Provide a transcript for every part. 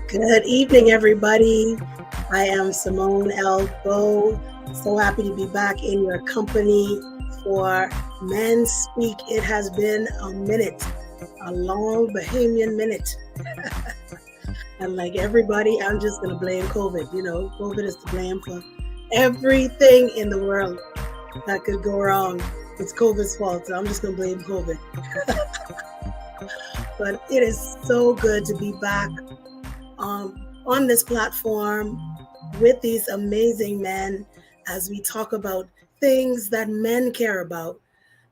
Good evening, everybody. I am Simmone L. Bowe. So happy to be back in your company for MenSpeak. It has been a minute, a long Bahamian minute. And like everybody, I'm just going to blame COVID. You know, COVID is to blame for everything in the world that could go wrong. It's COVID's fault, so I'm just going to blame COVID. But it is so good to be back on this platform with these amazing men as we talk about things that men care about,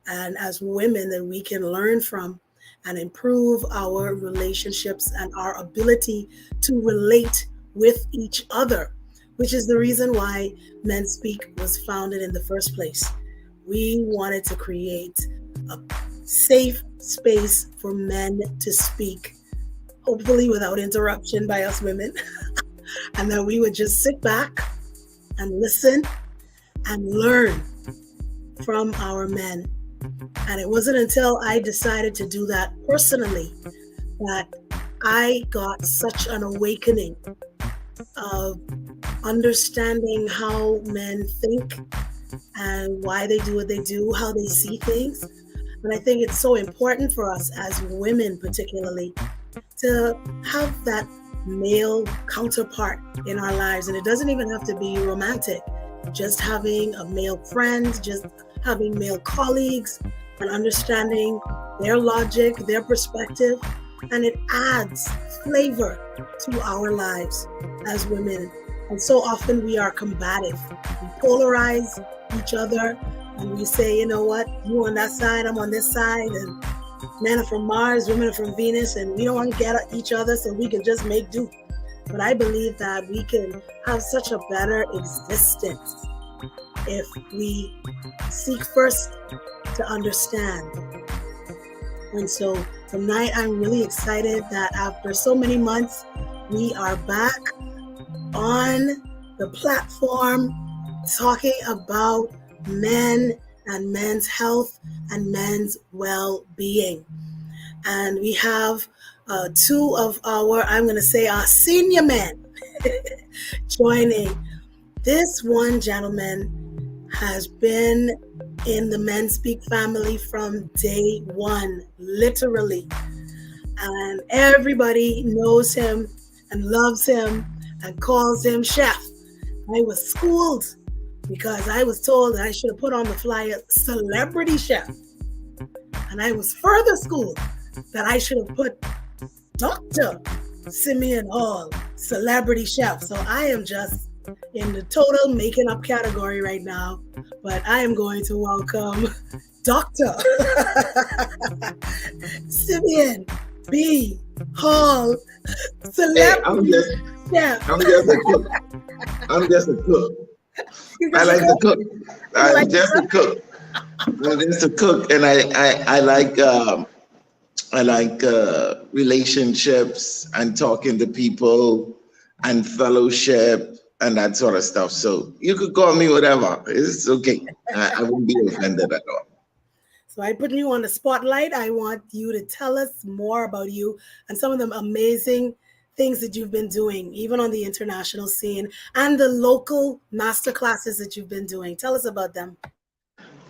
and as women that we can learn from and improve our relationships and our ability to relate with each other, which is the reason why MenSpeak was founded in the first place. We wanted to create a safe space for men to speak, hopefully without interruption by us women, and that we would just sit back and listen and learn from our men. And it wasn't until I decided to do that personally that I got such an awakening of understanding how men think and why they do what they do, how they see things. And I think it's so important for us as women particularly to have that male counterpart in our lives. And it doesn't even have to be romantic. Just having a male friend, just having male colleagues, and understanding their logic, their perspective, and it adds flavor to our lives as women. And so often we are combative. We polarize each other and we say, you know what, you on that side, I'm on this side, and men are from Mars, women are from Venus, and we don't want to get at each other, so we can just make do. But I believe that we can have such a better existence if we seek first to understand. And so tonight I'm really excited that after so many months, we are back on the platform talking about men and men's health and men's well-being. And we have two of our, I'm going to say our senior men joining. This one gentleman has been in the MenSpeak family from day one, literally. And everybody knows him and loves him and calls him Chef. I was schooled because I was told that I should have put on the flyer Celebrity Chef. And I was further schooled that I should have put Dr. Simeon L, Celebrity Chef. So I am just in the total making up category right now, but I am going to welcome Dr. Simeon B. Hall, Celebrity Chef. I'm just a cook. I'm just a cook. I like to cook. I'm just a cook. I'm just a cook, and I like relationships and talking to people and fellowship and that sort of stuff. So you could call me whatever. It's okay. I won't be offended at all. So I put you on the spotlight. I want you to tell us more about you and some of the amazing things that you've been doing, even on the international scene, and the local master classes that you've been doing. Tell us about them.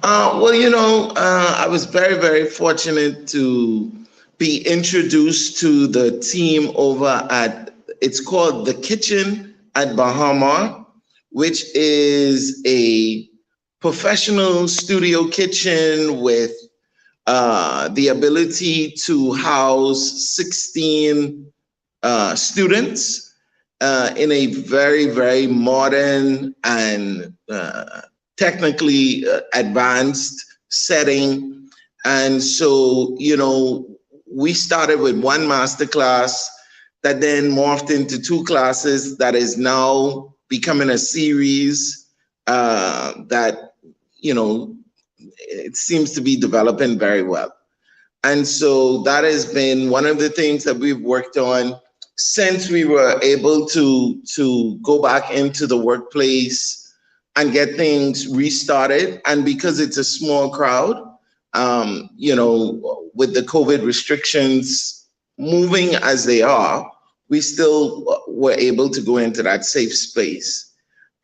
Well, you know, I was very, very fortunate to be introduced to the team over at, it's called The Kitchen at Bahama, which is a professional studio kitchen with the ability to house 16 students in a very, very modern and technically advanced setting. And so, you know, we started with one masterclass that then morphed into 2 classes that is now becoming a series that, you know, it seems to be developing very well. And so that has been one of the things that we've worked on since we were able to go back into the workplace and get things restarted. And because it's a small crowd, you know, with the COVID restrictions moving as they are, we still were able to go into that safe space.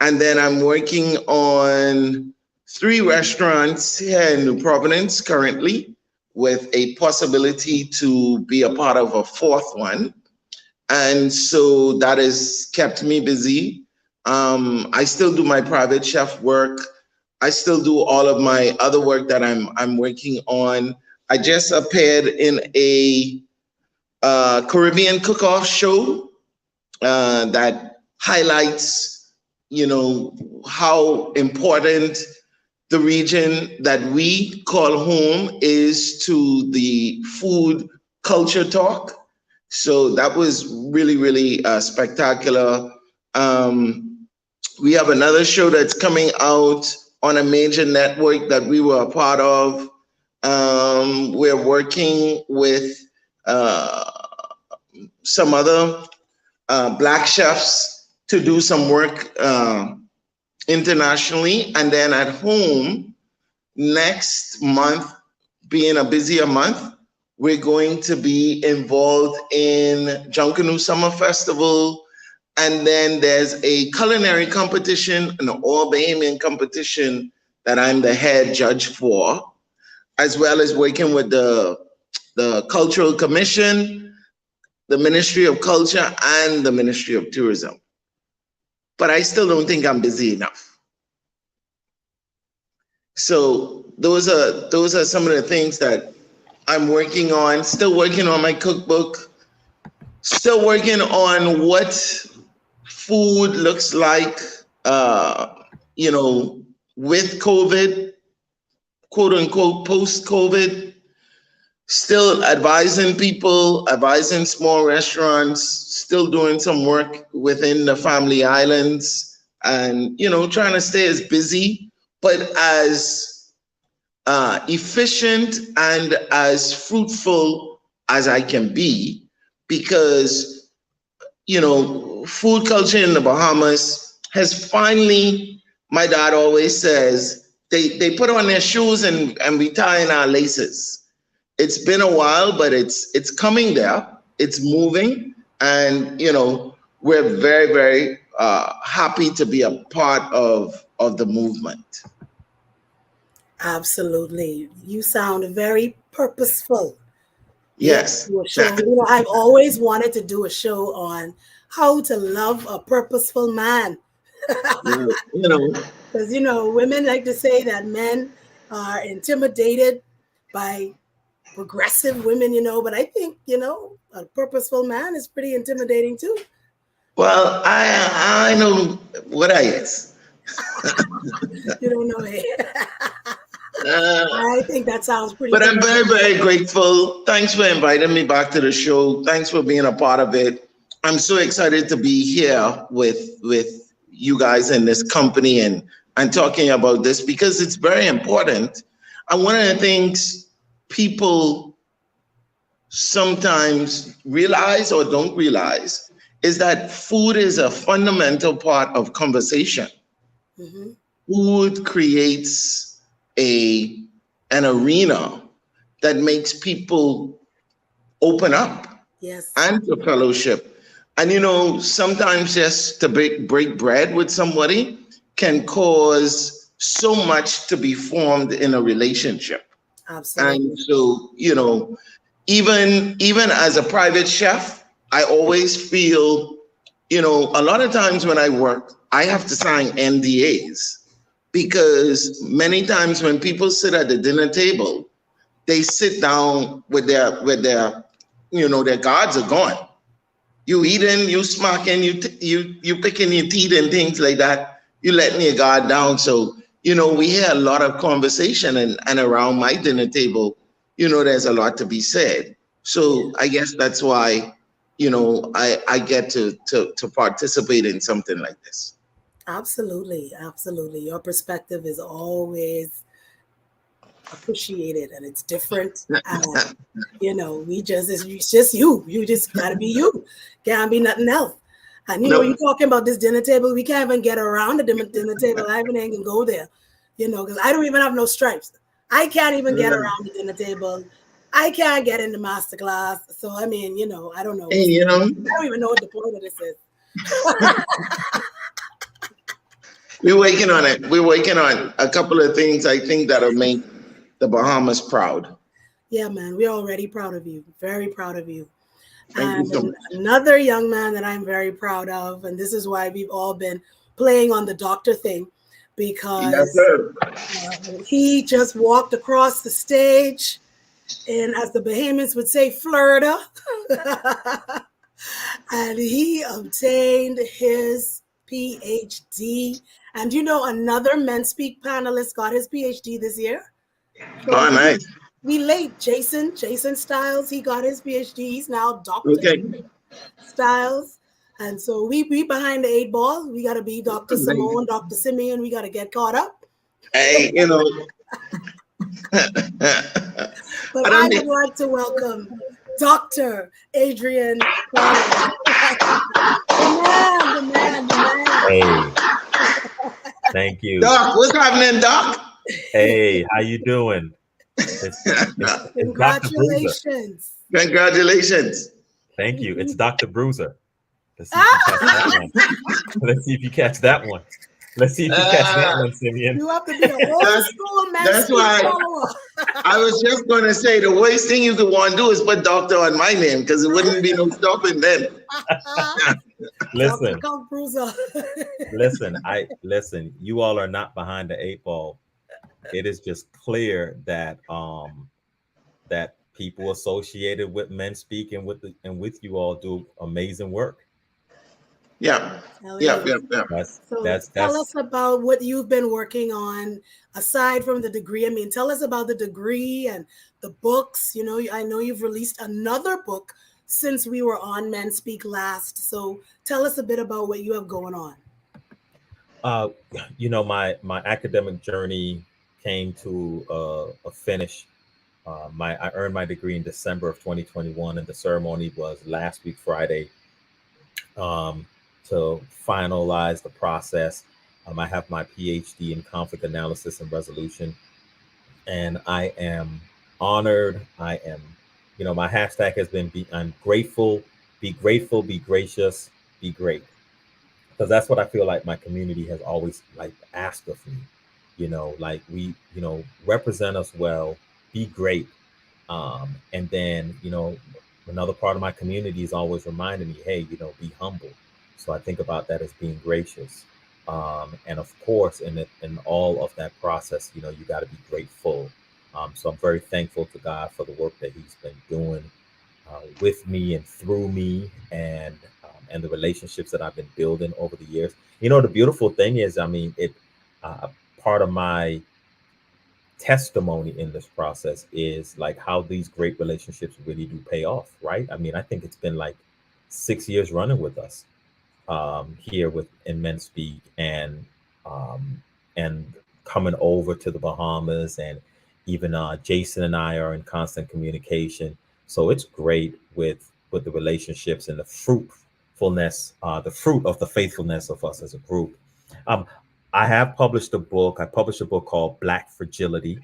And then I'm working on 3 restaurants here in New Providence currently, with a possibility to be a part of a 4th one. And so that has kept me busy. I still do my private chef work. I still do all of my other work that I'm working on. I just appeared in a Caribbean cook-off show that highlights, how important the region that we call home is to the food culture talk. So that was really, really spectacular. We have another show that's coming out on a major network that we were a part of. We're working with some other Black chefs to do some work internationally. And then at home, next month, being a busier month, we're going to be involved in Junkanoo Summer Festival. And then there's a culinary competition, an all-Bahamian competition that I'm the head judge for, as well as working with the Cultural Commission, the Ministry of Culture, and the Ministry of Tourism. But I still don't think I'm busy enough. So those are some of the things that I'm working on. Still working on my cookbook. Still working on what food looks like, with COVID, quote unquote, post-COVID. Still advising people, advising small restaurants, still doing some work within the Family Islands, and, trying to stay as busy, but as efficient and as fruitful as I can be, because, food culture in the Bahamas has finally, my dad always says, they put on their shoes and we tie in our laces. It's been a while, but it's coming there. It's moving, and we're very, very happy to be a part of the movement. Absolutely, you sound very purposeful. Yes. I've always wanted to do a show on how to love a purposeful man. Because women like to say that men are intimidated by progressive women, but I think, a purposeful man is pretty intimidating too. Well, I know what I is. You don't know it. I think that sounds pretty. But I'm very, very grateful. Thanks for inviting me back to the show. Thanks for being a part of it. I'm so excited to be here with you guys in this company and talking about this, because it's very important. And one of the things people sometimes realize or don't realize is that food is a fundamental part of conversation. Mm-hmm. Food creates an arena that makes people open up. Yes. And to fellowship. And sometimes just to break bread with somebody can cause so much to be formed in a relationship. Absolutely. And so, even as a private chef, I always feel, a lot of times when I work, I have to sign NDAs, because many times when people sit at the dinner table, they sit down with their their guards are gone. You eating, you smacking, you picking your teeth and things like that. You letting your guard down. So, we hear a lot of conversation, and around my dinner table, there's a lot to be said. So I guess that's why, I get to participate in something like this. Absolutely. Absolutely. Your perspective is always appreciated, and it's different. It's just you. You just gotta be you. Can't be nothing else. And you're talking about this dinner table. We can't even get around the dinner table. I even ain't can go there, because I don't even have no stripes. I can't even get around the dinner table. I can't get into masterclass. So I mean, you know, I don't know. And you know, I don't even know what the point of this is. we're working on it. We're working on a couple of things I think that'll make the Bahamas proud. Yeah, man, we're already proud of you. Very proud of you. Thank you so And much. another young man that I'm very proud of, and this is why we've all been playing on the doctor thing, Yes, because sir. he just walked across the stage in, as the Bahamians would say, Florida. And he obtained his PhD. And you know, another MenSpeak panelist got his PhD this year. So Oh, nice. we late Jason Styles. He got his PhD. He's now Dr. Okay. Styles. And so we behind the 8 ball. We got to be Dr. Simmone, Dr. Simeon. We got to get caught up. Hey, you know. But I would like to welcome Dr. Adrian Carter. The man. Hey, thank you. Doc, what's happening, Doc? Hey, how you doing? It's Congratulations. Congratulations. Thank you. It's Dr. Bruiser. Let's see if you catch that one. Let's see if you catch that one. Let's see if you catch that one, Simeon. You have to be an old school man. That's why I was just going to say the worst thing you could want to do is put doctor on my name because it wouldn't be no stopping then. Listen, listen. You all are not behind the 8 ball. It is just clear that that people associated with MenSpeak and with you all do amazing work. Yeah. Tell us about what you've been working on aside from the degree. I mean, tell us about the degree and the books. You know, I know you've released another book since we were on MenSpeak last. So tell us a bit about what you have going on. You know, my academic journey came to a finish. I earned my degree in December of 2021, and the ceremony was last week Friday. To finalize the process, I have my PhD in conflict analysis and resolution, and I am honored. I am, you know, my hashtag has been I'm grateful, be gracious, be great, because that's what I feel like my community has always like asked of me. You know, like we, you know, represent us well, be great, and then, you know, another part of my community is always reminding me, hey, you know, be humble. So I think about that as being gracious. And of course, in all of that process, you know, you got to be grateful. So I'm very thankful to God for the work that he's been doing with me and through me, and the relationships that I've been building over the years. You know, the beautiful thing is, I mean, part of my testimony in this process is like how these great relationships really do pay off, right? I mean, I think it's been like 6 years running with us here in MenSpeak, and coming over to the Bahamas, and even Jason and I are in constant communication. So it's great with the relationships and the fruitfulness, the fruit of the faithfulness of us as a group. I have published a book. I published a book called Black Fragility,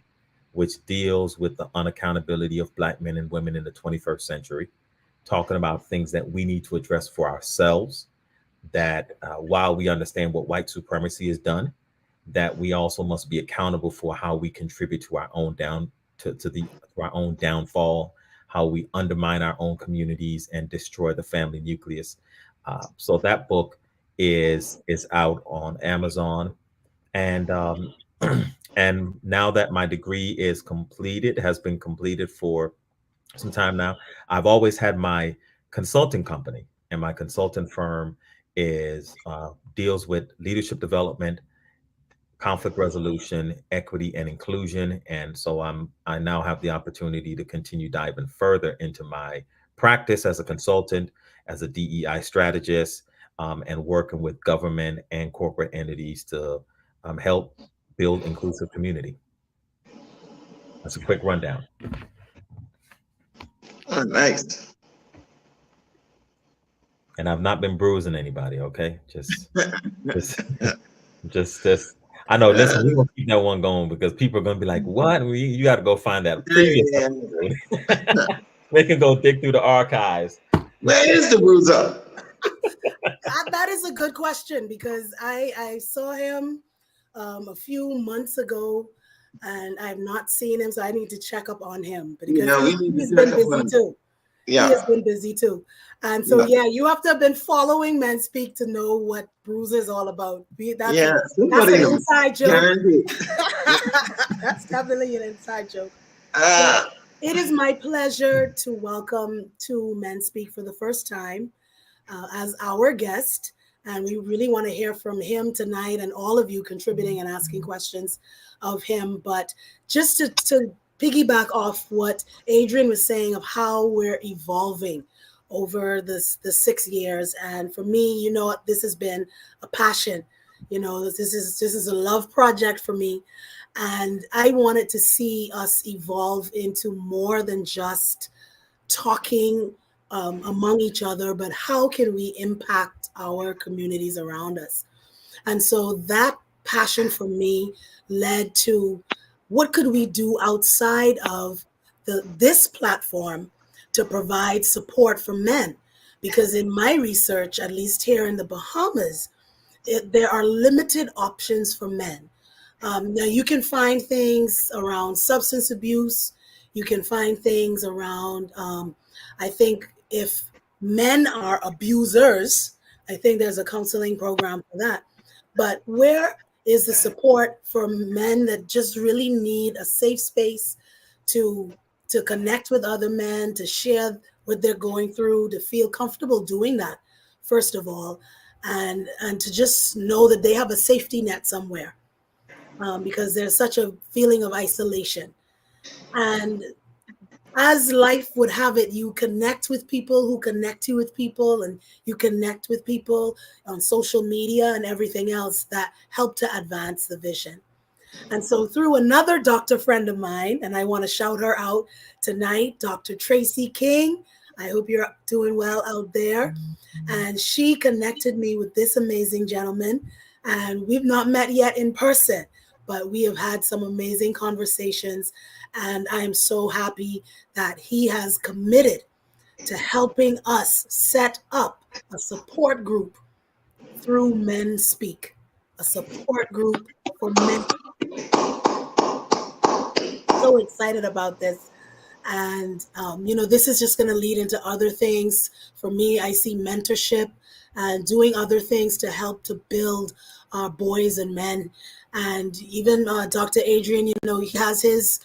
which deals with the unaccountability of Black men and women in the 21st century, talking about things that we need to address for ourselves, that while we understand what white supremacy has done, that we also must be accountable for how we contribute to our own our own downfall, how we undermine our own communities and destroy the family nucleus. So that book is out on Amazon, and and now that my degree is completed, has been completed for some time now, I've always had my consulting company, and my consulting firm deals with leadership development, conflict resolution, equity, and inclusion. And so I now have the opportunity to continue diving further into my practice as a consultant, as a DEI strategist, and working with government and corporate entities to help build inclusive community. That's a quick rundown. Oh, nice. And I've not been bruising anybody, okay? Just I know. Listen, we're gonna keep that one going because people are gonna be like, "What? You got to go find that previous Yeah. episode." They can go dig through the archives. Where is the bruiser? That is a good question because I saw him a few months ago, and I have not seen him, so I need to check up on him because Yeah, we need he's to been check up on busy him. too. Yeah. He has been busy too. And so, Yeah. you have to have been following MenSpeak to know what Bruiser is all about. That's Somebody an knows. inside joke. Guaranteed. That's definitely an inside joke. Uh, It is my pleasure to welcome to MenSpeak for the first time as our guest. And we really want to hear from him tonight and all of you contributing and asking questions of him. But just to piggyback off what Adrian was saying of how we're evolving over the 6 years. And for me, this has been a passion. This is a love project for me. And I wanted to see us evolve into more than just talking among each other, but how can we impact our communities around us? And so that passion for me led to what could we do outside of this platform to provide support for men? Because in my research, at least here in the Bahamas, there are limited options for men. Now, you can find things around substance abuse. You can find things around, I think if men are abusers, I think there's a counseling program for that. But where is the support for men that just really need a safe space to connect with other men, to share what they're going through, to feel comfortable doing that, first of all, and to just know that they have a safety net somewhere, because there's such a feeling of isolation. And as life would have it, you connect with people who connect you with people, and you connect with people on social media and everything else that help to advance the vision. And so through another doctor friend of mine, and I want to shout her out tonight, Dr. Tracy King. I hope you're doing well out there. And she connected me with this amazing gentleman. And we've not met yet in person, but we have had some amazing conversations. And I am so happy that he has committed to helping us set up a support group through MenSpeak, a support group for men. So excited about this. And, this is just going to lead into other things. For me, I see mentorship and doing other things to help to build boys and men. And even Dr. Adrian, he has his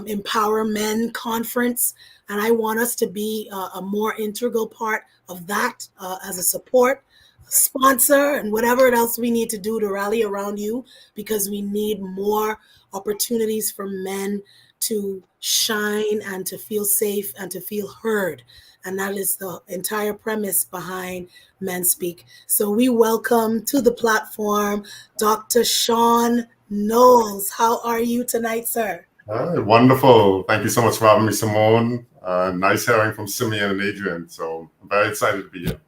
Empower Men conference. And I want us to be a more integral part of that as a support sponsor and whatever else we need to do to rally around you, because we need more opportunities for men to shine and to feel safe and to feel heard. And that is the entire premise behind MenSpeak. So we welcome to the platform Dr. Sean Knowles. How are you tonight, sir? Wonderful. Thank you so much for having me, Simeon. Nice hearing from Simeon and Adrian. So I'm very excited to be here.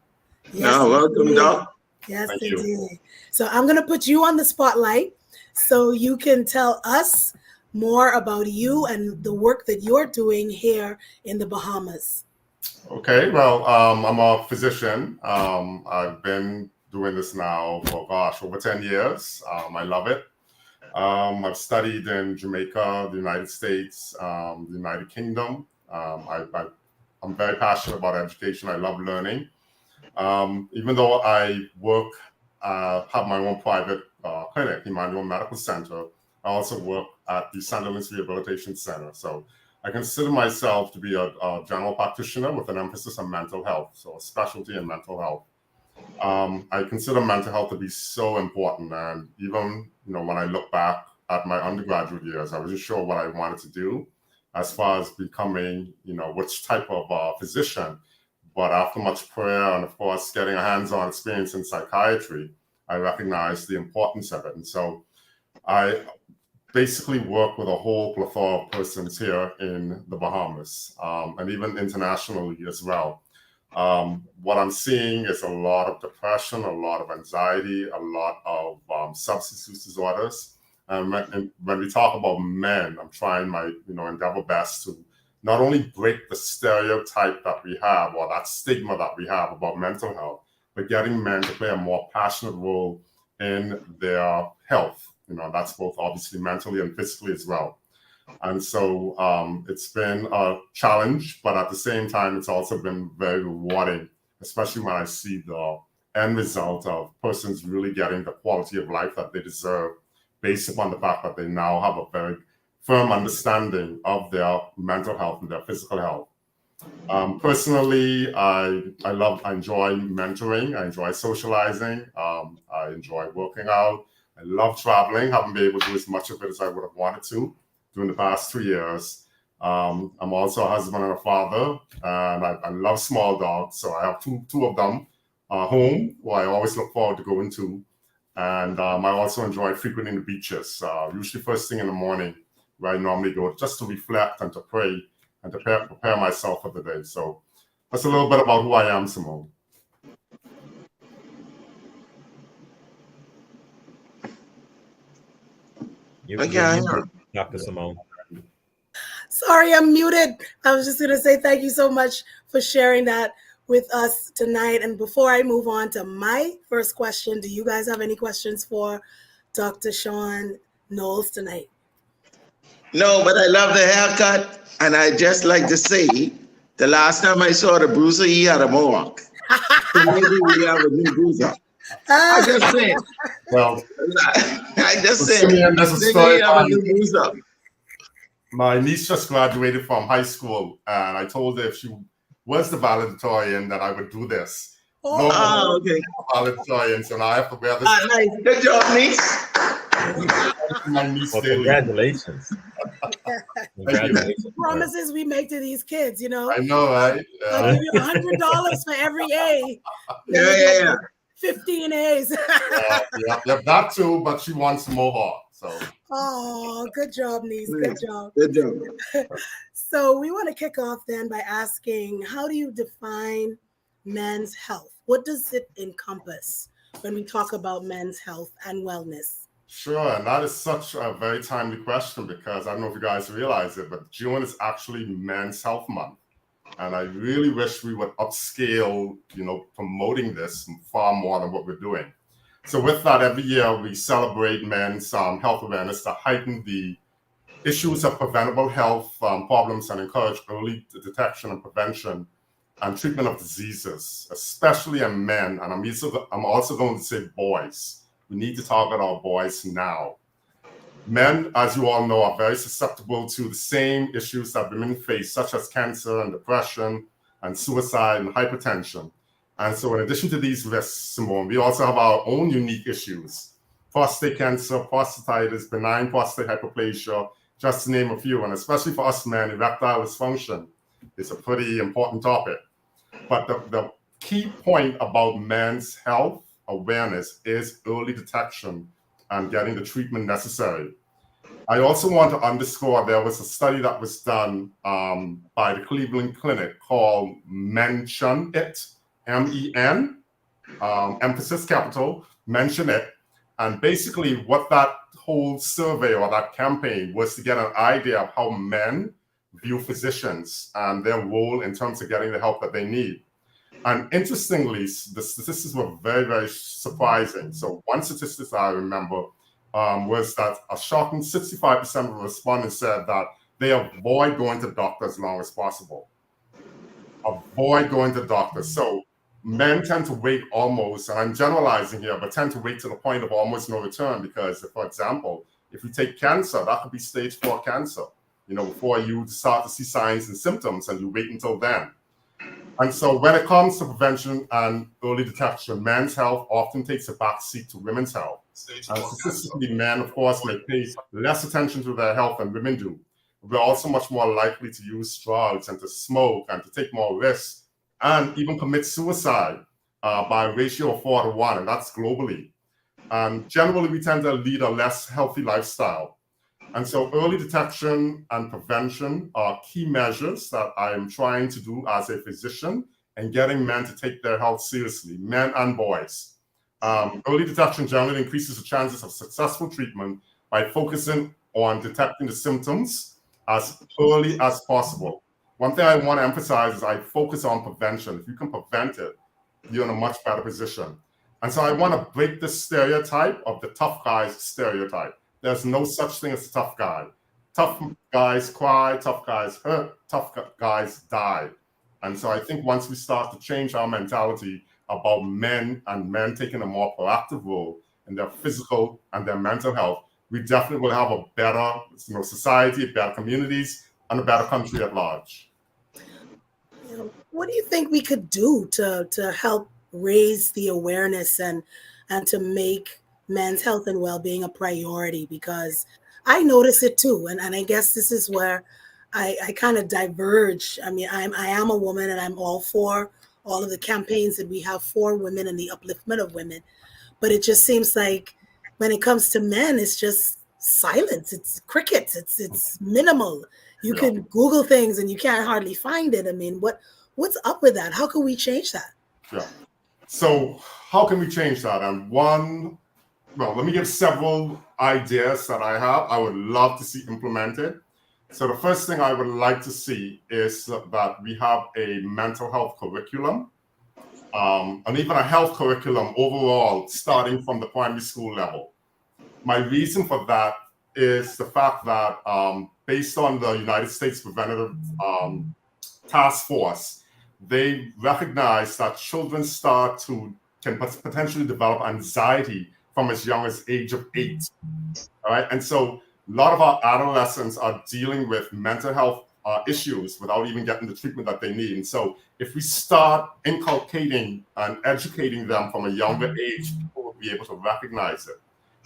Yes, welcome, Doc. Yes, Thank indeed. you. So I'm going to put you on the spotlight so you can tell us more about you and the work that you're doing here in the Bahamas. Okay, well, I'm a physician. I've been doing this now for, over 10 years. I love it. I've studied in Jamaica, the United States, the United Kingdom. I'm very passionate about education. I love learning. Even though I work, have my own private clinic, Emmanuel Medical Center, I also work at the St. Louis Rehabilitation Center. So I consider myself to be a general practitioner with an emphasis on mental health, so a specialty in mental health. I consider mental health to be so important. And even, when I look back at my undergraduate years, I wasn't sure what I wanted to do as far as becoming, which type of physician. But after much prayer and, of course, getting a hands-on experience in psychiatry, I recognized the importance of it. And so I basically work with a whole plethora of persons here in the Bahamas, and even internationally as well. What I'm seeing is a lot of depression, a lot of anxiety, a lot of substance use disorders. And when we talk about men, I'm trying my endeavor best to not only break the stereotype that we have or that stigma that we have about mental health, but getting men to play a more passionate role in their health. That's both obviously mentally and physically as well. And so it's been a challenge, but at the same time, it's also been very rewarding, especially when I see the end result of persons really getting the quality of life that they deserve based upon the fact that they now have a very firm understanding of their mental health and their physical health. Personally, I enjoy mentoring. I enjoy socializing. I enjoy working out. I love traveling. Haven't been able to do as much of it as I would have wanted to during the past 2 years. I'm also a husband and a father, and I love small dogs. So I have two of them home, who I always look forward to going to. And I also enjoy frequenting the beaches, usually first thing in the morning, where I normally go just to reflect and to pray and to prepare myself for the day. So that's a little bit about who I am, Simmone. You're muted, Dr. Simmone. Sorry, I'm muted. I was just going to say thank you so much for sharing that with us tonight. And before I move on to my first question, do you guys have any questions for Dr. Sean Knowles tonight? No, but I love the haircut. And I just like to say, the last time I saw the bruiser, he had a mohawk. So maybe we have a new bruiser. I just saying. Well, I just saying. Simeon, there's a story. My niece just graduated from high school, and I told her if she was the valedictorian that I would do this. Oh, okay. Valedictorian, so now I have to wear this. Nice. Good job, niece. My niece congratulations. Congratulations. Promises we make to these kids, I know, right? I'll give you $100 for every A. Yeah. 15 A's. yeah, that too, but she wants mohawk. So. Oh, good job, niece. Good job. Good job. So we want to kick off then by asking, how do you define men's health? What does it encompass when we talk about men's health and wellness? Sure, and that is such a very timely question because I don't know if you guys realize it, but June is actually Men's Health Month. And I really wish we would upscale, promoting this far more than what we're doing. So with that, every year we celebrate men's health awareness to heighten the issues of preventable health problems and encourage early detection and prevention and treatment of diseases, especially in men. And I'm also going to say boys. We need to target our boys now. Men, as you all know, are very susceptible to the same issues that women face, such as cancer and depression and suicide and hypertension. And so in addition to these risks, Simmone, we also have our own unique issues. Prostate cancer, prostatitis, benign prostate hyperplasia, just to name a few. And especially for us men, erectile dysfunction is a pretty important topic. But the key point about men's health awareness is early detection and getting the treatment necessary. I also want to underscore there was a study that was done by the Cleveland Clinic called Mention It, MEN, emphasis capital, Mention It. And basically what that whole survey or that campaign was to get an idea of how men view physicians and their role in terms of getting the help that they need. And interestingly, the statistics were very, very surprising. So one statistic I remember was that a shocking 65% of respondents said that they avoid going to doctors as long as possible. Avoid going to doctors. So men tend to wait almost, and I'm generalizing here, but tend to wait to the point of almost no return because, for example, if you take cancer, that could be stage 4 cancer, before you start to see signs and symptoms, and you wait until then. And so when it comes to prevention and early detection, men's health often takes a back seat to women's health. And statistically, men, of course, may pay less attention to their health than women do. We're also much more likely to use drugs and to smoke and to take more risks and even commit suicide by a ratio of 4 to 1, and that's globally. And generally, we tend to lead a less healthy lifestyle. And so early detection and prevention are key measures that I am trying to do as a physician and getting men to take their health seriously, men and boys. Early detection generally increases the chances of successful treatment by focusing on detecting the symptoms as early as possible. One thing I want to emphasize is I focus on prevention. If you can prevent it, you're in a much better position. And so I want to break the stereotype of the tough guys stereotype. There's no such thing as a tough guy. Tough guys cry, tough guys hurt, tough guys die. And so I think once we start to change our mentality about men and men taking a more proactive role in their physical and their mental health, we definitely will have a better society, better communities, and a better country at large. What do you think we could do to help raise the awareness and to make men's health and well-being a priority? Because I notice it too, and I guess this is where I kind of diverge. I mean, I am a woman, and I'm all for all of the campaigns that we have for women and the upliftment of women, but it just seems like when it comes to men, it's just silence. It's crickets. It's minimal. You can Google things and you can't hardly find it. I mean, what's up with that? How can we change that? Yeah. So how can we change that? And let me give several ideas that I have. I would love to see implemented. So the first thing I would like to see is that we have a mental health curriculum, and even a health curriculum overall, starting from the primary school level. My reason for that is the fact that based on the United States Preventative Task Force, they recognize that children can potentially develop anxiety from as young as age of 8. All right, and so a lot of our adolescents are dealing with mental health issues without even getting the treatment that they need. And so if we start inculcating and educating them from a younger age, people will be able to recognize it.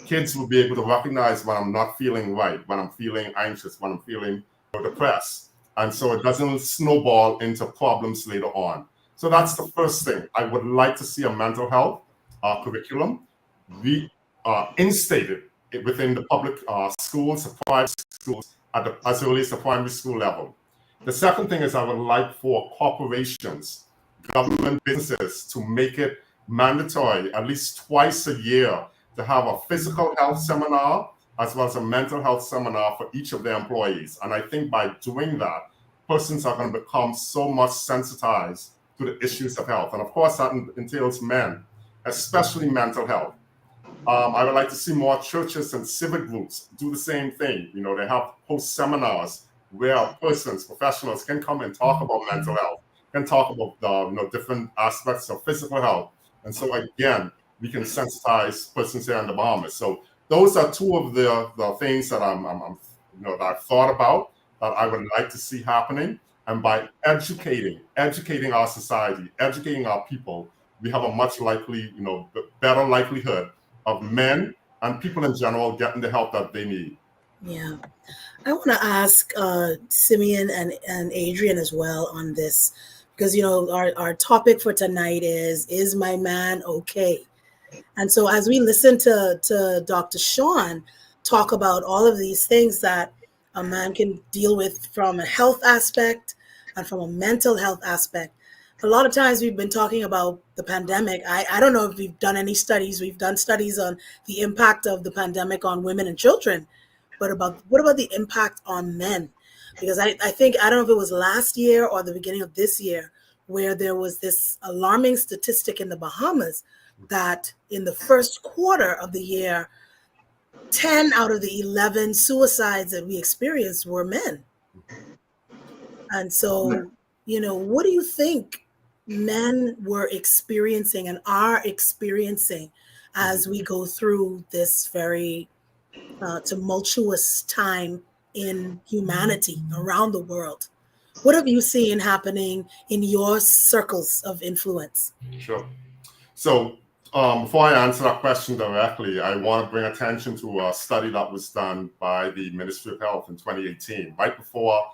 Kids will be able to recognize when I'm not feeling right, when I'm feeling anxious, when I'm feeling depressed. And so it doesn't snowball into problems later on. So that's the first thing. I would like to see a mental health curriculum instated within the public schools, the private schools, as early as the primary school level. The second thing is I would like for corporations, government businesses to make it mandatory at least twice a year to have a physical health seminar as well as a mental health seminar for each of their employees. And I think by doing that, persons are going to become so much sensitized to the issues of health. And of course, that entails men, especially mental health. I would like to see more churches and civic groups do the same thing. They have host seminars where persons, professionals can come and talk about mental health, can talk about the different aspects of physical health. And so again, we can sensitize persons here in the Bahamas. So those are two of the things that that I've thought about that I would like to see happening. And by educating our society, educating our people, we have a much better likelihood of men and people in general getting the help that they need. Yeah. I want to ask Simeon and Adrian as well on this, because, our topic for tonight is my man okay? And so as we listen to Dr. Sean talk about all of these things that a man can deal with from a health aspect and from a mental health aspect, a lot of times we've been talking about the pandemic. I don't know if we've done any studies. We've done studies on the impact of the pandemic on women and children, but what about the impact on men? Because I think, I don't know if it was last year or the beginning of this year, where there was this alarming statistic in the Bahamas that in the first quarter of the year, 10 out of the 11 suicides that we experienced were men. And so, what do you think men were experiencing and are experiencing as we go through this very tumultuous time in humanity around the world? What have you seen happening in your circles of influence? Sure. So before I answer that question directly, I want to bring attention to a study that was done by the Ministry of Health in 2018, right before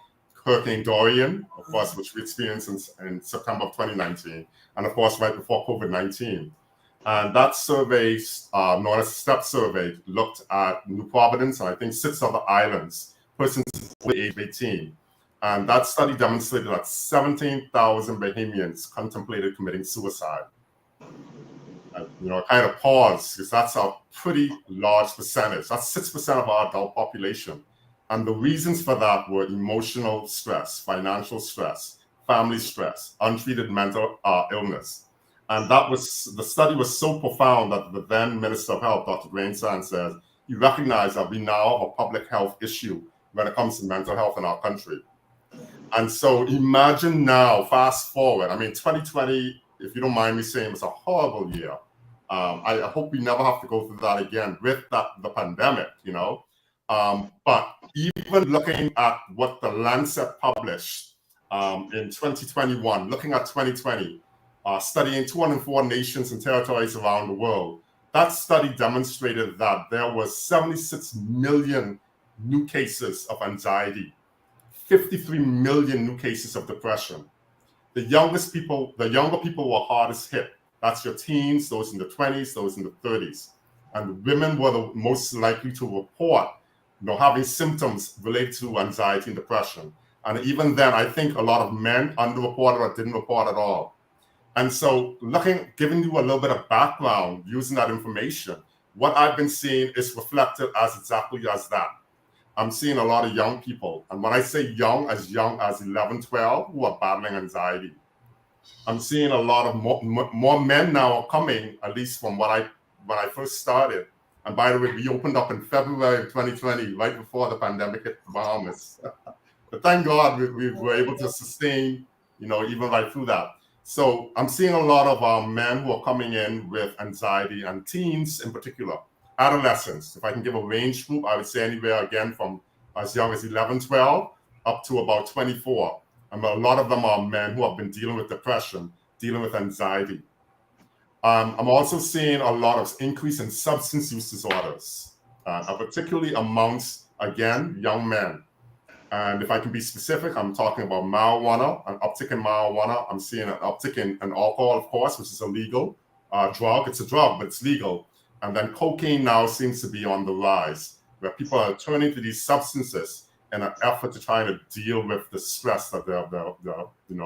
Hurricane Dorian, of course, which we experienced in September of 2019, and of course, right before COVID-19. And that survey, known as the STEP survey, looked at New Providence and I think 6 other islands, persons over the age of 18. And that study demonstrated that 17,000 Bahamians contemplated committing suicide. kind of pause, because that's a pretty large percentage. That's 6% of our adult population. And the reasons for that were emotional stress, financial stress, family stress, untreated mental illness. And the study was so profound that the then Minister of Health, Dr. Greenstein, says, you recognize that we now have a public health issue when it comes to mental health in our country. And so imagine now, fast forward, 2020, if you don't mind me saying, was a horrible year. I hope we never have to go through that again with the pandemic, But even looking at what the Lancet published in 2021, looking at 2020, studying 204 nations and territories around the world, that study demonstrated that there was 76 million new cases of anxiety, 53 million new cases of depression. The younger people were hardest hit. That's your teens, those in the 20s, those in the 30s. And women were the most likely to report, having symptoms related to anxiety and depression. And even then, I think a lot of men underreported or didn't report at all. And so giving you a little bit of background using that information, what I've been seeing is reflected as exactly as that. I'm seeing a lot of young people. And when I say young as 11, 12, who are battling anxiety. I'm seeing a lot of more men now are coming, at least from when I first started. And by the way, we opened up in February of 2020, right before the pandemic hit the Bahamas. But thank God we were able to sustain, even right through that. So I'm seeing a lot of men who are coming in with anxiety, and teens in particular, adolescents. If I can give a range group, I would say anywhere again from as young as 11, 12 up to about 24. And a lot of them are men who have been dealing with depression, dealing with anxiety. I'm also seeing a lot of increase in substance use disorders, particularly amongst, again, young men. And if I can be specific, I'm talking about marijuana, an uptick in marijuana. I'm seeing an uptick in alcohol, of course, which is a legal drug. It's a drug, but it's legal. And then cocaine now seems to be on the rise, where people are turning to these substances in an effort to try to deal with the stress that they're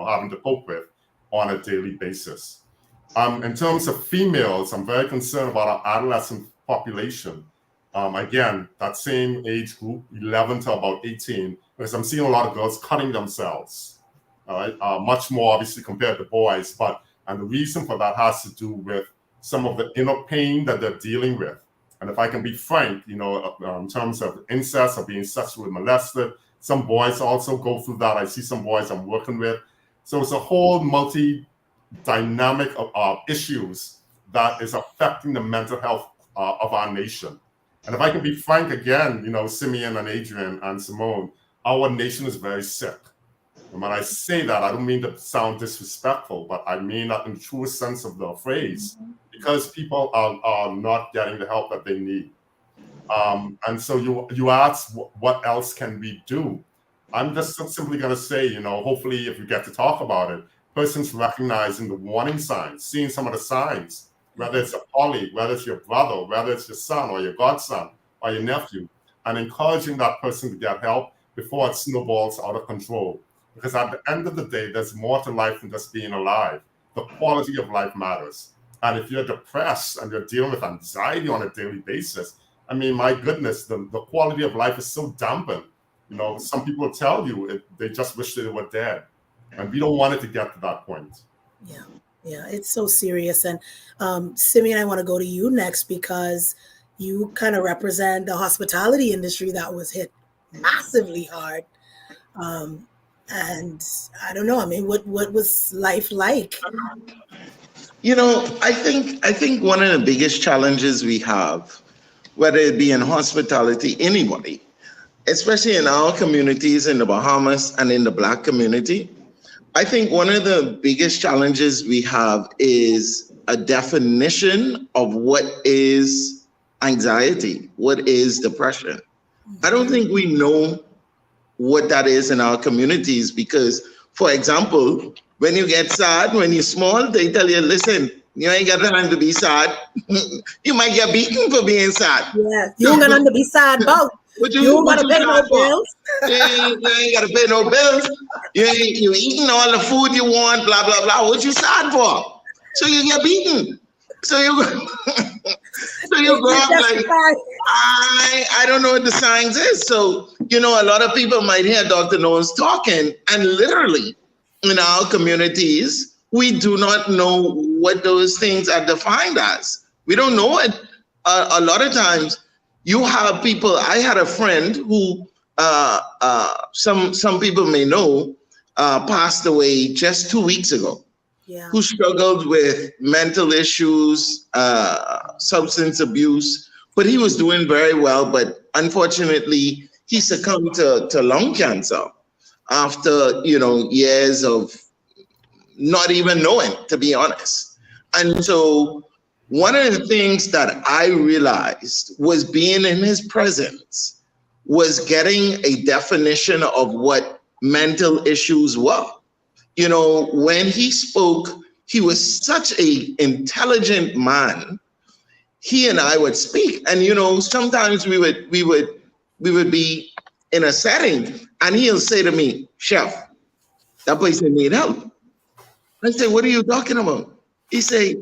having to cope with on a daily basis. In terms of females, I'm very concerned about our adolescent population. Again, that same age group, 11 to about 18, because I'm seeing a lot of girls cutting themselves, all right? Much more obviously compared to boys, and the reason for that has to do with some of the inner pain that they're dealing with. And if I can be frank, in terms of incest or being sexually molested, some boys also go through that. I see some boys I'm working with. So it's a whole multi-dynamic of issues that is affecting the mental health of our nation. And if I can be frank again, Simeon and Adrian and Simmone, our nation is very sick. And when I say that, I don't mean to sound disrespectful, but I mean that in the truest sense of the phrase, because people are not getting the help that they need. And so you ask, what else can we do? I'm just simply going to say, hopefully if you get to talk about it, persons recognizing the warning signs, seeing some of the signs, whether it's a colleague, whether it's your brother, whether it's your son or your godson or your nephew, and encouraging that person to get help before it snowballs out of control. Because at the end of the day, there's more to life than just being alive. The quality of life matters. And if you're depressed and you're dealing with anxiety on a daily basis, my goodness, the quality of life is so dampened. Some people tell you they just wish they were dead. And we don't want it to get to that point. Yeah, it's so serious. And Simeon, I want to go to you next because you kind of represent the hospitality industry that was hit massively hard. And I don't know, what was life like? I think one of the biggest challenges we have, whether it be in hospitality, anybody, especially in our communities in the Bahamas and in the Black community, I think one of the biggest challenges we have is a definition of what is anxiety, what is depression. I don't think we know what that is in our communities because, for example, when you get sad, when you're small, they tell you, listen, you ain't got time to be sad. You might get beaten for being sad. Yeah, you don't got time to be sad about. You don't got to pay no bills. You ain't got to pay no bills. You eating all the food you want, blah, blah, blah. What you sad for? So you get beaten. So you so you go up like, I don't know what the science is. So, a lot of people might hear Dr. Knowles talking, and literally in our communities, we do not know what those things are defined as. We don't know it. A lot of times you have people, I had a friend who some people may know passed away just 2 weeks ago. Yeah. Who struggled with mental issues, substance abuse, but he was doing very well. But unfortunately, he succumbed to lung cancer after, years of not even knowing, to be honest. And so one of the things that I realized was being in his presence was getting a definition of what mental issues were. When he spoke, he was such an intelligent man. He and I would speak, and sometimes we would be in a setting, and he'll say to me, "Chef, that person need help." I say, "What are you talking about?" He say,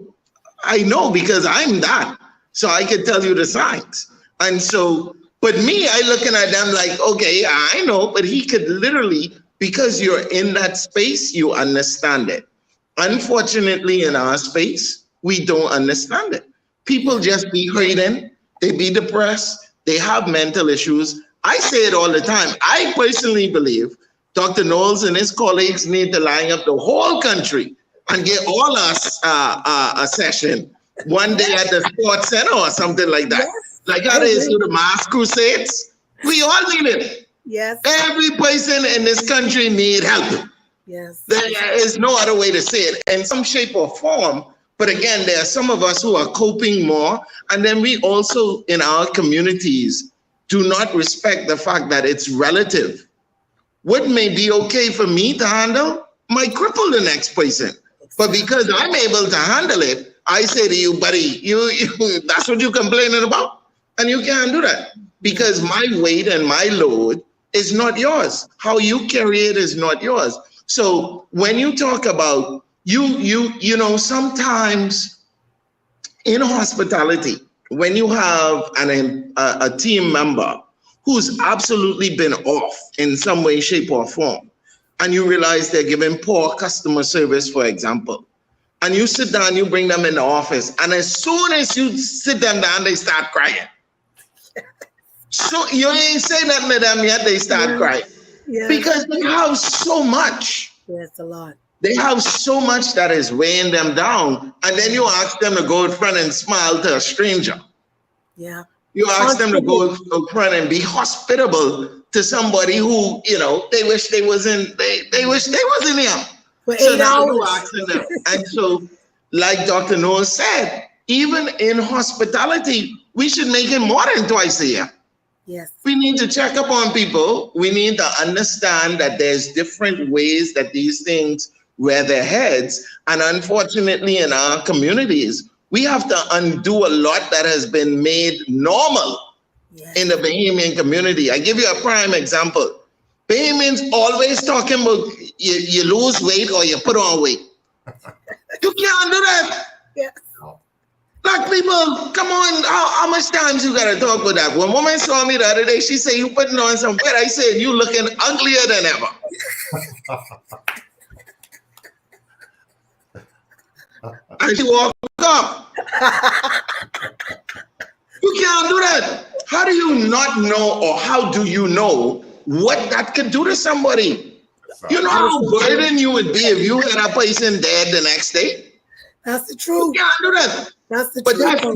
"I know because I'm that, so I can tell you the signs." And so, but me, I looking at them like, okay, I know, but he could literally. Because you're in that space, you understand it. Unfortunately, in our space, we don't understand it. People just be hurting, they be depressed, they have mental issues. I say it all the time. I personally believe Dr. Knowles and his colleagues need to line up the whole country and get all us a session one day at the sports center or something like that. Yes, like how they do the mass crusades. We all need it. Yes. Every person in this country need help. Yes. There is no other way to say it in some shape or form. But again, there are some of us who are coping more. And then we also, in our communities, do not respect the fact that it's relative. What may be okay for me to handle might cripple the next person. But because I'm able to handle it, I say to you, buddy, you that's what you're complaining about? And you can't do that. Because my weight and my load is not yours. How you carry it is not yours. So when you talk about sometimes in hospitality, when you have a team member who's absolutely been off in some way, shape, or form, and you realize they're giving poor customer service, for example, and you sit down, you bring them in the office, and as soon as you sit them down, they start crying. So you ain't say nothing to them yet, they start crying. Yes. Because they have so much. Yes, a lot. They have so much that is weighing them down. And then you ask them to go in front and smile to a stranger. Yeah. You ask them to go in front and be hospitable to somebody who, they wish they wasn't here. For so 8 now hours. you asking them. And so, like Dr. Knowles said, even in hospitality, we should make it more than twice a year. Yes. We need to check up on people. We need to understand that there's different ways that these things rear their heads. And unfortunately, in our communities, we have to undo a lot that has been made normal in the Bahamian community. I give you a prime example. Bahamians always talking about you lose weight or you put on weight. You can't do that. Yes. Black people, come on, how much times you gotta talk about that? When woman saw me the other day, she said, you putting on some weight. I said, you looking uglier than ever. And she walked up. You can't do that. How do you not know, or how do you know what that could do to somebody? You know how burden you would be if you had a person dead the next day? That's the truth. You can't do that. That's the But truth.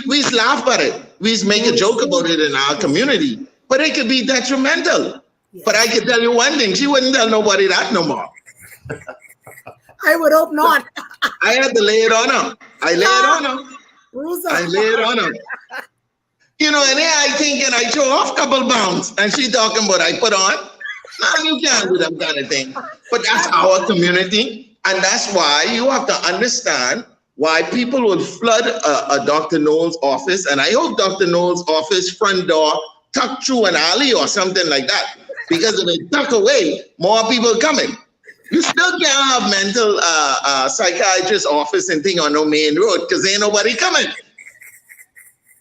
we laugh at it. We make a joke about it in our community. But it could be detrimental. Yes. But I can tell you one thing, she wouldn't tell nobody that no more. I would hope not. I had to lay it on her. I lay it on her. I lay it on her. And then I thinking I show off a couple pounds, and she talking about I put on. No, you can't do that kind of thing. But that's our community, and that's why you have to understand why people would flood a Dr. Knowles' office, and I hope Dr. Knowles' office front door tucked through an alley or something like that, because if it tuck away, more people coming. You still can't have mental psychiatrist office and thing on no main road because ain't nobody coming.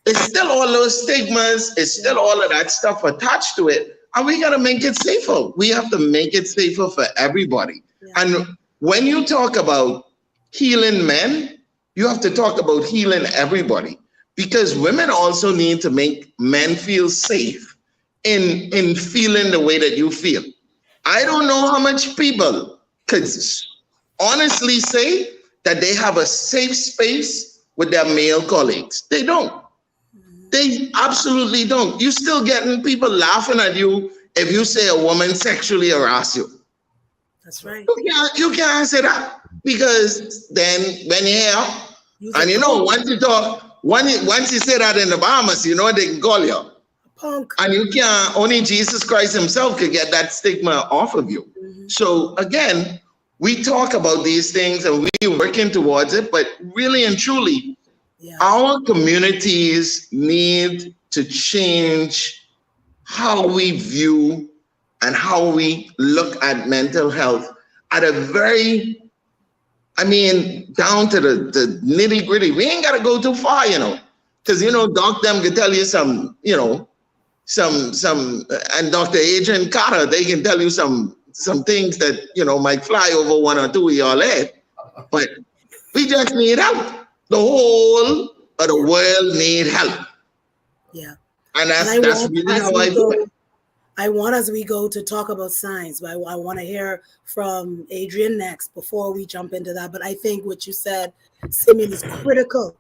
It's still all those stigmas. It's still all of that stuff attached to it. And we got to make it safer. We have to make it safer for everybody. Yeah. And when you talk about healing men, you have to talk about healing everybody, because women also need to make men feel safe in feeling the way that you feel. I don't know how much people could honestly say that they have a safe space with their male colleagues. They don't. They absolutely don't. You still getting people laughing at you if you say a woman sexually harass you. That's right. You can't say that, because then when you're here, and you know, once you say that in the Bahamas, you know they can call you punk. And you can't, only Jesus Christ himself could get that stigma off of you. Mm-hmm. So again, we talk about these things and we're working towards it, but really and truly, our communities need to change how we view and how we look at mental health at a very, down to the nitty gritty. We ain't got to go too far, because, doc them can tell you some, and Dr. Adrian Carter, they can tell you some things that, might fly over one or two of y'all head, but we just need help. The whole of the world need help. Yeah. And that's really how I do it. I want, as we go, to talk about signs, but I want to hear from Adrian next before we jump into that. But I think what you said, Simeon, is critical.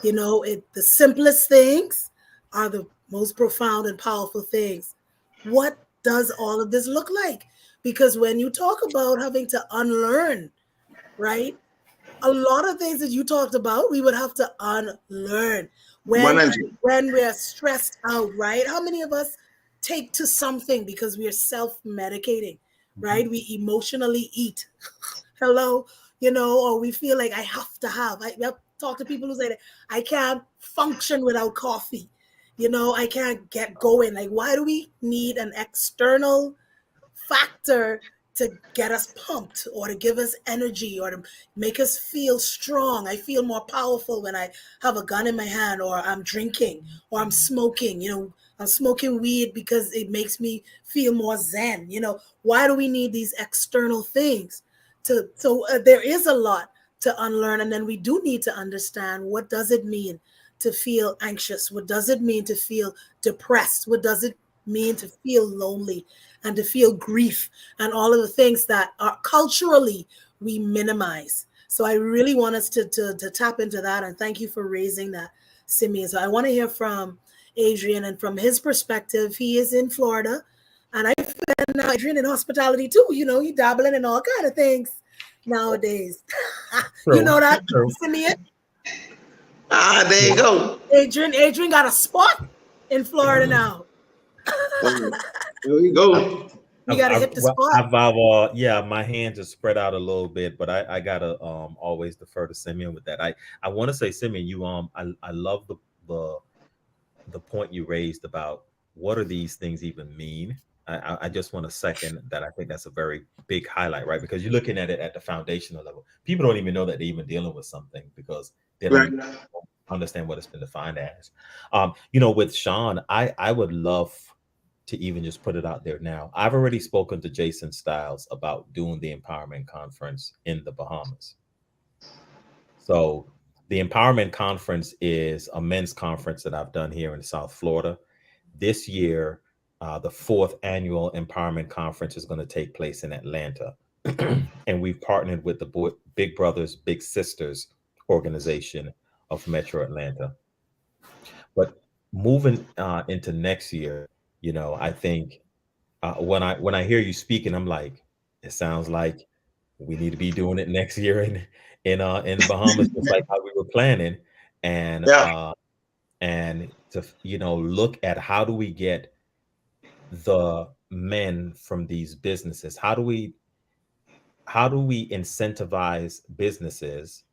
The simplest things are the most profound and powerful things. What does all of this look like? Because when you talk about having to unlearn, right? A lot of things that you talked about, we would have to unlearn when we're stressed out, right? How many of us take to something because we are self-medicating, right? We emotionally eat. Hello, or we feel like I have to have. I talk to people who say that I can't function without coffee. I can't get going. Like, why do we need an external factor to get us pumped or to give us energy or to make us feel strong? I feel more powerful when I have a gun in my hand, or I'm drinking, or I'm smoking. I'm smoking weed because it makes me feel more zen. Why do we need these external things? There is a lot to unlearn. And then we do need to understand, what does it mean to feel anxious? What does it mean to feel depressed? What does it mean to feel lonely and to feel grief and all of the things that are culturally we minimize? So I really want us to tap into that. And thank you for raising that, Simeon. So I want to hear from Adrian, and from his perspective, he is in Florida, and I find Adrian in hospitality too. He dabbling in all kind of things nowadays. You know that, Simeon? There you go. Adrian got a spot in Florida now. There you go. You gotta hit the spot. My hands are spread out a little bit, but I gotta always defer to Simeon with that. I want to say, Simeon, you I love the point you raised about what are these things even mean. I just want to second that. I think that's a very big highlight, right? Because you're looking at it at the foundational level. People don't even know that they're even dealing with something because they don't understand what it's been defined as. With Sean, I would love to even just put it out there now. I've already spoken to Jason Stiles about doing the Empowerment Conference in the Bahamas. So the Empowerment Conference is a men's conference that I've done here in South Florida. This year, the 4th annual Empowerment Conference is going to take place in Atlanta. And we've partnered with the Big Brothers, Big Sisters organization of Metro Atlanta. But moving into next year, I think when I hear you speaking, I'm like, it sounds like we need to be doing it next year in the Bahamas, just like how we were planning, and to look at how do we get the men from these businesses, how do we incentivize businesses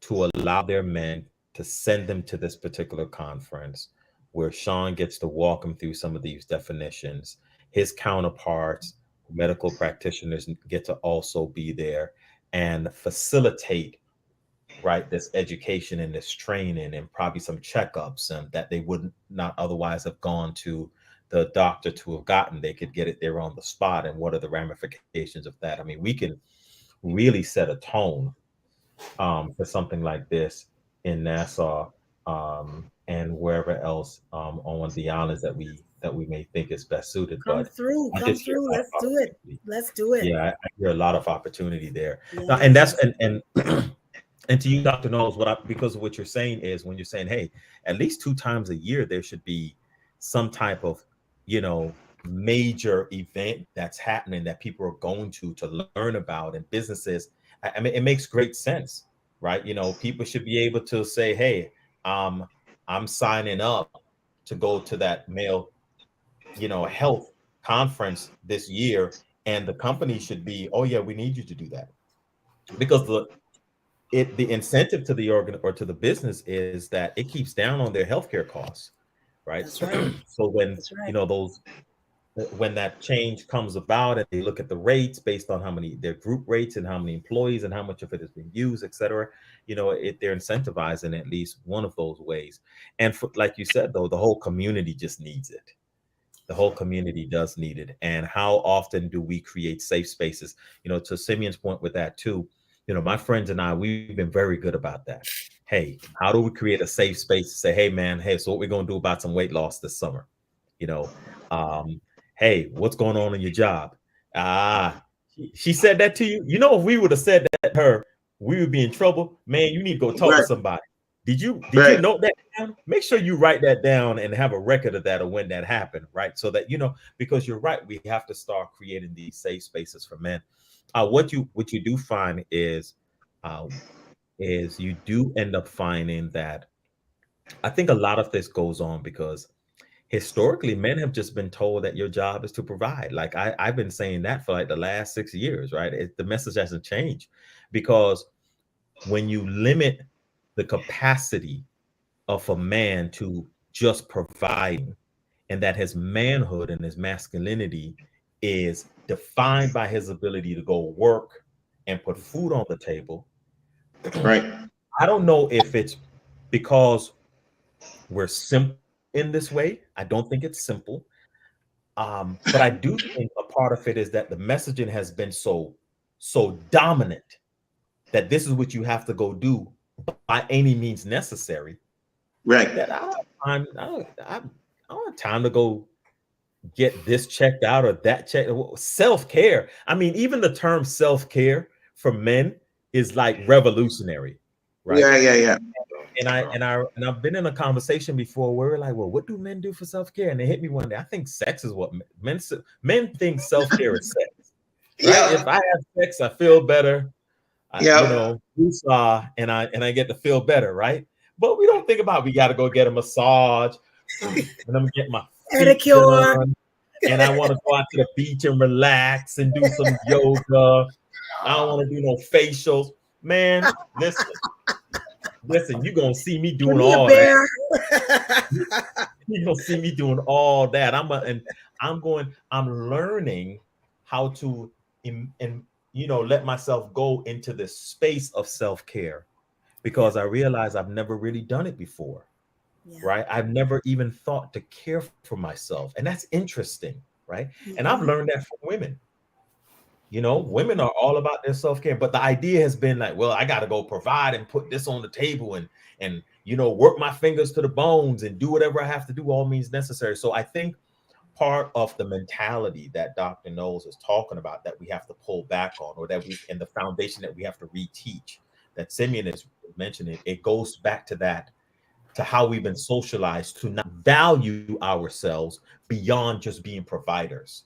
to allow their men to send them to this particular conference where Sean gets to walk them through some of these definitions. His counterparts medical practitioners get to also be there and facilitate, right, this education and this training and probably some checkups that they would not otherwise have gone to the doctor to have gotten. They could get it there on the spot. And what are the ramifications of that? I mean, we can really set a tone for something like this in Nassau and wherever else on the islands that we may think is best suited. Come but through. Let's do it. Let's do it. Yeah, I hear a lot of opportunity there. Yes. Now, and that's and and to you, Dr. Knowles, because of what you're saying is when you're saying, hey, at least 2 times a year there should be some type of, major event that's happening that people are going to learn about, and businesses. I mean, it makes great sense, right? People should be able to say, hey, I'm signing up to go to that male, health conference this year, and the company should be, oh yeah, we need you to do that, because the incentive to the organ or to the business is that it keeps down on their healthcare costs, right? That's right. So when right. when that change comes about and they look at the rates based on how many their group rates and how many employees and how much of it is being used, et cetera, they're incentivizing at least one of those ways. And like you said, though, the whole community just needs it. The whole community does need it. And how often do we create safe spaces? To Simeon's point with that too, my friends and I, we've been very good about that. Hey, how do we create a safe space to say, hey man, hey, so what we're going to do about some weight loss this summer? Hey, what's going on in your job? She said that to you. If we would have said that to her, we would be in trouble. Man, you need to go talk to somebody. Did you note that down? Make sure you write that down and have a record of that, or when that happened, right? So that because you're right, we have to start creating these safe spaces for men. What you do find is you do end up finding that I think a lot of this goes on because historically men have just been told that your job is to provide. Like I've been saying that for like the last 6 years, right? The message hasn't changed, because when you limit the capacity of a man to just providing, and that his manhood and his masculinity is defined by his ability to go work and put food on the table, right? I don't know if it's because we're simple in this way. I don't think it's simple. But I do think a part of it is that the messaging has been so dominant that this is what you have to go do by any means necessary. Right. That I don't have time to go get this checked out or that checked. Self-care. I mean, even the term self-care for men is like revolutionary, right? Yeah. And I've been in a conversation before where we're like, well, what do men do for self-care? And they hit me one day. I think sex is what men think self-care is sex. Right? Yeah. If I have sex, I feel better. And I get to feel better, right? But we don't think about we got to go get a massage and I'm getting my pedicure, and I want to go out to the beach and relax and do some yoga. I don't want to do no facials, man. Listen, you're gonna see me doing all that. You're gonna see me doing all that. I'm learning how to let myself go into this space of self-care, because I realize I've never really done it before. Yeah. Right? I've never even thought to care for myself. And that's interesting, right? Mm-hmm. And I've learned that from women. Women are all about their self-care, but the idea has been like, well, I got to go provide and put this on the table and work my fingers to the bones and do whatever I have to do, all means necessary. So I think part of the mentality that Dr. Knowles is talking about that we have to pull back on, or and the foundation that we have to reteach, that Simeon is mentioning, it goes back to that, to how we've been socialized to not value ourselves beyond just being providers.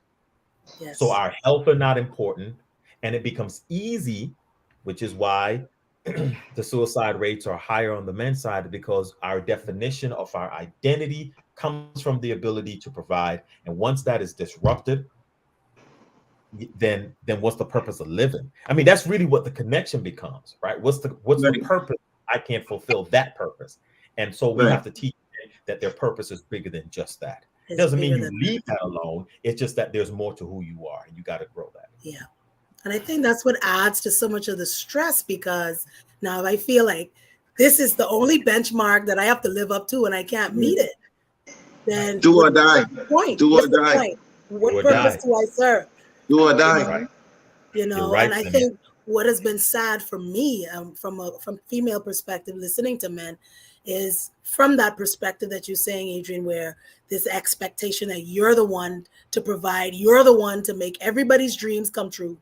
Yes. So our health are not important, and it becomes easy, which is why the suicide rates are higher on the men's side, because our definition of our identity comes from the ability to provide. And once that is disrupted, then what's the purpose of living? I mean, that's really what the connection becomes, right? What's the purpose? I can't fulfill that purpose. And so we have to teach that their purpose is bigger than just that. It's Doesn't mean bigger you than leave that alone. It's just that there's more to who you are, and you got to grow that. Yeah. And I think that's what adds to so much of the stress, because now I feel like this is the only benchmark that I have to live up to and I can't meet it. Then Do or die. what's the point? Do or What's the die. point? What Do or purpose die. do I serve? Do or die. Right. You know, You're right, and I Simeon. think what has been sad for me from female perspective, listening to men, is from that perspective that you're saying, Adrian, where this expectation that you're the one to provide, you're the one to make everybody's dreams come true.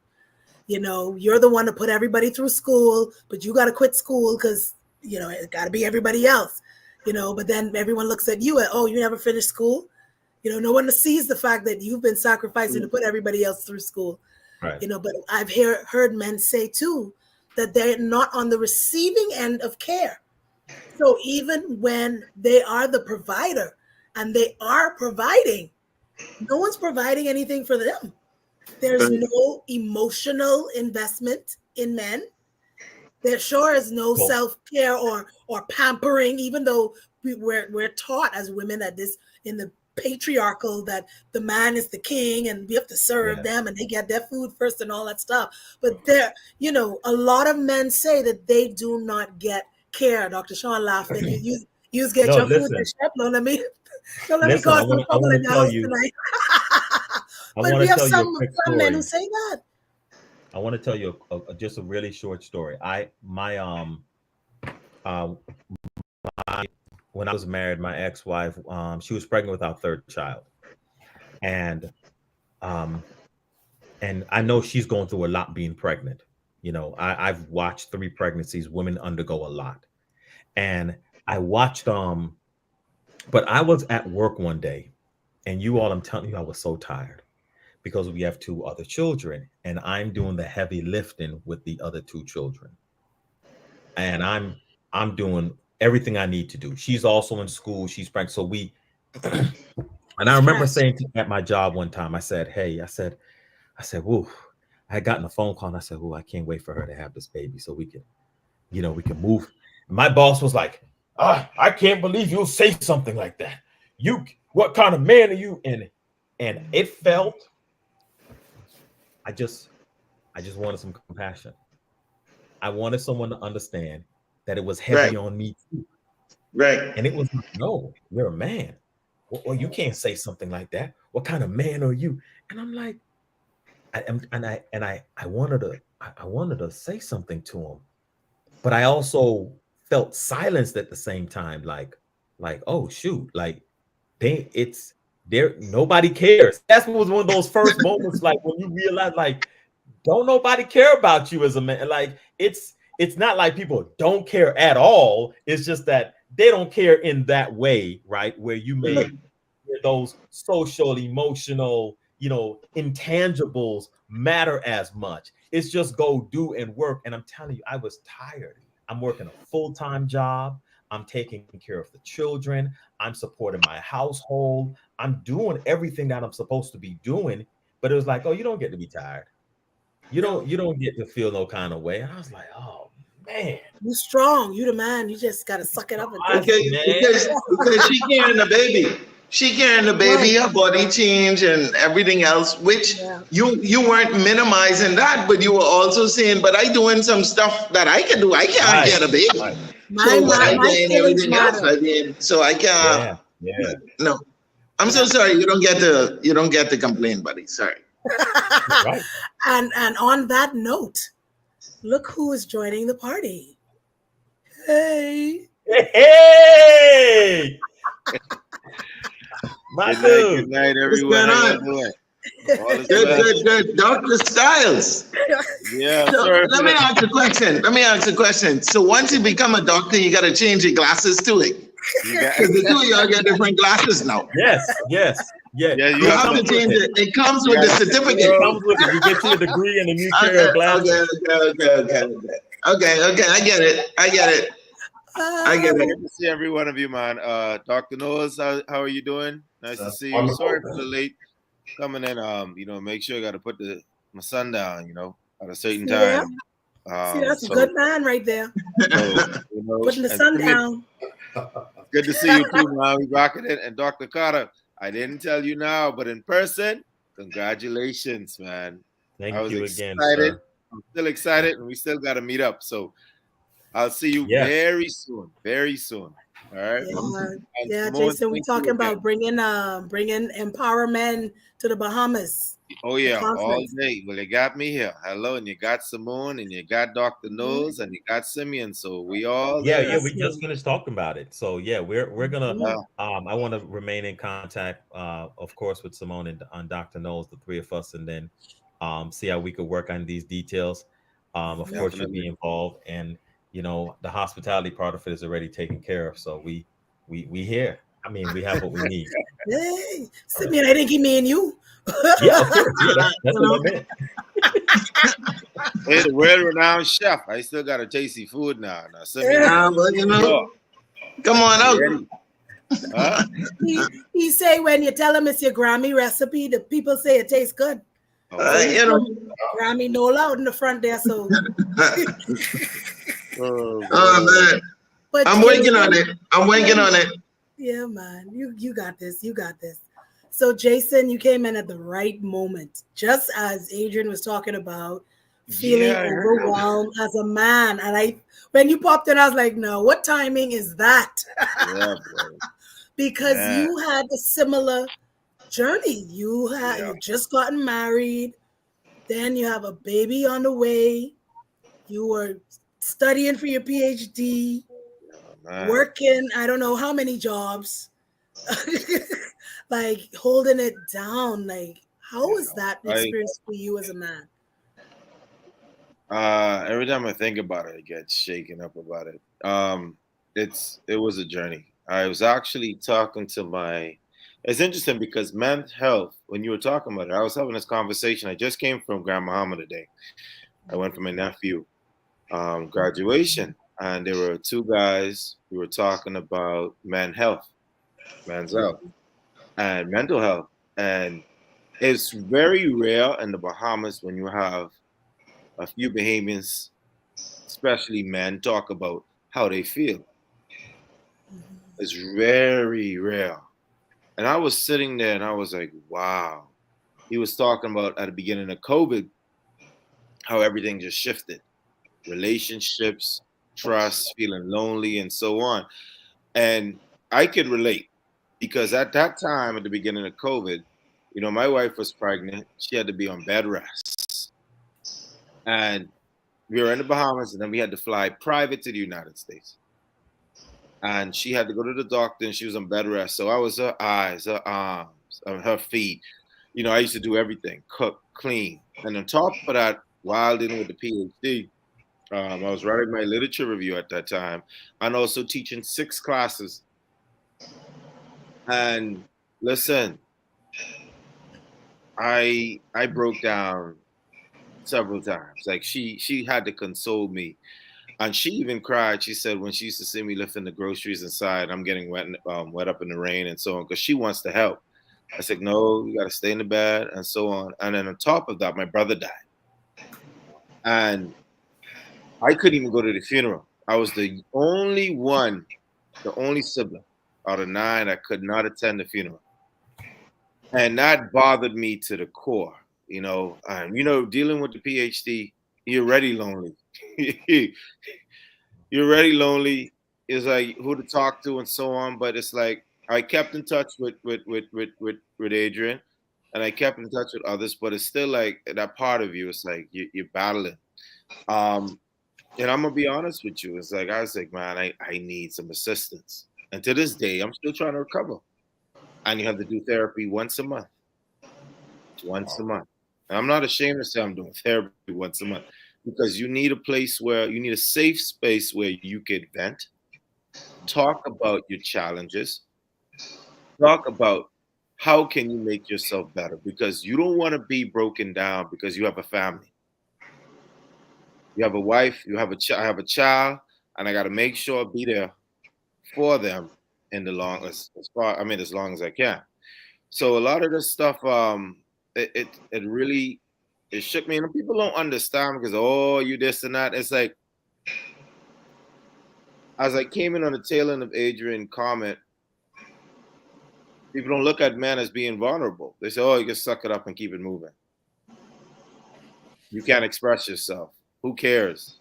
You know, you're the one to put everybody through school, but you got to quit school because, you know, it got to be everybody else, you know, but then everyone looks at you and, oh, you never finished school. You know, no one sees the fact that you've been sacrificing to put everybody else through school. Right. You know, but I've heard men say too that they're not on the receiving end of care. So even when they are the provider and they are providing, no one's providing anything for them. There's no emotional investment in men. There sure is no self-care or pampering, even though we're taught as women that this in the patriarchal that the man is the king and we have to serve them and they get their food first and all that stuff. But there, you know, a lot of men say that they do not get care. Dr. Sean laughing. You get your food and chef. Don't let me cause some trouble in the house tonight. But we have some men who say that. I want to tell you just a really short story. When I was married, my ex-wife, she was pregnant with our third child, and I know she's going through a lot being pregnant. You know, I've watched 3 pregnancies. Women undergo a lot, and I watched. But I was at work one day, and I'm telling you, I was so tired because we have 2 other children, and I'm doing the heavy lifting with the other 2 children, and I'm doing everything I need to do. She's also in school. She's pregnant. So and I remember saying at my job one time, I said, hey, I said, whoa, I had gotten a phone call and I said, oh, I can't wait for her to have this baby so we can move. And my boss was like, I can't believe you'll say something like that. What kind of man are you? And it felt, I just wanted some compassion. I wanted someone to understand that it was heavy on me too. Right. And it was like, no, you're a man. Well, you can't say something like that. What kind of man are you? And I'm like, I wanted to say something to him, but I also felt silenced at the same time. Like, oh shoot, like nobody cares. That was one of those first moments, like when you realize, like, don't nobody care about you as a man. Like it's not like people don't care at all. It's just that they don't care in that way, right? Where you may those social, emotional, intangibles matter as much. It's just go do and work. And I'm telling you, I was tired. I'm working a full-time job. I'm taking care of the children. I'm supporting my household. I'm doing everything that I'm supposed to be doing. But it was like, oh, you don't get to be tired. You don't get to feel no kind of way. And I was like, oh man, you strong. You the man. You just gotta suck it up and because she carrying the baby. She carrying the baby, her body change and everything else, which you weren't minimizing that, but you were also saying, but I doing some stuff that I can do. I can't get a baby. Right. Everything else. I mean, so I can't. Yeah. No, I'm so sorry. You don't get to complain, buddy. Sorry. Right. And on that note, look who is joining the party. Hey. Hey. My good night, everyone. How you doing? Good. Dr. Styles. Yeah. So, let me ask a question. So once you become a doctor, you got to change your glasses to it. Because the 2 of y'all get different glasses now. Yes. Yeah, you have to change it. It comes with the certificate. It comes with it. You get your degree and a new pair of glasses. Okay. I get it. Good to see every one of you, man. Dr. Knowles, how are you doing? Nice to see you. Sorry for the late coming in. Make sure I got to put my son down, at a certain time. See, that's a good man right there. Putting the sun down. Good to see you too, man. We rocking it. And Dr. Carter, I didn't tell you now, but in person, congratulations, man. I was Thank you again, excited. sir. I'm still excited, and we still got to meet up. So I'll see you Yes. very soon. Very soon. All right. Yeah, Jason, we're talking about bringing empowerment to the Bahamas. Oh yeah, all day. Well, you got me here. Hello, and you got Simmone, and you got Dr. Knowles, and you got Simeon. So we all Yeah, there. we just finished talking about it. So yeah, we're gonna. I want to remain in contact, of course, with Simmone and Dr. Knowles, the three of us, and then see how we could work on these details. Of course, you'll be involved, and the hospitality part of it is already taken care of. So we here. I mean, we have what we need. Hey, Simeon, I think he mean you. Yeah, of course. Yeah, that's what I meant. Hey, the world-renowned chef. I still got to tasty food now. Simeon, come on out. He say when you tell him it's your Grammy recipe, the people say it tastes good. Grammy Nola out in the front there, so. Man. But I'm working on it. Yeah, man. You got this. You got this. So, Jason, you came in at the right moment, just as Adrian was talking about feeling overwhelmed as a man. And when you popped in, I was like, no, what timing is that? Yeah, because you had a similar journey. You just gotten married. Then you have a baby on the way. You were studying for your PhD, working, I don't know how many jobs, like holding it down. Like, how was that experience for you as a man? Every time I think about it, I get shaken up about it. It was a journey. I was actually talking to it's interesting because men's health, when you were talking about it, I was having this conversation. I just came from Grand Bahama today. I went for my nephew graduation, and there were two guys who were talking about men's health, and mental health. And it's very rare in the Bahamas when you have a few Bahamians, especially men, talk about how they feel. It's very rare. And I was sitting there and I was like, wow. He was talking about at the beginning of COVID, how everything just shifted. Relationships, trust, feeling lonely, and so on. And I could relate because at that time, at the beginning of COVID, my wife was pregnant. She had to be on bed rest. And we were in the Bahamas, and then we had to fly private to the United States. And she had to go to the doctor, and she was on bed rest. So I was her eyes, her arms, her feet. I used to do everything, cook, clean. And on top of that, while dealing with the PhD, I was writing my literature review at that time and also teaching 6 classes. And listen, I broke down several times. Like she had to console me. And she even cried. She said when she used to see me lifting the groceries inside, I'm getting wet up in the rain and so on, because she wants to help. I said, no, you got to stay in the bed and so on. And then on top of that, my brother died. And I couldn't even go to the funeral. I was the only sibling out of 9 that could not attend the funeral. And that bothered me to the core, dealing with the PhD, you're already lonely. You're already lonely. It's like who to talk to and so on. But it's like I kept in touch with Adrian, and I kept in touch with others. But it's still like that part of you. It's like you're battling. And I'm gonna be honest with you. It's like I was like, man, I need some assistance. And to this day, I'm still trying to recover. And you have to do therapy once a month. And I'm not ashamed to say I'm doing therapy once a month. Because you need a safe space where you could vent, talk about your challenges, talk about how can you make yourself better, because you don't want to be broken down because you have a family. You have a wife, I have a child, and I got to make sure I be there for them as long as I can. So a lot of this stuff, it really shook me, and people don't understand because you this and that. It's like as I came in on the tail end of Adrian's comment, People don't look at men as being vulnerable. They say, "Oh, you can suck it up and keep it moving. You can't express yourself. Who cares?"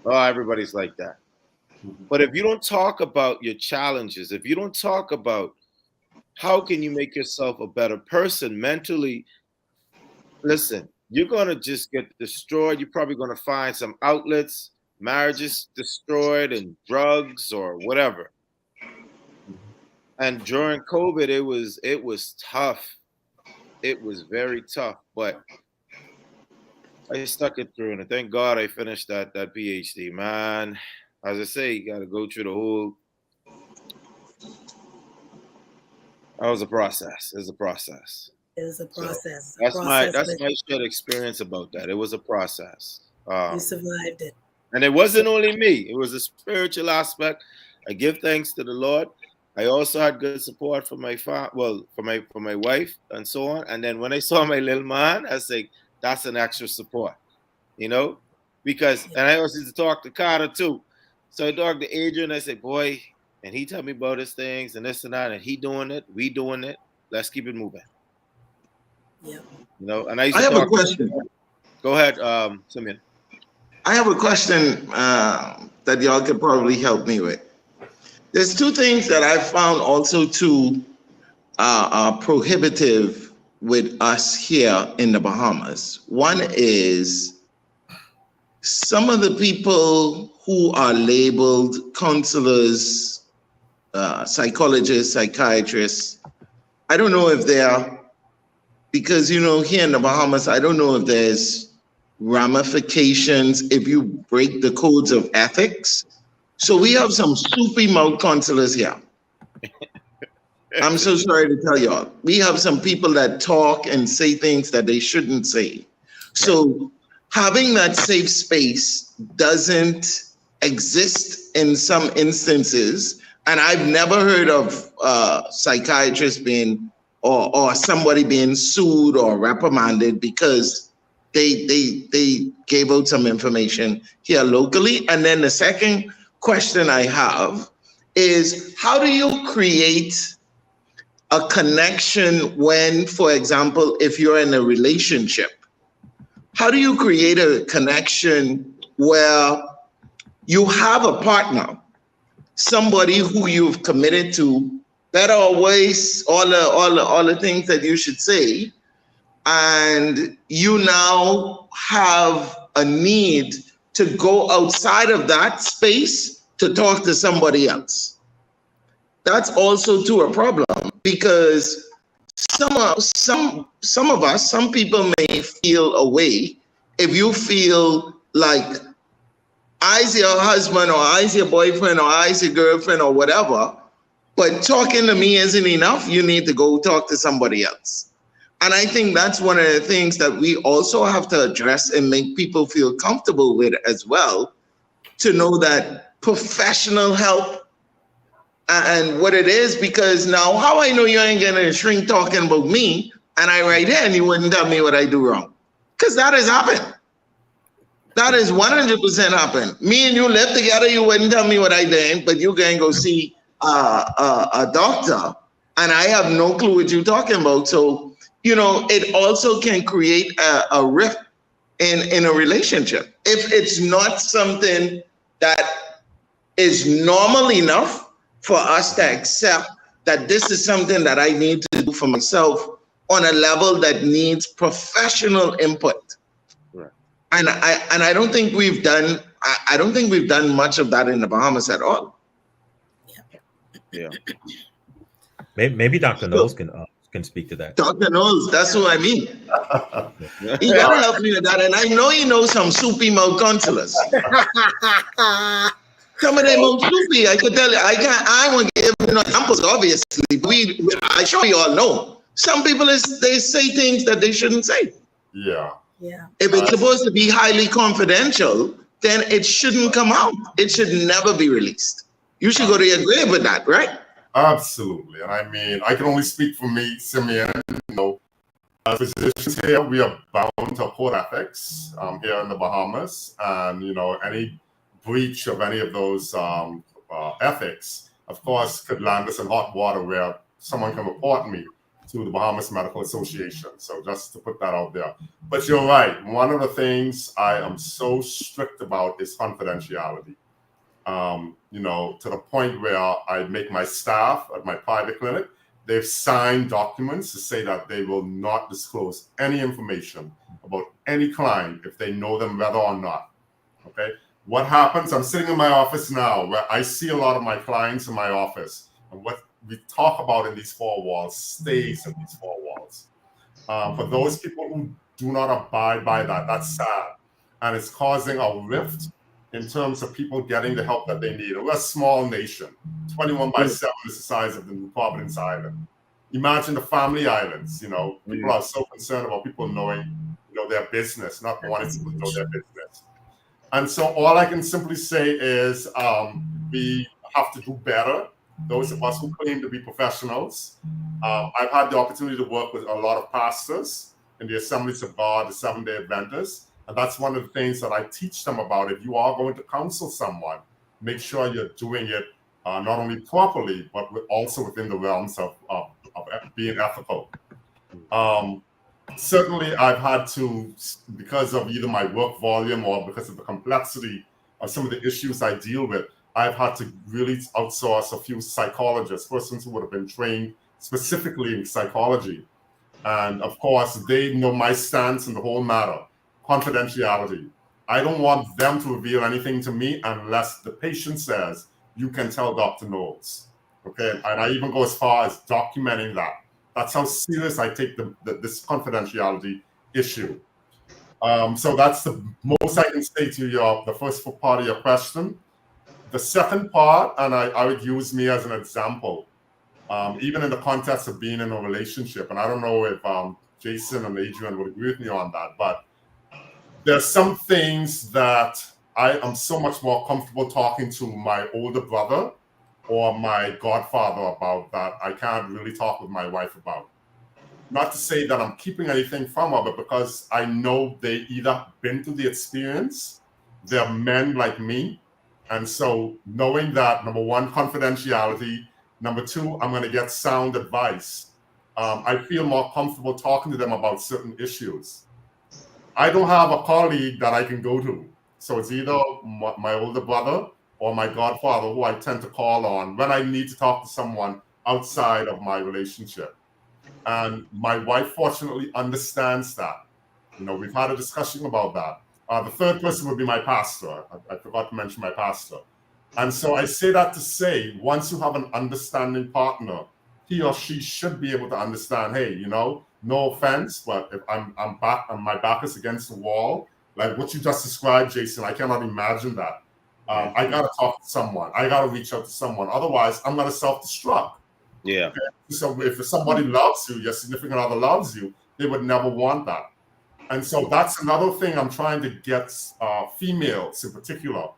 Oh, everybody's like that. But if you don't talk about your challenges, if you don't talk about how can you make yourself a better person mentally, listen, you're going to just get destroyed. You're probably going to find some outlets, marriages destroyed, and drugs or whatever. And during COVID, it was tough. It was very tough, but I stuck it through, and thank God I finished that PhD, man. As I say, you got to go through the whole. That was a process. It's a process. It was a process. So that's my shared experience about that. It was a process. You survived it, and it wasn't only me. It was a spiritual aspect. I give thanks to the Lord. I also had good support from my for my wife and so on. And then when I saw my little man, I said, that's an extra support, because and I also used to talk to Carter too. So I talked to Adrian. I said, boy, and he told me about his things and this and that, and he doing it, we doing it. Let's keep it moving. Yeah. And I have a question. Go ahead, Simeon. I have a question that y'all could probably help me with. There's two things that I found also too prohibitive with us here in the Bahamas. One is some of the people who are labeled counselors, psychologists, psychiatrists. I don't know if they are, because here in the Bahamas, I don't know if there's ramifications if you break the codes of ethics. So we have some soupy mouth counselors here. I'm so sorry to tell y'all. We have some people that talk and say things that they shouldn't say. So having that safe space doesn't exist in some instances. And I've never heard of psychiatrists being or somebody being sued or reprimanded because they gave out some information here locally. And then the second question I have is, how do you create a connection when, for example, if you're in a relationship, how do you create a connection where you have a partner, somebody who you've committed to, better or worse, all the things that you should say, and you now have a need to go outside of that space to talk to somebody else? That's also too a problem, because some people may feel a way if you feel like I's your husband or I's your boyfriend or I's your girlfriend or whatever, but talking to me isn't enough. You need to go talk to somebody else. And I think that's one of the things that we also have to address and make people feel comfortable with as well, to know that professional help and what it is. Because now, how I know you ain't gonna shrink talking about me and I right here and you wouldn't tell me what I do wrong? Because that has happened. That is 100% happened. Me and you live together, you wouldn't tell me what I did, but you can go see a doctor and I have no clue what you're talking about. So, it also can create a rift in a relationship if it's not something that is normal enough for us to accept that this is something that I need to do for myself on a level that needs professional input. Right. And I don't think we've done much of that in the Bahamas at all. Yeah. Maybe Dr. Knowles can speak to that. Dr. Knowles, that's what I mean. He gotta help me with that. And I know he knows some soupy mouth counselors. Some of them are soupy. I could tell you, I won't give examples, obviously. I sure you all know. Some people, they say things that they shouldn't say. Yeah. Yeah. If it's supposed to be highly confidential, then it shouldn't come out. It should never be released. You should go to your grave with that, right? Absolutely. And I mean, I can only speak for me, Simeon. As physicians here, we are bound to uphold ethics here in the Bahamas. And, any breach of any of those ethics, of course, could land us in hot water where someone can report me to the Bahamas Medical Association. So just to put that out there. But you're right. One of the things I am so strict about is confidentiality. To the point where I make my staff at my private clinic, they've signed documents to say that they will not disclose any information about any client if they know them whether or not. Okay. What happens? I'm sitting in my office now where I see a lot of my clients in my office, and what we talk about in these four walls stays in these four walls. For those people who do not abide by that, that's sad. And it's causing a rift in terms of people getting the help that they need. We're a small nation. 21 by 7 is the size of the New Providence Island. Imagine the family islands, people are so concerned about people knowing, their business, not wanting people to know their business. And so all I can simply say is we have to do better. Those of us who claim to be professionals. I've had the opportunity to work with a lot of pastors in the Assemblies of God, the Seventh-day Adventists. And that's one of the things that I teach them about. If you are going to counsel someone, make sure you're doing it not only properly, but also within the realms of being ethical. Certainly, I've had to, because of either my work volume or because of the complexity of some of the issues I deal with, I've had to really outsource a few psychologists, persons who would have been trained specifically in psychology. And of course, they know my stance in the whole matter. Confidentiality. I don't want them to reveal anything to me unless the patient says, you can tell Dr. Knowles. Okay. And I even go as far as documenting that. That's how serious I take this confidentiality issue. So that's the most I can say to you, the first part of your question. The second part, and I would use me as an example, even in the context of being in a relationship, and I don't know if Jason and Adrian would agree with me on that, but there's some things that I am so much more comfortable talking to my older brother or my godfather about that I can't really talk with my wife about. Not to say that I'm keeping anything from her, but because I know they either been through the experience, they're men like me. And so knowing that, number one, confidentiality, number two, I'm going to get sound advice. I feel more comfortable talking to them about certain issues. I don't have a colleague that I can go to. So it's either my older brother or my godfather who I tend to call on when I need to talk to someone outside of my relationship. And my wife fortunately understands that. We've had a discussion about that. The third person would be my pastor. I forgot to mention my pastor. And so I say that to say, once you have an understanding partner, he or she should be able to understand, hey, no offense, but if I'm back and my back is against the wall, like what you just described, Jason, I cannot imagine that. I got to talk to someone. I got to reach out to someone. Otherwise, I'm going to self-destruct. Yeah. Okay? So if somebody loves you, your significant other loves you, they would never want that. And so that's another thing I'm trying to get females in particular,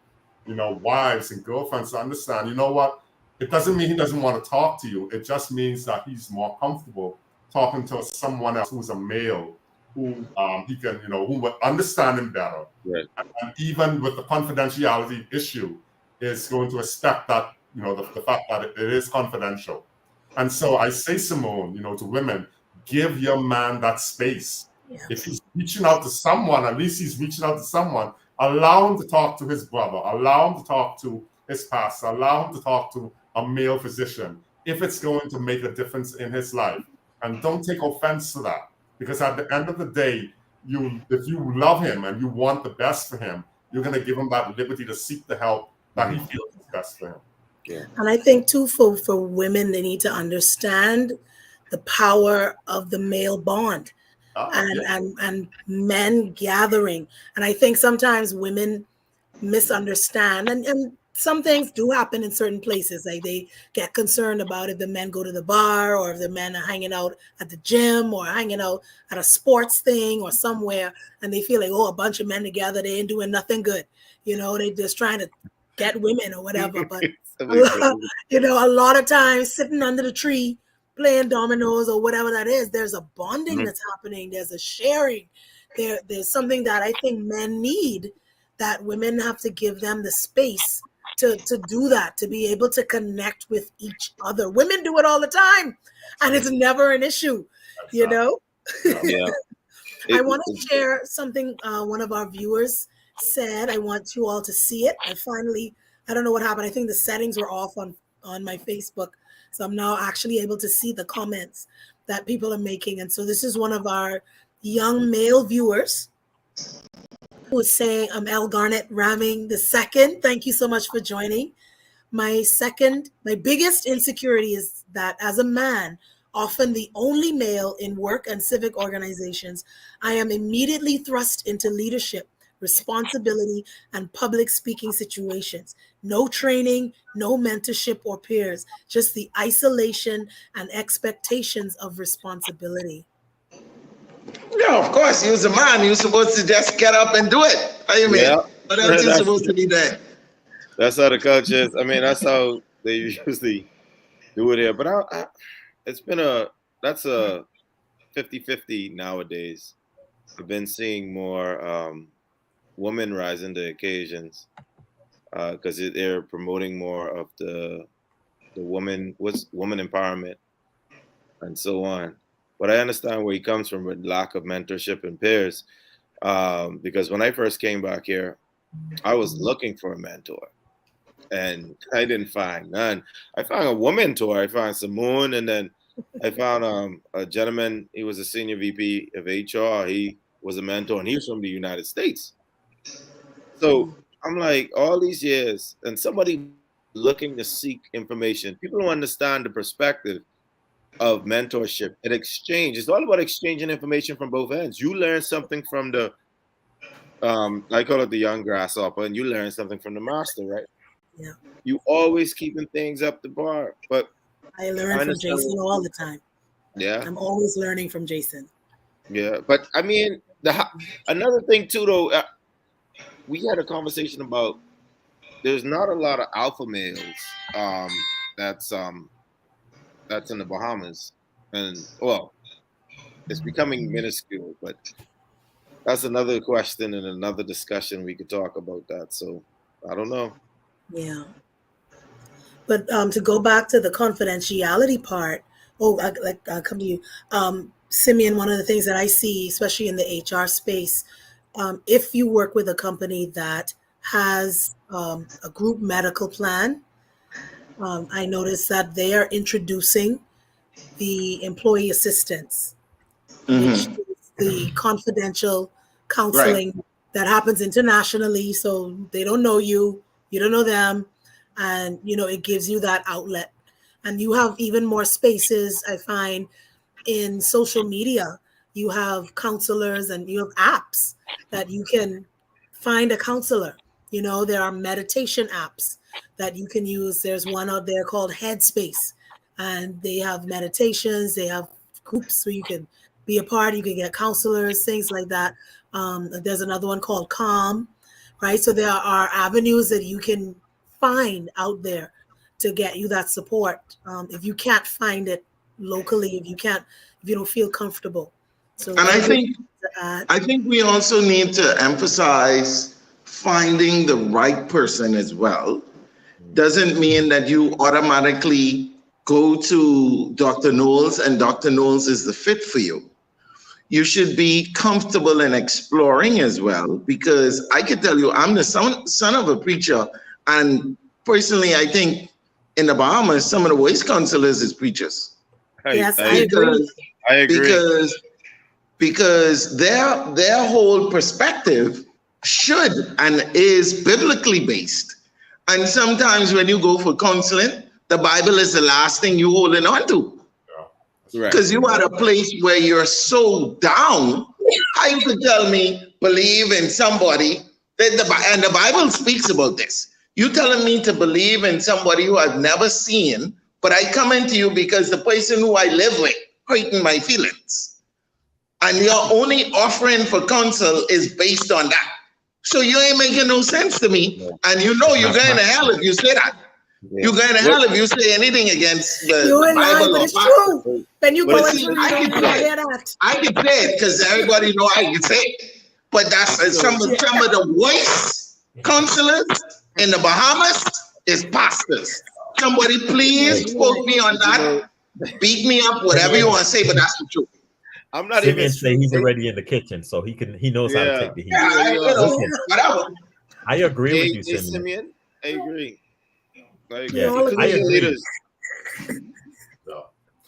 wives and girlfriends to understand, you know what? It doesn't mean he doesn't want to talk to you. It just means that he's more comfortable talking to someone else who's a male, who he can, who would understand him better. Right. And even with the confidentiality issue, is going to respect that, the fact that it is confidential. And so I say, Simmone, to women, give your man that space. Yeah. If he's reaching out to someone, at least he's reaching out to someone. Allow him to talk to his brother. Allow him to talk to his pastor. Allow him to talk to a male physician if it's going to make a difference in his life. And don't take offense to that. Because at the end of the day, if you love him and you want the best for him, you're going to give him that liberty to seek the help that he feels is best for him. Yeah. And I think, too, for women, they need to understand the power of the male bond. And men gathering. And I think sometimes women misunderstand, and some things do happen in certain places. Like they get concerned about if the men go to the bar or if the men are hanging out at the gym or hanging out at a sports thing or somewhere, and they feel like, a bunch of men together, they ain't doing nothing good. They just trying to get women or whatever. But a lot of times sitting under the tree playing dominoes or whatever that is, there's a bonding that's happening. There's a sharing. There's something that I think men need, that women have to give them the space to do that, to be able to connect with each other. Women do it all the time, and it's never an issue, you know? Yeah. I want to share something one of our viewers said. I want you all to see it. I don't know what happened. I think the settings were off on my Facebook. So I'm now actually able to see the comments that people are making. And so this is one of our young male viewers who is saying, I'm L. Garnett Ramming II. Thank you so much for joining. My biggest insecurity is that as a man, often the only male in work and civic organizations, I am immediately thrust into leadership, responsibility, and public speaking situations. No training, no mentorship or peers, just the isolation and expectations of responsibility. Yeah, of course. You're a man. You're supposed to just get up and do it. What do you mean? What else you supposed to be doing? That's how the culture is. I mean, that's how they usually do it here. But that's a 50-50 nowadays. I've been seeing more women rising to occasions because they're promoting more of the woman empowerment and so on. But I understand where he comes from with lack of mentorship and peers. Because when I first came back here, I was looking for a mentor, and I didn't find none. I found a woman mentor. I found Simeon, and then I found a gentleman. He was a senior VP of HR. He was a mentor, and he was from the United States. So I'm like, all these years, and somebody looking to seek information. People don't understand the perspective of mentorship and exchange. It's all about exchanging information from both ends. You learn something from the, I call it the young grasshopper, and you learn something from the master, right? Yeah. You always keeping things up to par. But I learn from Jason all the time. Yeah. I'm always learning from Jason. Yeah. But I mean, another thing too, though, we had a conversation about there's not a lot of alpha males that's in the Bahamas, and well, it's becoming minuscule, but that's another question and another discussion. We could talk about that. So I don't know. Yeah. But to go back to the confidentiality part, I'll come to you. Simeon, one of the things that I see, especially in the HR space, if you work with a company that has a group medical plan, I noticed that they are introducing the employee assistance, which is the confidential counseling that happens internationally. So they don't know you, you don't know them, and it gives you that outlet. And you have even more spaces, I find, in social media. You have counselors and you have apps that you can find a counselor. There are meditation apps that you can use. There's one out there called Headspace, and they have meditations. They have groups where you can be a part. You can get counselors, things like that. There's another one called Calm, right? So there are avenues that you can find out there to get you that support. If you can't find it locally, if you don't feel comfortable. So, and I think we also need to emphasize finding the right person as well. Doesn't mean that you automatically go to Dr. Knowles and Dr. Knowles is the fit for you. You should be comfortable in exploring as well, because I can tell you, I'm the son of a preacher, and personally, I think in the Bahamas, some of the voice counselors is preachers. Yes, I agree. Because their whole perspective should and is biblically based. And sometimes when you go for counseling, the Bible is the last thing you're holding on to. Because you are at a place where you're so down. How you could tell me believe in somebody and the Bible speaks about this. You telling me to believe in somebody who I've never seen, but I come into you because the person who I live with hurting my feelings. And your only offering for counsel is based on that. So you ain't making no sense to me. And you're going to hell if you say that. Yeah. You're going to hell if you say anything against the Bible. But it's true. Then you go I can say it because everybody know I can say it. But that's some of the voice counselors, In the Bahamas, it's pastors. Somebody please quote me on that. Beat me up, whatever you want to say, but that's the truth. I'm not Simeon even say he's already in the kitchen, so he knows how to take the heat. Whatever. I agree with you, Simeon. Simeon. I agree. Yeah, I agree.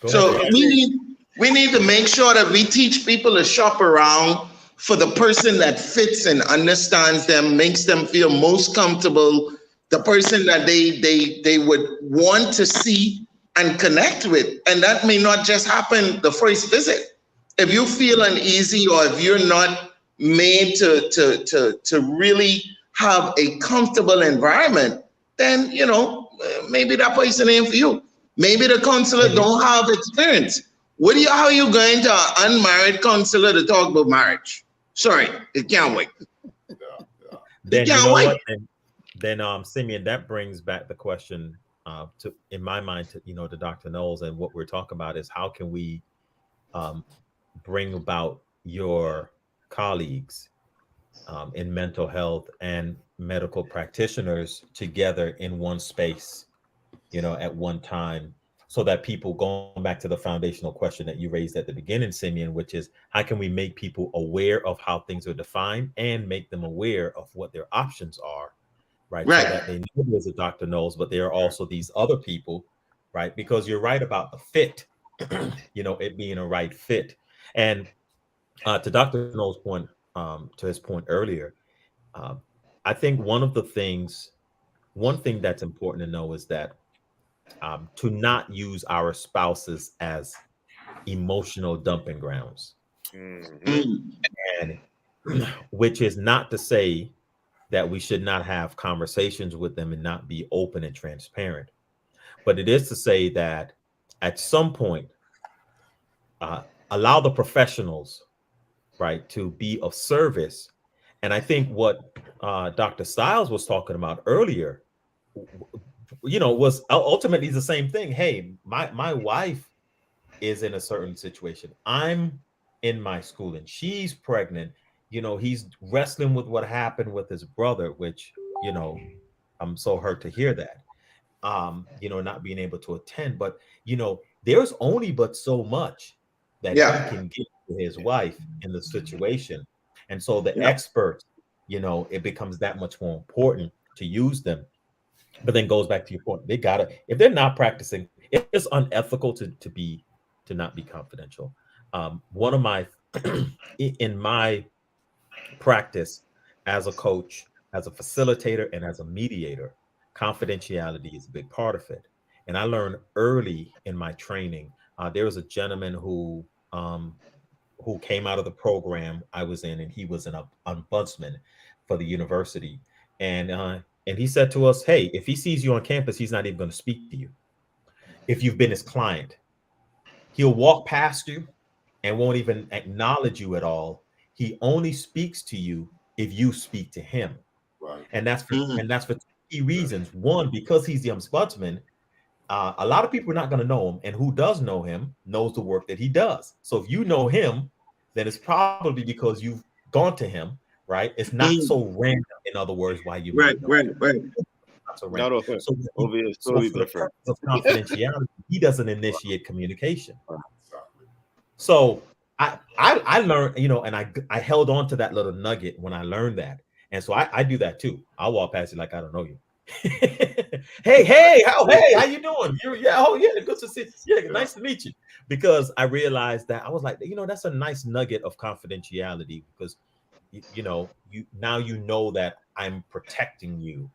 So we need to make sure that we teach people to shop around for the person that fits and understands them, makes them feel most comfortable, the person that they would want to see and connect with. And that may not just happen the first visit. If you feel uneasy or if you're not made to really have a comfortable environment, then, you know, maybe that person ain't for you. Maybe the counselor don't have experience. How are you going to an unmarried counselor to talk about marriage? Sorry, it can't wait. Then you know what? Then Simeon, that brings back the question in my mind to Dr. Knowles, and what we're talking about is how can we bring about your colleagues in mental health and medical practitioners together in one space, at one time, so that people, going back to the foundational question that you raised at the beginning, Simeon, which is how can we make people aware of how things are defined and make them aware of what their options are, right? So that they know there's a Dr. Knowles, but there are also these other people, right? Because you're right about the fit, it being a right fit. And to Dr. Knowles' point, to his point earlier, I think one thing that's important to know is that to not use our spouses as emotional dumping grounds. And which is not to say that we should not have conversations with them and not be open and transparent. But it is to say that at some point, allow the professionals, right, to be of service. And I think what Dr. Stiles was talking about earlier, was ultimately the same thing. Hey, my wife is in a certain situation. I'm in my school and she's pregnant. He's wrestling with what happened with his brother, which, I'm so hurt to hear that, not being able to attend. But, there's only but so much that he can give to his wife in the situation. And so the experts, it becomes that much more important to use them. But then goes back to your point. They gotta, if they're not practicing, it's unethical to not be confidential. One of my in my practice as a coach, as a facilitator, and as a mediator, confidentiality is a big part of it. And I learned early in my training. There was a gentleman who came out of the program I was in, and he was an ombudsman for the university. And he said to us, hey, if he sees you on campus, he's not even going to speak to you. If you've been his client, he'll walk past you and won't even acknowledge you at all. He only speaks to you if you speak to him. Right. And that's for two key reasons. One, because he's the ombudsman, a lot of people are not going to know him, and who does know him knows the work that he does. So if you know him, then it's probably because you've gone to him. Right, it's not so random. In other words, why you right. So random. So for the purpose of confidentiality, he doesn't initiate communication. So I learned, and I held on to that little nugget when I learned that, and so I do that too. I'll walk past you like I don't know you. hey, how you doing? Good to see you. Yeah, nice to meet you. Because I realized that I was like, that's a nice nugget of confidentiality, because you know that I'm protecting you,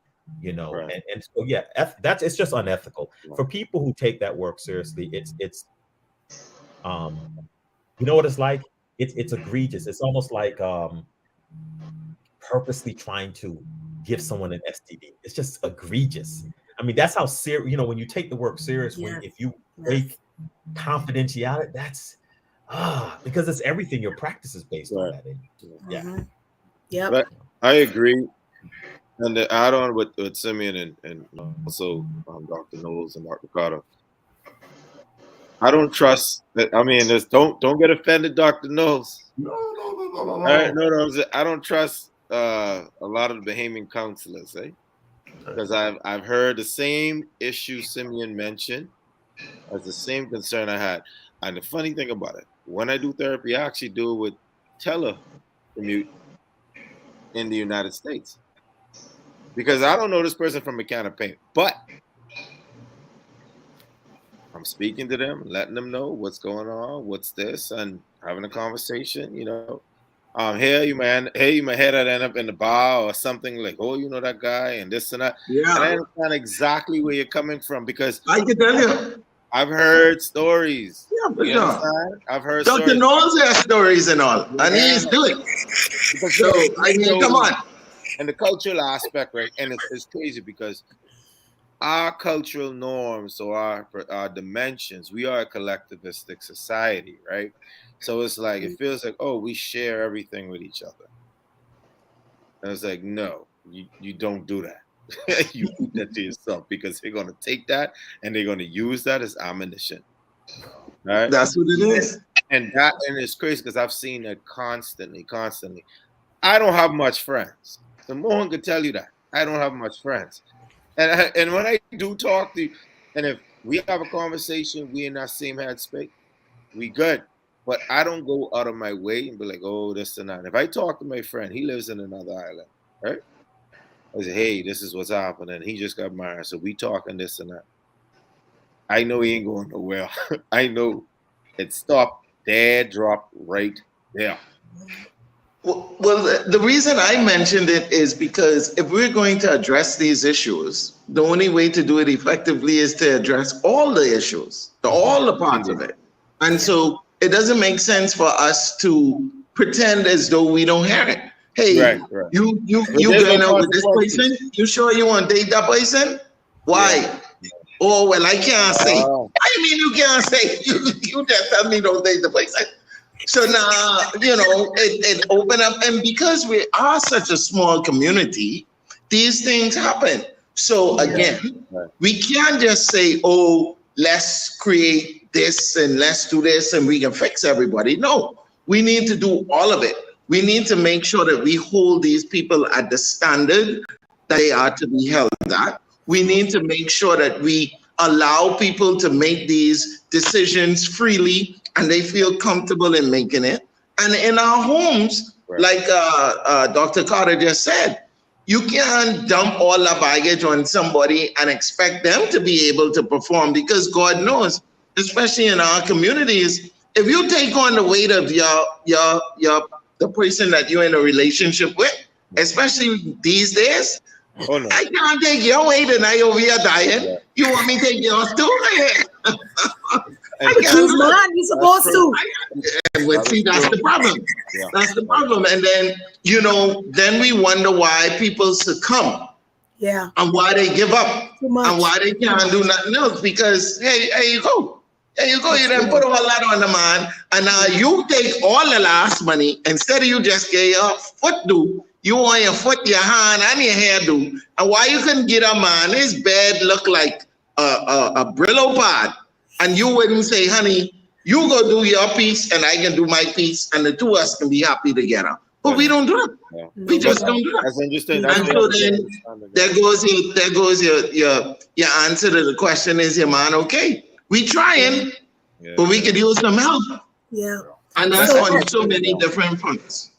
right. and so it's just unethical for people who take that work seriously. It's what it's like. It's egregious. It's almost like purposely trying to give someone an STD. It's just egregious. I mean, that's how serious. When you take the work serious, if you break confidentiality, that's because it's everything your practice is based on that. Yeah. But I agree. And to add on with Simeon and also Dr. Knowles and Dr. Carter, I don't trust that. I mean, don't get offended, Dr. Knowles. No. All right, no. I don't trust a lot of the Bahamian counselors, eh? because I've heard the same issue Simeon mentioned as the same concern I had. And the funny thing about it, when I do therapy, I actually do it with telecommute in the United States, because I don't know this person from a can of paint, but I'm speaking to them, letting them know what's going on, what's this, and having a conversation. Hey, you might head end up in the bar or something like, oh, you know that guy and this and that. Yeah. And I understand exactly where you're coming from, because I can tell you. I've heard stories. Yeah, but You understand? I've heard Dr. stories. Knowles has stories and all, and he's doing. So, I mean, come on. And the cultural aspect, right? And it's crazy because our cultural norms or our dimensions, we are a collectivistic society, right? So it's like, it feels like, oh, we share everything with each other. And it's like, no, you don't do that. You keep that to yourself, because they're going to take that and they're going to use that as ammunition. Right? That's what it is. And it's crazy because I've seen that constantly. I don't have much friends. Simeone could tell you that. I don't have much friends. And when I do talk to you, and if we have a conversation, we in that same headspace, we good. But I don't go out of my way and be like, oh, this and that. If I talk to my friend, he lives in another island, right? I say, hey, this is what's happening. He just got married, so we talking this and that. I know he ain't going nowhere. I know it stopped, dead drop right there. Well, the reason I mentioned it is because if we're going to address these issues, the only way to do it effectively is to address all the issues, all the parts of it. And so it doesn't make sense for us to pretend as though we don't hear it. Hey, right. you going out with this person? You sure you want to date that person? Why? Yeah. Oh, well, I can't say. I mean, you can't say. You just tell me don't date the person. So now, it opened up. And because we are such a small community, these things happen. So again, we can't just say, oh, let's create this and let's do this and we can fix everybody. No, we need to do all of it. We need to make sure that we hold these people at the standard that they are to be held at. We need to make sure that we allow people to make these decisions freely and they feel comfortable in making it. And in our homes, like Dr. Carter just said, you can't dump all the baggage on somebody and expect them to be able to perform, because God knows, especially in our communities, if you take on the weight of the person that you're in a relationship with, especially these days, I can't take your weight and I over here dying. Yeah. You want me to take yours too? Choose mine, you're supposed to. Well, see, that's the problem. Yeah. That's the problem. And then, then we wonder why people succumb. Yeah. And why they give up. And why they can't do nothing else. Because, hey, there you go. There you go. You then put all that on the man. And now you take all the last money. Instead of you just get your foot do. You want your foot, your hand, and your hair do. And why you couldn't get a man, his bed look like a Brillo pad. And you wouldn't say, honey, you go do your piece and I can do my piece and the two of us can be happy together. But we don't do it. Yeah. We just don't do it. That's interesting. And so then there goes your answer to the question, is your man okay? We trying, but we could use some help. Yeah. And that's on so many different fronts.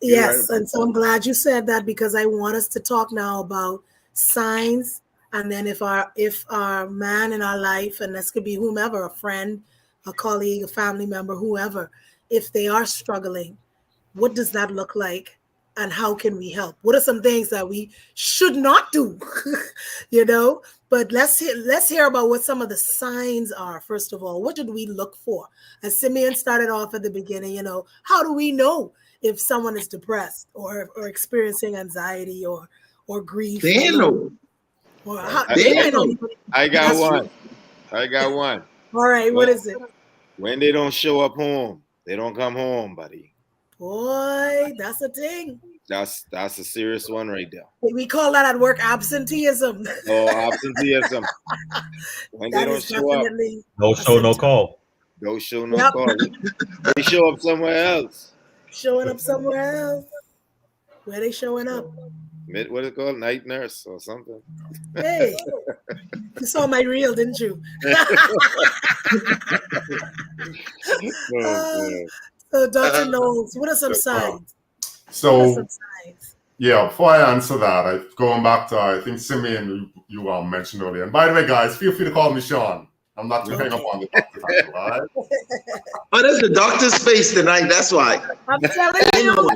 Yes, and so I'm glad you said that, because I want us to talk now about signs, and then if our man in our life, and this could be whomever, a friend, a colleague, a family member, whoever, if they are struggling, what does that look like, and how can we help? What are some things that we should not do? But let's hear about what some of the signs are. First of all, what did we look for? As Simeon started off at the beginning, how do we know if someone is depressed or experiencing anxiety or grief? They know. I got one. All right, what is it? When they don't show up home, they don't come home, buddy. Boy, that's a thing. That's a serious one right there. We call that at work absenteeism. Oh, absenteeism. When they don't show up. No show, no call. No show, no call. They show up somewhere else. Showing up somewhere else. Where they showing up? what is it called? Night nurse or something. Hey, you saw my reel, didn't you? So, Dr. Knowles, what are some signs? So, yeah, before I answer that, going back to, I think, Simeon, you mentioned earlier. And by the way, guys, feel free to call me Sean. I'm not too hang up on the doctor title, all right? Oh, that's the doctor's face tonight. That's why. I'm telling you.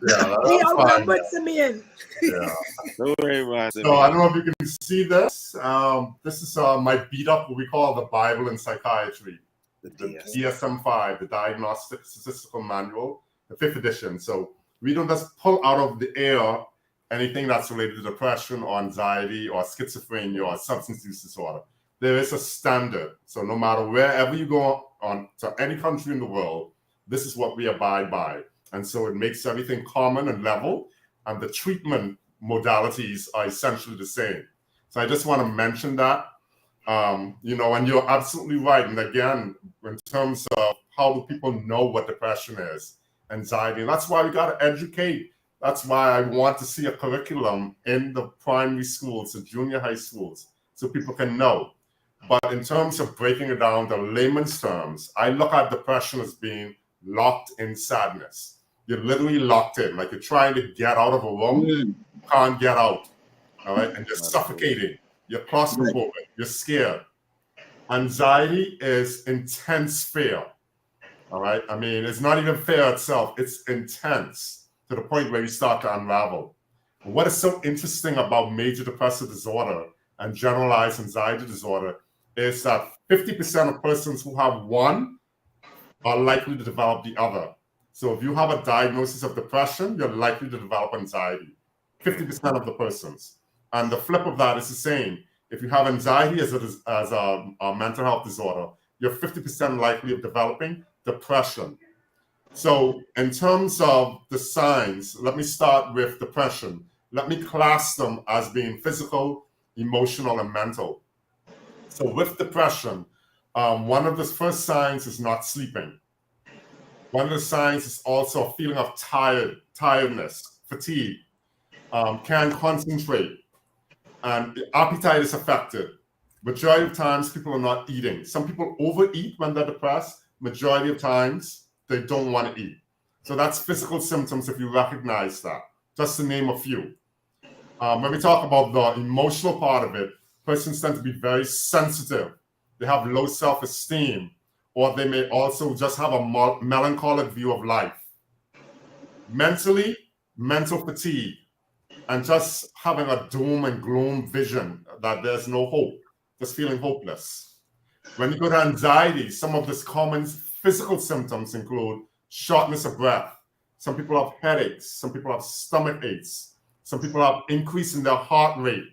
Yeah, we outnumbered Simeon. Yeah. Don't worry about it. So I don't know if you can see this. This is my beat up, what we call the Bible in Psychiatry. The DSM-5, the Diagnostic Statistical Manual, the 5th edition. So we don't just pull out of the air anything that's related to depression or anxiety or schizophrenia or substance use disorder. There is a standard. So no matter wherever you go on to any country in the world, this is what we abide by. And so it makes everything common and level, and the treatment modalities are essentially the same. So I just want to mention that. And you're absolutely right. And again, in terms of how do people know what depression is, anxiety, and that's why we got to educate. That's why I want to see a curriculum in the primary schools, the junior high schools, so people can know. But in terms of breaking it down to layman's terms, I look at depression as being locked in sadness. You're literally locked in, like you're trying to get out of a room, you can't get out, all right? And you're suffocating. You're claustrophobic. You're scared. Anxiety is intense fear. All right. I mean, it's not even fear itself. It's intense to the point where you start to unravel. And what is so interesting about major depressive disorder and generalized anxiety disorder is that 50% of persons who have one are likely to develop the other. So if you have a diagnosis of depression, you're likely to develop anxiety. 50% of the persons. And the flip of that is the same. If you have anxiety as a mental health disorder, you're 50% likely of developing depression. So in terms of the signs, let me start with depression. Let me class them as being physical, emotional, and mental. So with depression, one of the first signs is not sleeping. One of the signs is also a feeling of tiredness, fatigue, can't concentrate, and the appetite is affected. Majority of times, people are not eating. Some people overeat when they're depressed. Majority of times, they don't want to eat. So that's physical symptoms if you recognize that, just to name a few. When we talk about the emotional part of it, persons tend to be very sensitive. They have low self-esteem, or they may also just have a melancholic view of life. Mentally, mental fatigue, and just having a doom and gloom vision that there's no hope, just feeling hopeless. When you go to anxiety, some of the common physical symptoms include shortness of breath. Some people have headaches. Some people have stomach aches. Some people have increase in their heart rate.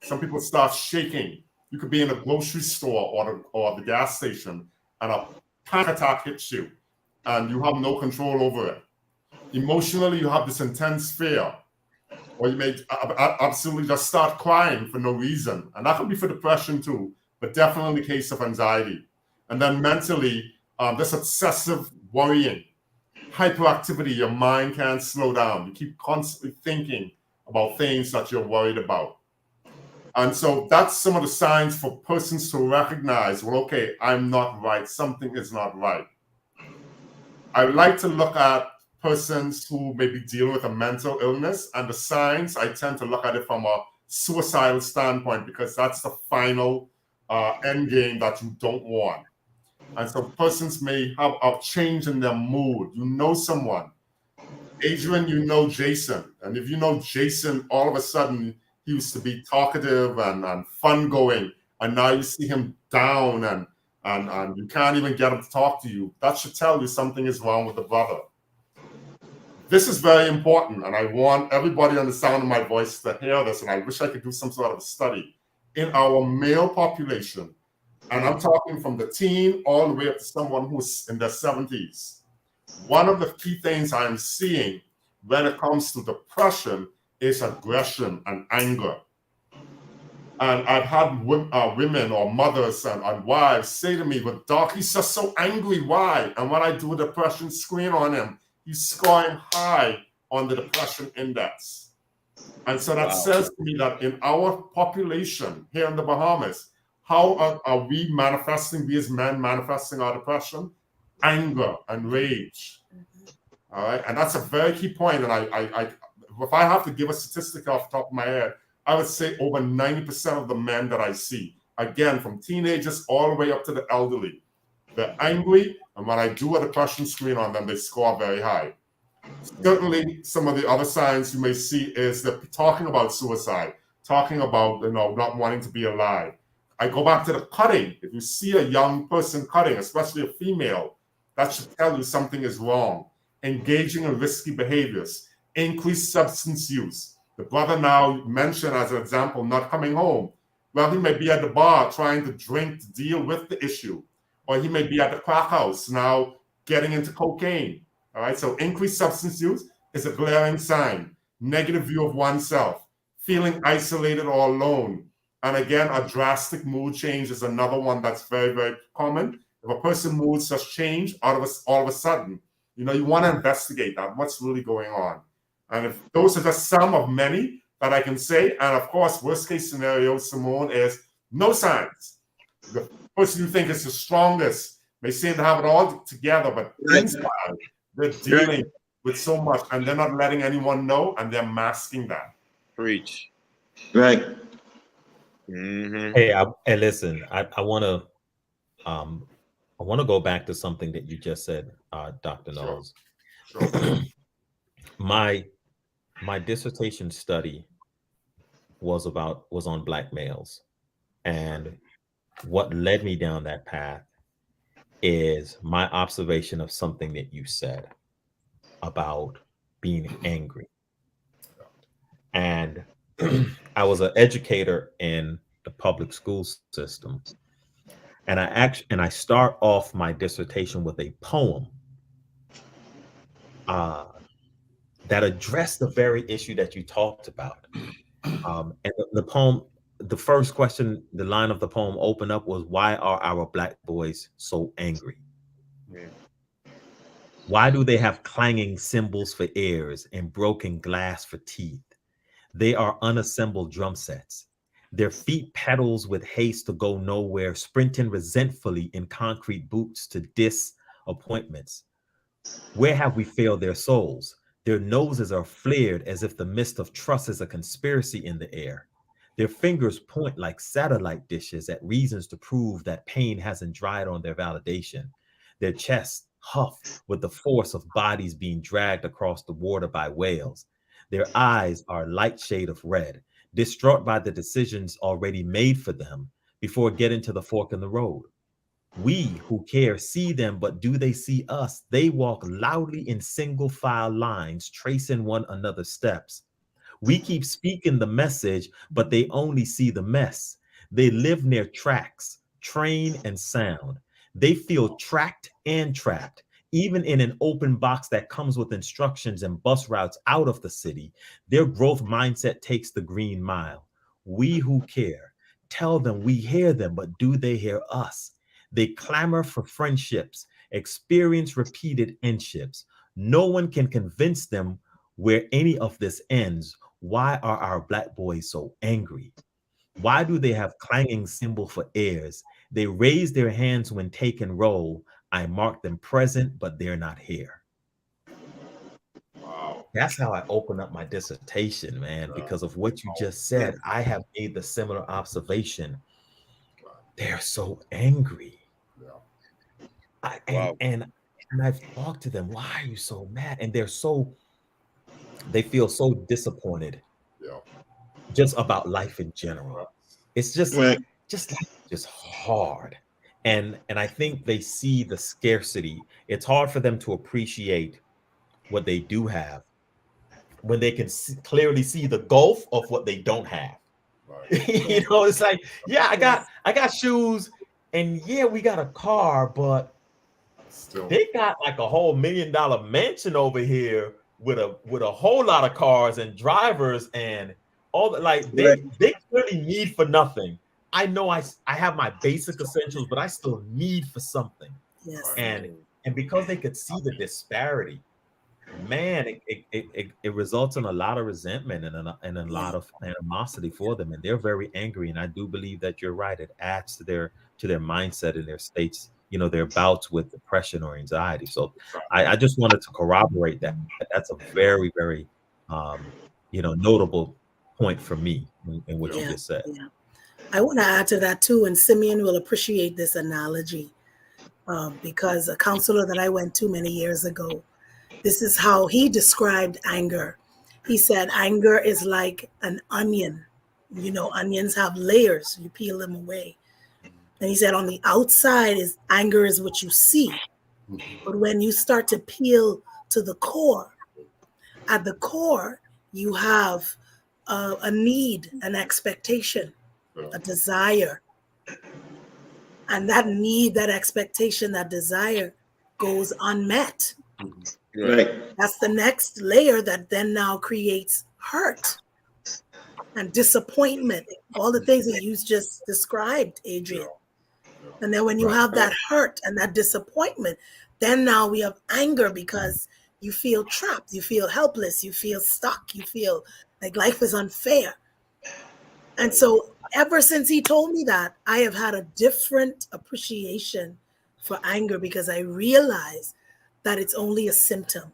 Some people start shaking. You could be in a grocery store or the gas station, and a panic attack hits you, and you have no control over it. Emotionally, you have this intense fear, or you may absolutely just start crying for no reason. And that could be for depression too, but definitely in the case of anxiety. And then mentally, this excessive worrying, hyperactivity, your mind can't slow down. You keep constantly thinking about things that you're worried about. And so that's some of the signs for persons to recognize, well, okay, I'm not right. Something is not right. I would like to look at persons who may be dealing with a mental illness, and the signs, I tend to look at it from a suicidal standpoint, because that's the final end game that you don't want. And so persons may have a change in their mood. You know someone. Adrian, you know Jason. And if you know Jason, all of a sudden, he used to be talkative and fun-going, and now you see him down and you can't even get him to talk to you. That should tell you something is wrong with the brother. This is very important, and I want everybody on the sound of my voice to hear this, and I wish I could do some sort of a study. In our male population, and I'm talking from the teen all the way up to someone who's in their 70s, one of the key things I'm seeing when it comes to depression is aggression and anger. And I've had women or mothers and wives say to me, but Doc, he's just so angry, why? And when I do a depression screen on him, he's scoring high on the depression index. And so that says to me that in our population here in the Bahamas, how are we manifesting, we as men manifesting our depression? Anger and rage. All right. And that's a very key point. And if I have to give a statistic off the top of my head, I would say over 90% of the men that I see, again, from teenagers all the way up to the elderly, they're angry. And when I do a depression screen on them, they score very high. Certainly, some of the other signs you may see is that talking about suicide, talking about not wanting to be alive. I go back to the cutting. If you see a young person cutting, especially a female, that should tell you something is wrong. Engaging in risky behaviors, increased substance use. The brother now mentioned as an example, not coming home. Well, he may be at the bar trying to drink to deal with the issue, or he may be at the crack house now getting into cocaine. All right, so increased substance use is a glaring sign. Negative view of oneself, feeling isolated or alone. And again, a drastic mood change is another one that's very, very common. If a person's mood just change all of a sudden, you want to investigate that, what's really going on. And if those are just some of many that I can say, and of course, worst case scenario, Simmone, is no signs. The person you think is the strongest may seem to have it all together, but inside, they're dealing with so much, and they're not letting anyone know, and they're masking that. Preach. Right. Mm-hmm. Hey, and listen, I want to go back to something that you just said, Dr. Knowles. Sure. My dissertation study was on Black males, and what led me down that path is my observation of something that you said about being angry. And I was an educator in the public school system, and I start off my dissertation with a poem that addressed the very issue that you talked about. And the poem, the first question, the line of the poem opened up was, "Why are our Black boys so angry? Yeah. Why do they have clanging cymbals for ears and broken glass for teeth? They are unassembled drum sets. Their feet pedals with haste to go nowhere, sprinting resentfully in concrete boots to disappointments. Where have we failed their souls? Their noses are flared as if the mist of trust is a conspiracy in the air. Their fingers point like satellite dishes at reasons to prove that pain hasn't dried on their validation. Their chests huff with the force of bodies being dragged across the water by whales. Their eyes are light shade of red, distraught by the decisions already made for them before getting to the fork in the road. We who care see them, but do they see us? They walk loudly in single file lines, tracing one another's steps. We keep speaking the message, but they only see the mess. They live near tracks, train, and sound. They feel tracked and trapped, even in an open box that comes with instructions and bus routes out of the city. Their growth mindset takes the green mile. We who care tell them we hear them, but do they hear us? They clamor for friendships, experience repeated inships. No one can convince them where any of this ends. Why are our Black boys so angry? Why do they have clanging cymbal for ears? They raise their hands when taken roll. I mark them present, but they're not here. Wow. That's how I open up my dissertation, man, because of what you just said. I have made the similar observation. They're so angry. And I've talked to them. Why are you so mad? And they feel so disappointed just about life in general. It's just hard. And I think they see the scarcity. It's hard for them to appreciate what they do have when they can clearly see the gulf of what they don't have. Right. It's like, yeah, I got shoes, and yeah, we got a car, but still, they got like a whole $1 million mansion over here with a whole lot of cars and drivers and all that. Like they clearly need for nothing. I know I have my basic essentials, but I still need for something. Yes. And because they could see the disparity, man, it results in a lot of resentment and a lot of animosity for them, and they're very angry. And I do believe that you're right. It adds to their mindset and their states, their bouts with depression or anxiety. So I just wanted to corroborate that. That's a very, very notable point for me in what you just said. Yeah. I want to add to that too, and Simeon will appreciate this analogy because a counselor that I went to many years ago, this is how he described anger. He said, anger is like an onion. Onions have layers. You peel them away. And he said on the outside anger is what you see. But when you start to peel to the core, at the core, you have a need, an expectation, a desire. And that need, that expectation, that desire goes unmet. Right. That's the next layer that then now creates hurt and disappointment, all the things that you just described, Adrian. And then when you have that hurt and that disappointment, then now we have anger because you feel trapped, you feel helpless, you feel stuck, you feel like life is unfair. And so ever since he told me that, I have had a different appreciation for anger because I realize that it's only a symptom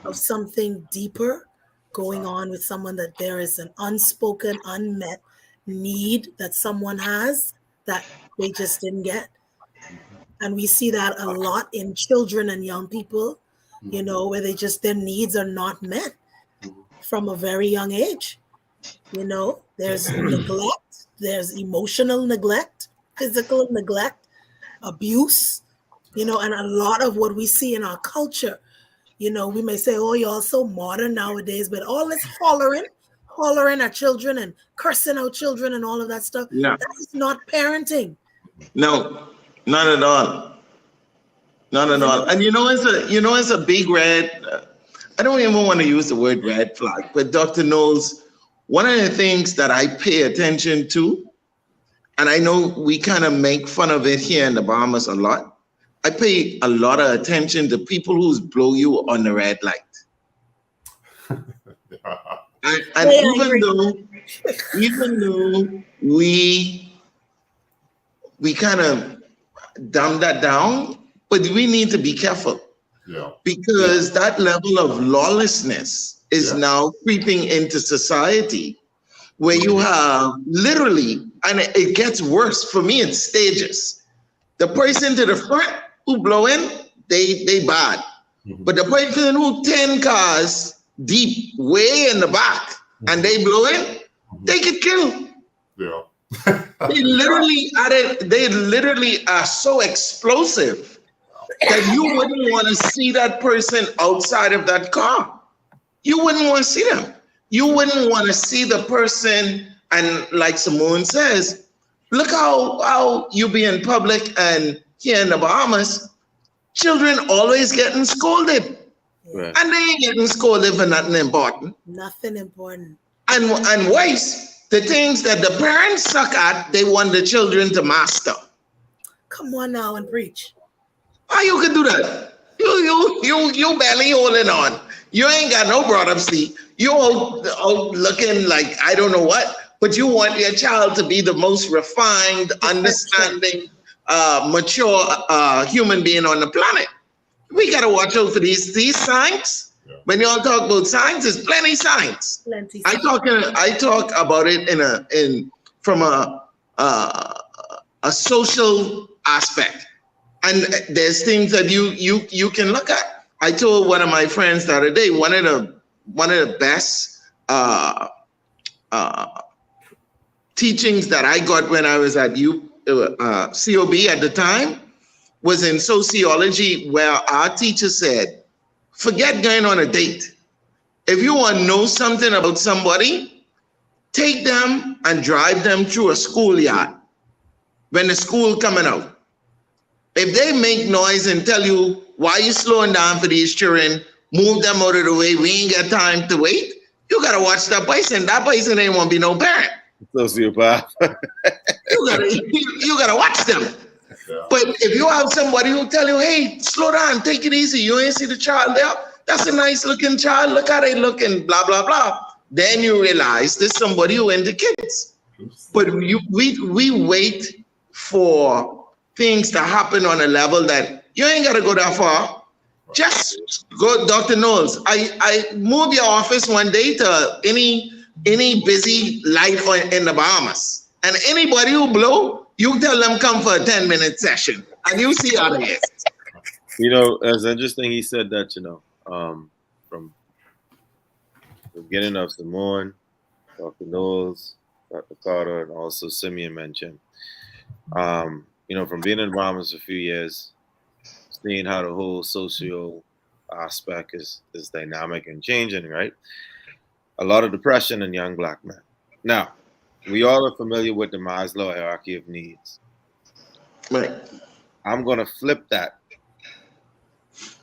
of something deeper going on with someone, that there is an unspoken, unmet need that someone has that they just didn't get. And we see that a lot in children and young people, where their needs are not met from a very young age. There's neglect, there's emotional neglect, physical neglect, abuse, and a lot of what we see in our culture, we may say, oh, you're all so modern nowadays, but all this hollering at children and cursing out children and all of that stuff, that is not parenting. No, not at all. Not at all. And it's a big red, I don't even want to use the word red flag, but Dr. Knowles, one of the things that I pay attention to, and I know we kind of make fun of it here in the Bahamas a lot, I pay a lot of attention to people who blow you on the red light. And even though we kind of dumb that down, but we need to be careful. Because that level of lawlessness is now creeping into society, where you have literally, and it gets worse. For me, it's stages. The person to the front who blow in, they bad. But the person who 10 cars deep, way in the back, and they blow in, they get killed. They literally are so explosive that you wouldn't want to see that person outside of that car. You wouldn't want to see them. You wouldn't want to see the person, and like Simmone says, look how you be in public, and here in the Bahamas, children always getting scolded. And they ain't getting scolded for nothing important. Nothing important. And worse, the things that the parents suck at, they want the children to master. Come on now and preach. How you can do that? You barely holding on. You ain't got no brought up seat. You all looking like I don't know what, but you want your child to be the most refined, understanding, mature human being on the planet. We gotta watch out for these signs. When y'all talk about signs, there's plenty signs. I talk about it from a social aspect. And there's things that you can look at. I told one of my friends the other day, one of the best teachings that I got when I was at COB at the time was in sociology, where our teacher said, forget going on a date. If you want to know something about somebody, take them and drive them through a schoolyard when the school coming out. If they make noise and tell you, why you slowing down for these children, move them out of the way, we ain't got time to wait, you gotta watch that person. That person ain't want to be no parent. Sociopath. you gotta watch them. But if you have somebody who tell you, hey, slow down, take it easy, you ain't see the child there, that's a nice looking child. Look how they looking, blah, blah, blah. Then you realize there's somebody who into kids. But we wait for things to happen on a level that you ain't got to go that far. Just go, Dr. Knowles. I moved your office one day to any busy light in the Bahamas. And anybody who blow, you tell them come for a 10-minute session. And you see how it is. You know, it's interesting he said that, you know, from the beginning of Simmone, Dr. Knowles, Dr. Carter, and also Simeon mentioned, you know, from being in Bahamas for a few years, seeing how the whole social aspect is dynamic and changing, right? A lot of depression in young Black men. Now, we all are familiar with the Maslow hierarchy of needs. Right. I'm going to flip that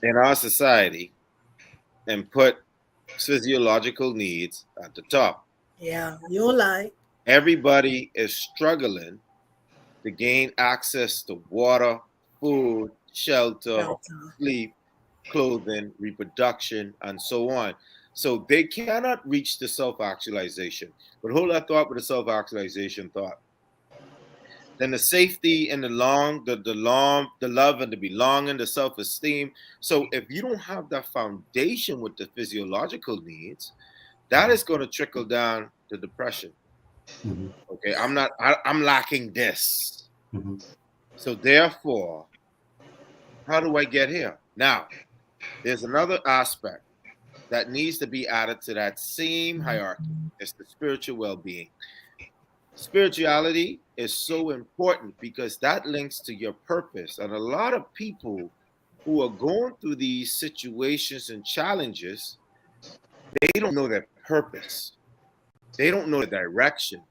in our society and put physiological needs at the top. Yeah, you're lying. Everybody is struggling to gain access to water, food, shelter, sleep, clothing, reproduction, and so on. So they cannot reach the self-actualization. But hold that thought with the self-actualization thought. Then the safety and the love and the belonging, the self-esteem. So if you don't have that foundation with the physiological needs, that is going to trickle down to depression. Mm-hmm. Okay, I'm lacking this. Mm-hmm. So therefore, how do I get here? Now, there's another aspect that needs to be added to that same hierarchy. It's the spiritual well-being. Spirituality is so important because that links to your purpose. And a lot of people who are going through these situations and challenges, they don't know their purpose. They don't know the direction.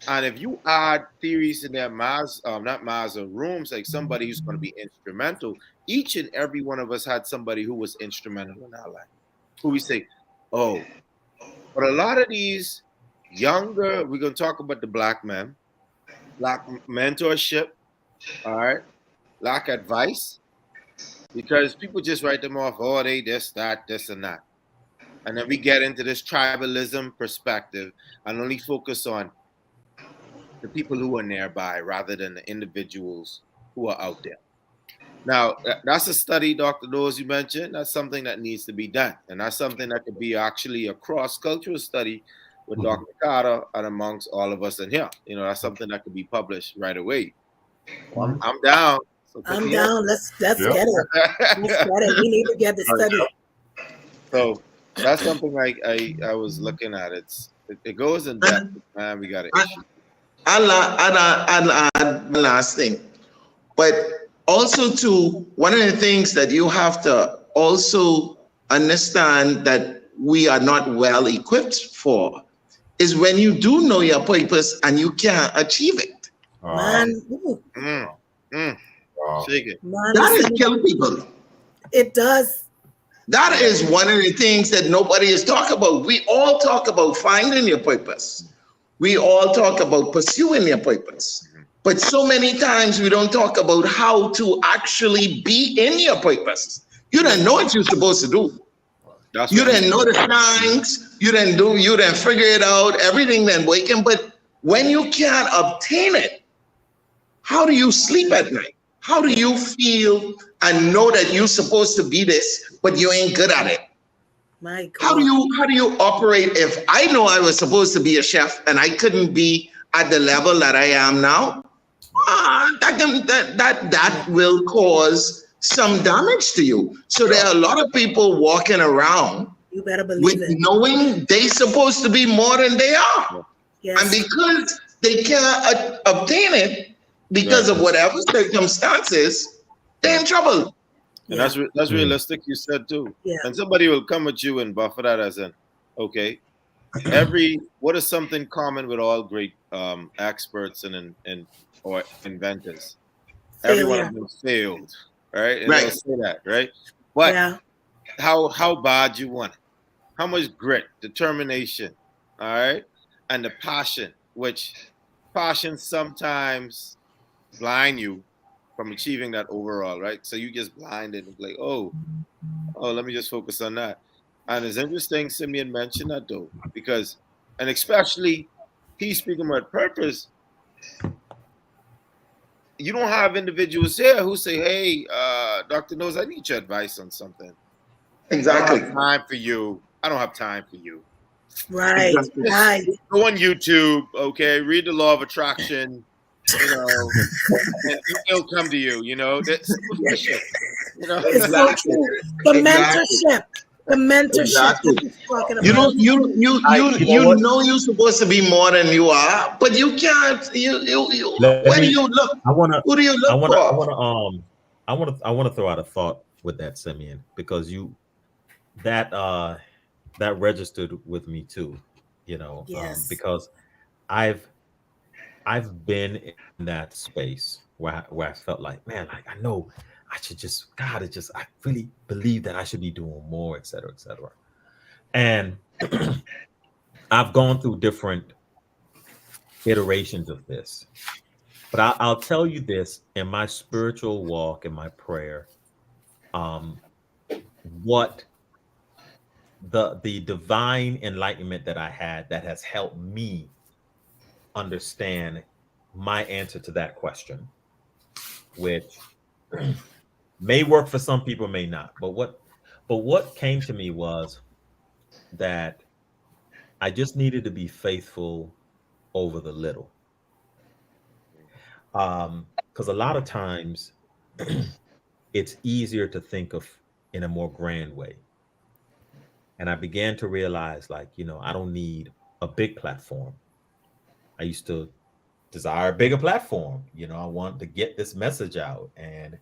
And if you add theories in their rooms, like somebody who's going to be instrumental, each and every one of us had somebody who was instrumental in our life. Who we say, oh, but a lot of these younger, we're going to talk about the Black men, lack mentorship, all right, lack advice, because people just write them off, oh, they this, that, this, and that. And then we get into this tribalism perspective and only focus on the people who are nearby rather than the individuals who are out there. Now, that's a study, Dr. Knowles, you mentioned. That's something that needs to be done. And that's something that could be actually a cross-cultural study with Dr. Carter and amongst all of us in here. You know, that's something that could be published right away. Well, I'm down. So I'm down. Let's get it. Let's get it. We need to get the study. So that's something like I was looking at. It goes in depth, man. We got it. I'll add one last thing. But also, too, one of the things that you have to also understand that we are not well equipped for is when you do know your purpose and you can't achieve it. Man, shake it. That is kill people. It does. That is one of the things that nobody is talking about. We all talk about finding your purpose. We all talk about pursuing your purpose. But so many times we don't talk about how to actually be in your purpose. You don't know what you're supposed to do. You didn't know the signs. You didn't figure it out. Everything then working. But when you can't obtain it, how do you sleep at night? How do you feel and know that you're supposed to be this, but you ain't good at it? My God. How do you operate if I know I was supposed to be a chef and I couldn't be at the level that I am now? That will cause some damage to you. So there are a lot of people walking around with knowing they're supposed to be more than they are. Yes. And because they can't obtain it because of whatever circumstances, they're in trouble. And that's realistic, you said too. Yeah. And somebody will come at you and buffer that as in, okay, what is something common with all great experts and or inventors? Every one of them failed, right? And they'll say that, right? But how bad you want it? How much grit, determination, all right? And the passion, which passion sometimes blind you from achieving that overall, right? So you just blinded and like, oh, oh, let me just focus on that. And it's interesting Simeon mentioned that though, because, and especially he's speaking about purpose. You don't have individuals here who say, hey, Dr. Knowles, I need your advice on something. Exactly. I don't have time for you. I don't have time for you. Right. Exactly. Right. Go on YouTube, okay? Read the law of attraction, you know, and it'll come to you, you know. That's superficial. You know? It's so true. The mentorship. The mentorship Exactly. that he's talking about. You know, you know you're supposed to be more than you are, but you can't. Where do you look? Who do you look for? I want to throw out a thought with that, Simeon, because that registered with me too, you know. Yes. Because I've been in that space where I felt like, man, like I know I should just, God, I really believe that I should be doing more, et cetera, et cetera. And I've gone through different iterations of this, but I'll tell you this: in my spiritual walk, in my prayer, what the divine enlightenment that I had that has helped me understand my answer to that question, which may work for some people, may not. But what came to me was that I just needed to be faithful over the little. Because a lot of times it's easier to think of in a more grand way. And I began to realize, like, you know, I don't need a big platform. I used to desire a bigger platform. You know, I want to get this message out, and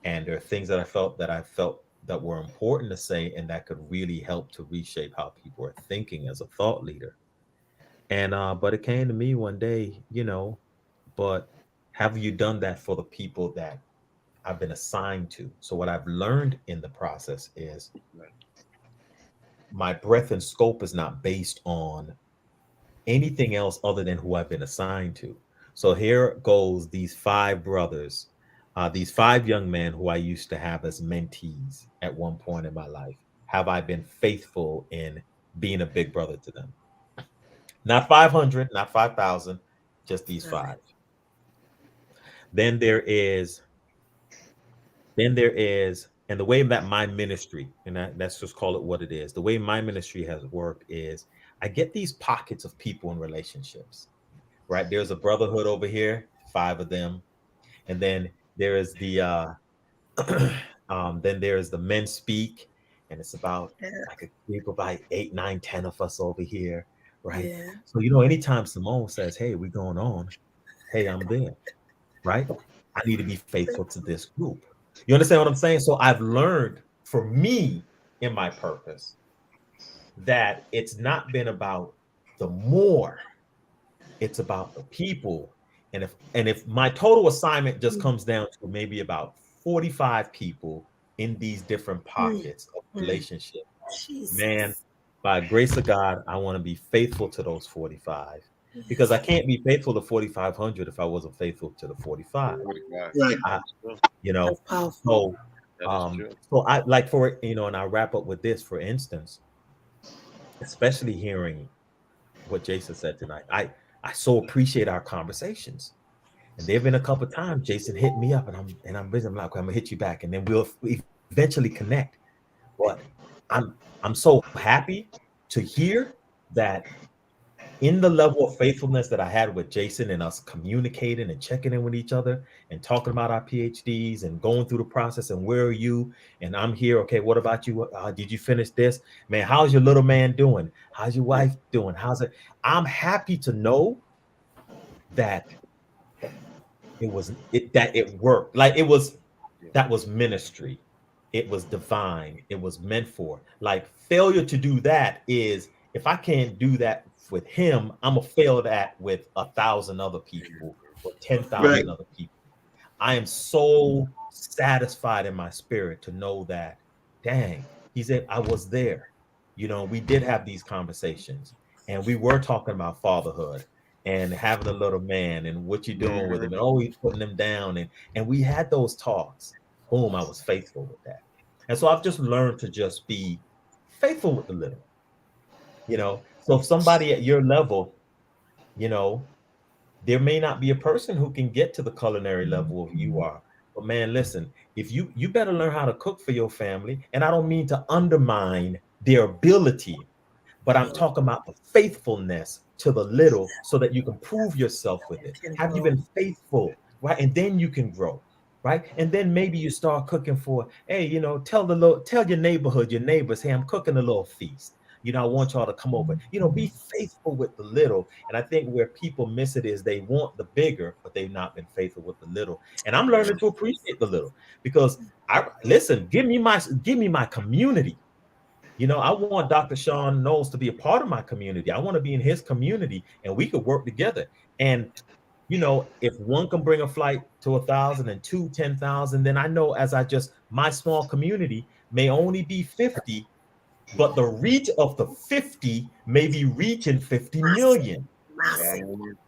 there are things that I felt that were important to say, and that could really help to reshape how people are thinking as a thought leader. And but it came to me one day, you know, but have you done that for the people that I've been assigned to? So what I've learned in the process is my breadth and scope is not based on anything else other than who I've been assigned to. So here goes these five brothers, these five young men who I used to have as mentees at one point in my life. Have I been faithful in being a big brother to them? Not 500, not 5,000, just these five. Then there is, and the way that my ministry, and let's just call it what it is, the way my ministry has worked is I get these pockets of people in relationships, right? There's a brotherhood over here, five of them. And then there is the, then there's the MenSpeak, and it's about like a group of like 8, 9, 10 of us over here, right? Yeah. So, you know, anytime Simmone says, hey, we're going on, hey, I'm there, right? I need to be faithful to this group. You understand what I'm saying? So I've learned for me in my purpose that it's not been about the more, it's about the people. And if my total assignment just comes down to maybe about 45 people in these different pockets of relationship, man, by grace of God, I want to be faithful to those 45, because I can't be faithful to 4,500 if I wasn't faithful to the 45. Right. You know, so I like, for, you know, and I wrap up with this, for instance, especially hearing what Jason said tonight. I so appreciate our conversations. And there have been a couple of times Jason hit me up, and I'm busy. I'm like, okay, I'm gonna hit you back, and then we'll eventually connect. But I'm so happy to hear that in the level of faithfulness that I had with Jason, and us communicating and checking in with each other and talking about our PhDs and going through the process, and where are you? And I'm here. Okay, what about you? Did you finish this? Man, how's your little man doing? How's your wife doing? How's it? I'm happy to know that it worked. Like that was ministry. It was divine. It was meant for. Like, failure to do that is, if I can't do that with him, I'm gonna fail that with 1,000 other people or 10,000 other people. I am so satisfied in my spirit to know that, dang, he said I was there. You know, we did have these conversations, and we were talking about fatherhood and having a little man and what you're doing with him, and always putting them down, and we had those talks. Boom, I was faithful with that. And so I've just learned to just be faithful with the little, you know. So if somebody at your level, you know, there may not be a person who can get to the culinary level of you are. But man, listen, if you better learn how to cook for your family. And I don't mean to undermine their ability, but I'm talking about the faithfulness to the little so that you can prove yourself with it. Have you been faithful? Right. And then you can grow. Right. And then maybe you start cooking for, hey, you know, tell your neighborhood, your neighbors, hey, I'm cooking a little feast. You know, I want y'all to come over. You know, be faithful with the little. And I think where people miss it is they want the bigger, but they've not been faithful with the little. And I'm learning to appreciate the little because give me my community. You know, I want Dr. Sean Knowles to be a part of my community. I want to be in his community and we could work together. And, you know, if one can bring a flight to 1,000 and 10,000, then I know my small community may only be 50, but the reach of the 50 may be reaching 50 million.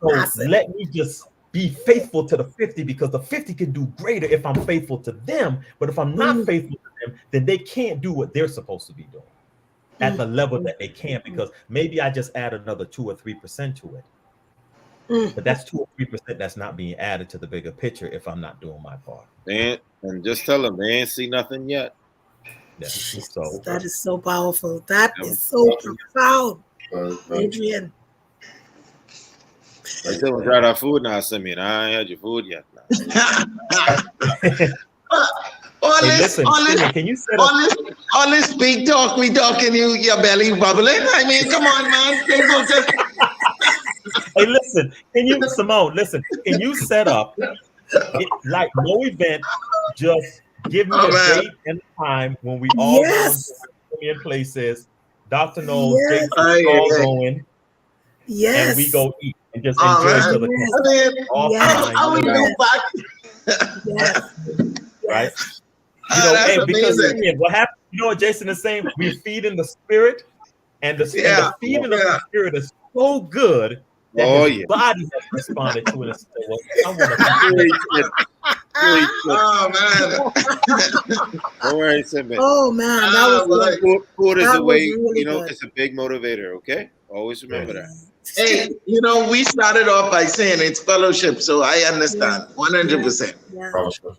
So let me just be faithful to the 50 because the 50 can do greater if I'm faithful to them. But if I'm not faithful to them, then they can't do what they're supposed to be doing at the level that they can, because maybe I just add another 2 or 3% to it. But that's 2 or 3% that's not being added to the bigger picture if I'm not doing my part. And just tell them they ain't see nothing yet. Yeah. So that is so powerful. That is so profound, Adrian. I said we tried our food now, Simeon. I ain't had your food yet. All this big talk we talking, your belly bubbling. I mean, come on, man. Hey, listen, Simmone, can you set up like no event, just give me a date and time when we all go to places, Dr. Knowles, all going, and we go eat and just enjoy each other. How we go back? Right? You know, because again, what happened, you know what Jason is saying? We're feeding the spirit, and the feeding of the spirit is so good that his body has responded to it. Don't worry, Simeon. Oh man, that was good. Food is a way, really you know, good. It's a big motivator, okay? Always remember that. Hey, you know, we started off by saying it's fellowship, so I understand 100%. Yeah.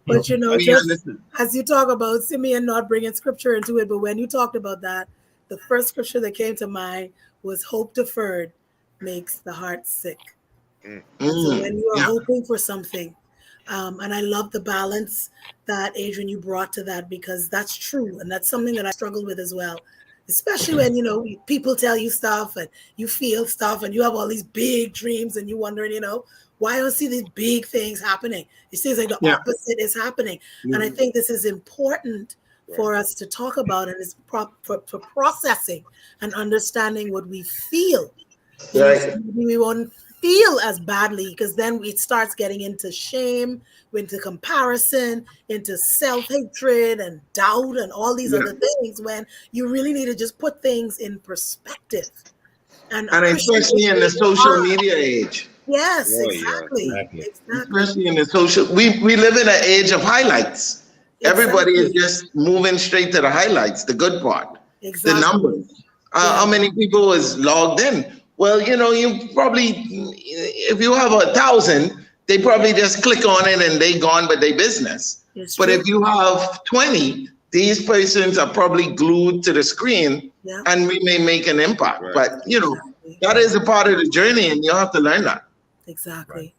But you know, just as you talk about Simeon not bringing scripture into it, but when you talked about that, the first scripture that came to mind was hope deferred makes the heart sick. So when you are hoping for something, and I love the balance that Adrian you brought to that, because that's true, and that's something that I struggle with as well. Especially when, you know, people tell you stuff and you feel stuff and you have all these big dreams and you're wondering, you know, why I don't see these big things happening? It seems like the opposite is happening. And I think this is important for us to talk about, and it's for processing and understanding what we feel. We won't feel as badly, because then it starts getting into shame, into comparison, into self-hatred and doubt and all these other things, when you really need to just put things in perspective. And especially in the social media age. Yes, exactly. Especially in the social, we live in an age of highlights. Everybody is just moving straight to the highlights, the good part, the numbers. How many people is logged in? Well, you know, you probably, if you have 1,000, they probably just click on it and they gone with their business. But if you have 20, these persons are probably glued to the screen and we may make an impact. But, you know, that is a part of the journey and you have to learn that. Exactly.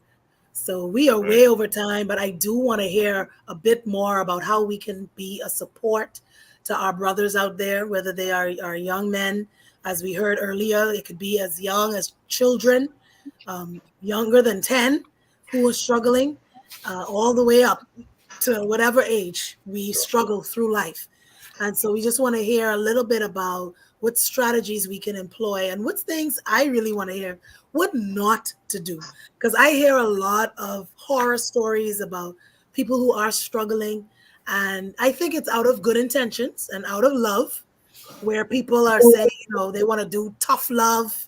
So we are way over time, but I do want to hear a bit more about how we can be a support to our brothers out there, whether they are young men. As we heard earlier, it could be as young as children, younger than 10, who are struggling, all the way up to whatever age we struggle through life. And so we just want to hear a little bit about what strategies we can employ and what things I really want to hear, what not to do. Because I hear a lot of horror stories about people who are struggling. And I think it's out of good intentions and out of love, where people are saying, you know, they want to do tough love.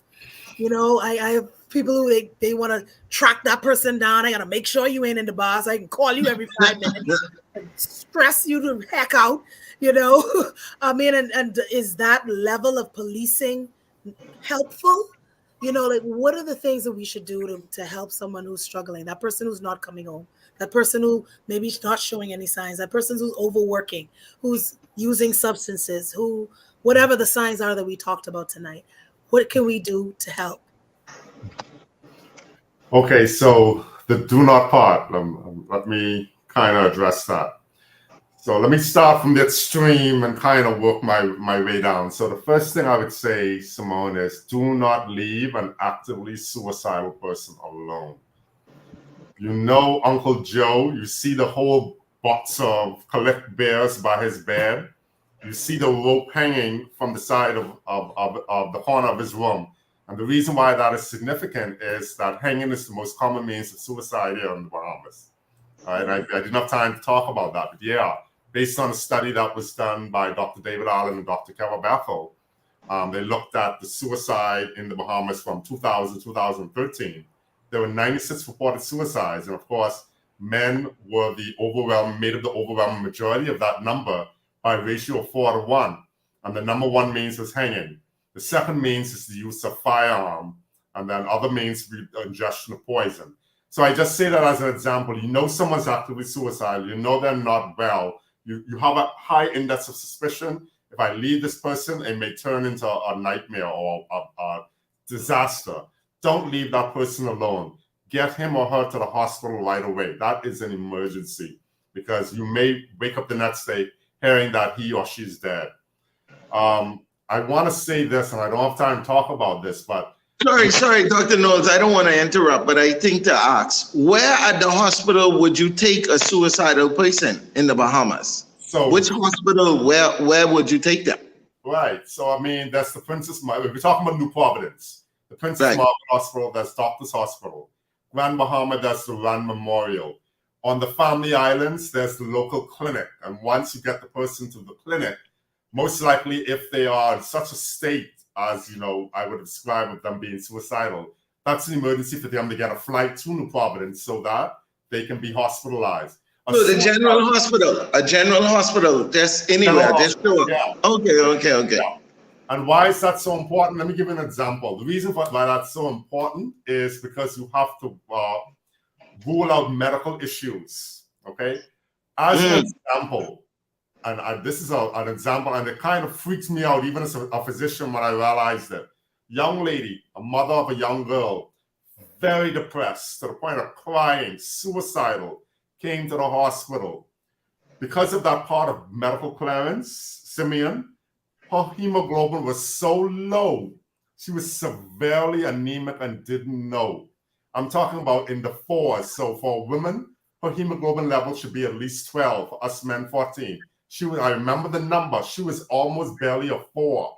You know, I have people who they want to track that person down. I got to make sure you ain't in the bar so I can call you every 5 minutes and stress you to heck out, you know? I mean, and is that level of policing helpful? You know, like what are the things that we should do to help someone who's struggling, that person who's not coming home, that person who maybe is not showing any signs, that person who's overworking, who's using substances, who, whatever the signs are that we talked about tonight, what can we do to help? Okay, so the do not part, let me kind of address that. So let me start from the extreme and kind of work my way down. So the first thing I would say, Simmone, is do not leave an actively suicidal person alone. You know Uncle Joe, you see the whole box of collect bears by his bed. You see the rope hanging from the side of the corner of his room. And the reason why that is significant is that hanging is the most common means of suicide here in the Bahamas. All right, I didn't have time to talk about that, but yeah, based on a study that was done by Dr. David Allen and Dr. Kevin Bethel, they looked at the suicide in the Bahamas from 2000 to 2013. There were 96 reported suicides, and of course, men were made up the overwhelming majority of that number by a ratio of 4 to 1. And the number one means is hanging. The second means is the use of firearm, and then other means ingestion of poison. So I just say that as an example. You know someone's actively suicidal. You know they're not well. You have a high index of suspicion. If I leave this person, it may turn into a nightmare or a disaster. Don't leave that person alone. Get him or her to the hospital right away. That is an emergency because you may wake up the next day hearing that he or she's dead. I want to say this, and I don't have time to talk about this, but Sorry, Dr. Knowles, I don't want to interrupt, but I think to ask, where at the hospital would you take a suicidal person in the Bahamas? So which hospital, where would you take them? Right, so I mean, that's the Princess Margaret. We're talking about New Providence. The Princess Margaret Hospital, that's Doctor's Hospital. Grand Bahama, that's the Rand Memorial. On the Family Islands, there's the local clinic. And once you get the person to the clinic, most likely if they are in such a state as, you know, I would describe of them being suicidal, that's an emergency for them to get a flight to New Providence so that they can be hospitalized. So the a general hospital, just anywhere, just sure. Yeah. Okay. Yeah. And why is that so important? Let me give you an example. The reason why that's so important is because you have to rule out medical issues, okay? As an example, and this is an example, and it kind of freaks me out, even as a physician, when I realized it. Young lady, a mother of a young girl, very depressed to the point of crying, suicidal, came to the hospital. Because of that part of medical clearance, Simeon, her hemoglobin was so low, she was severely anemic and didn't know. I'm talking about in the 4s. So for women, her hemoglobin level should be at least 12, for us men 14. I remember the number, she was almost barely a 4.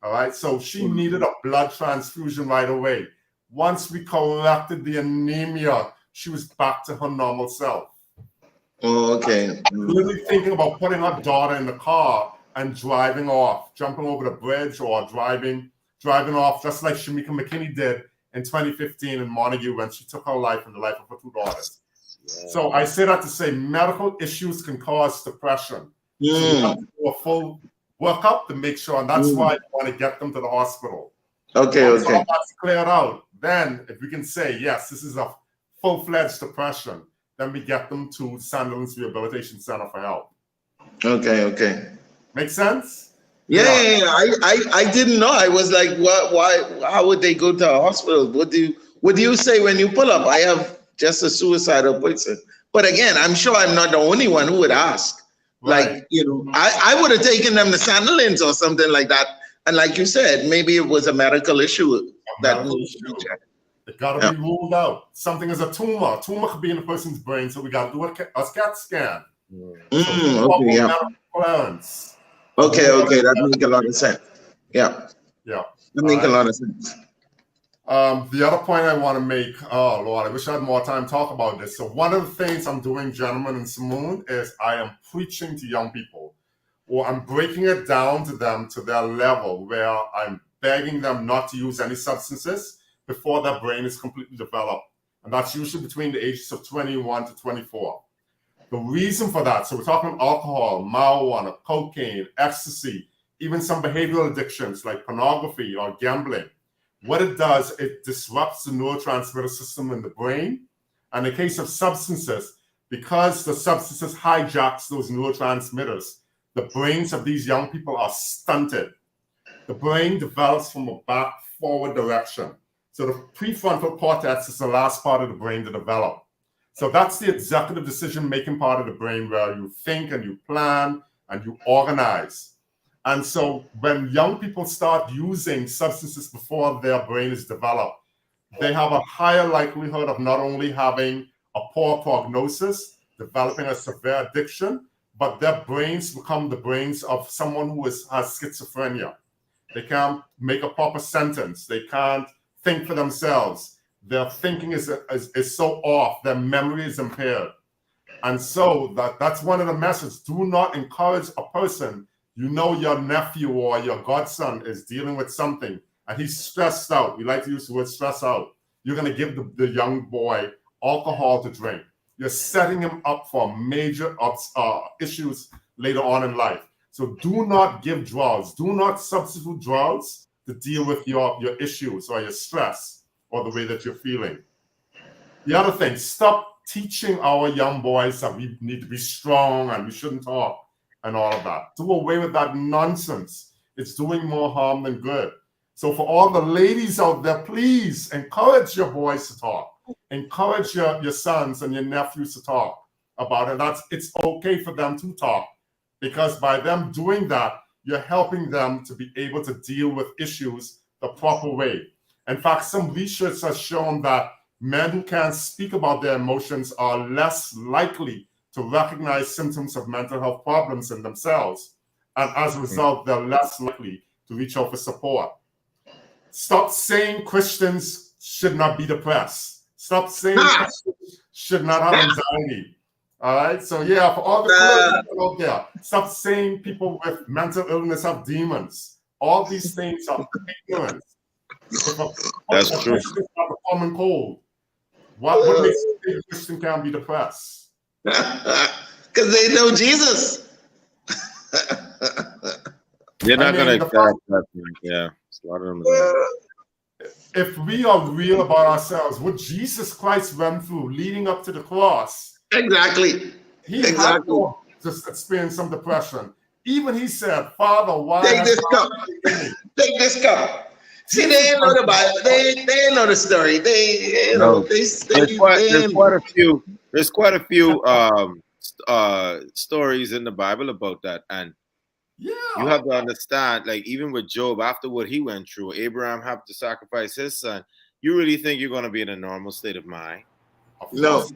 All right, so she needed a blood transfusion right away. Once we corrected the anemia, she was back to her normal self. Oh, okay. Literally thinking about putting her daughter in the car and driving off, jumping over the bridge or driving off, just like Shamika McKinney did in 2015 in Montague when she took her life and the life of her 2 daughters. Yeah. So I say that to say medical issues can cause depression. So you have to do a full workup to make sure, and that's why you want to get them to the hospital. Okay. Once all that's cleared out, then if we can say, yes, this is a full-fledged depression, then we get them to Sandilands Rehabilitation Center for help. Okay. Make sense? Yeah. I didn't know. I was like, what? Why? How would they go to a hospital? What do you say when you pull up? I have just a suicidal person. But again, I'm sure I'm not the only one who would ask. Right. Like, you know, I would have taken them to Sandilands or something like that. And like you said, maybe it was a medical issue It got to be ruled out. Something is a tumor. Tumor could be in the person's brain, so we got to do a CAT scan. Clearance. Okay, that makes a lot of sense. Yeah. That makes a lot of sense. The other point I want to make, oh Lord, I wish I had more time to talk about this. So one of the things I'm doing, gentlemen and Simmone, is I am preaching to young people, or I'm breaking it down to them to their level where I'm begging them not to use any substances, before their brain is completely developed. And that's usually between the ages of 21 to 24. The reason for that, so we're talking alcohol, marijuana, cocaine, ecstasy, even some behavioral addictions like pornography or gambling. What it does, it disrupts the neurotransmitter system in the brain. And in the case of substances, because the substances hijacks those neurotransmitters, the brains of these young people are stunted. The brain develops from a back-forward direction. So the prefrontal cortex is the last part of the brain to develop. So that's the executive decision-making part of the brain where you think and you plan and you organize. And so when young people start using substances before their brain is developed, they have a higher likelihood of not only having a poor prognosis, developing a severe addiction, but their brains become the brains of someone who has schizophrenia. They can't make a proper sentence. They can't think for themselves. Their thinking is so off. Their memory is impaired. And so that's one of the messages. Do not encourage a person. You know your nephew or your godson is dealing with something and he's stressed out. We like to use the word stress out. You're going to give the young boy alcohol to drink. You're setting him up for major issues later on in life. So do not give drugs. Do not substitute drugs to deal with your issues or your stress or the way that you're feeling. The other thing, stop teaching our young boys that we need to be strong and we shouldn't talk and all of that. Do away with that nonsense. It's doing more harm than good. So for all the ladies out there, please encourage your boys to talk. Encourage your sons and your nephews to talk about it. It's okay for them to talk, because by them doing that, you're helping them to be able to deal with issues the proper way. In fact, some research has shown that men who can't speak about their emotions are less likely to recognize symptoms of mental health problems in themselves. And as a result, they're less likely to reach out for support. Stop saying Christians should not be depressed. Stop saying Christians should not have anxiety. All right? So yeah, for all the people out there, stop saying people with mental illness have demons. All these things are ignorance. That's true. Have a common cold. What makes you think a Christian can't be depressed? Because they know Jesus. They're not going to accept that. Yeah. A lot of them. If we are real about ourselves, what Jesus Christ went through leading up to the cross. Exactly. He had to just experience some depression. Even he said, Father, why take this cup? Take this cup. See, they ain't know the Bible. They ain't know the story. There's quite a few stories in the Bible about that. And you have to understand, like, even with Job, after what he went through, Abraham had to sacrifice his son. You really think you're going to be in a normal state of mind? No.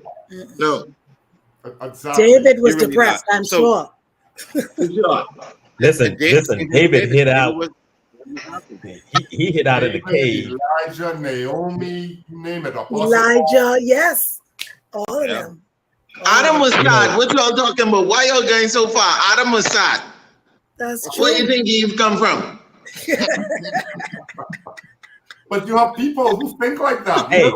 Exactly. David was depressed, I'm sure. Listen, David hit out. He hit out of the cave. Elijah, Naomi, you name it. Elijah, yes. All of them. Adam was sad. What y'all talking about? Why y'all going so far? Adam was sad. That's true. Where do you think Eve come from? But you have people who think like that. Hey,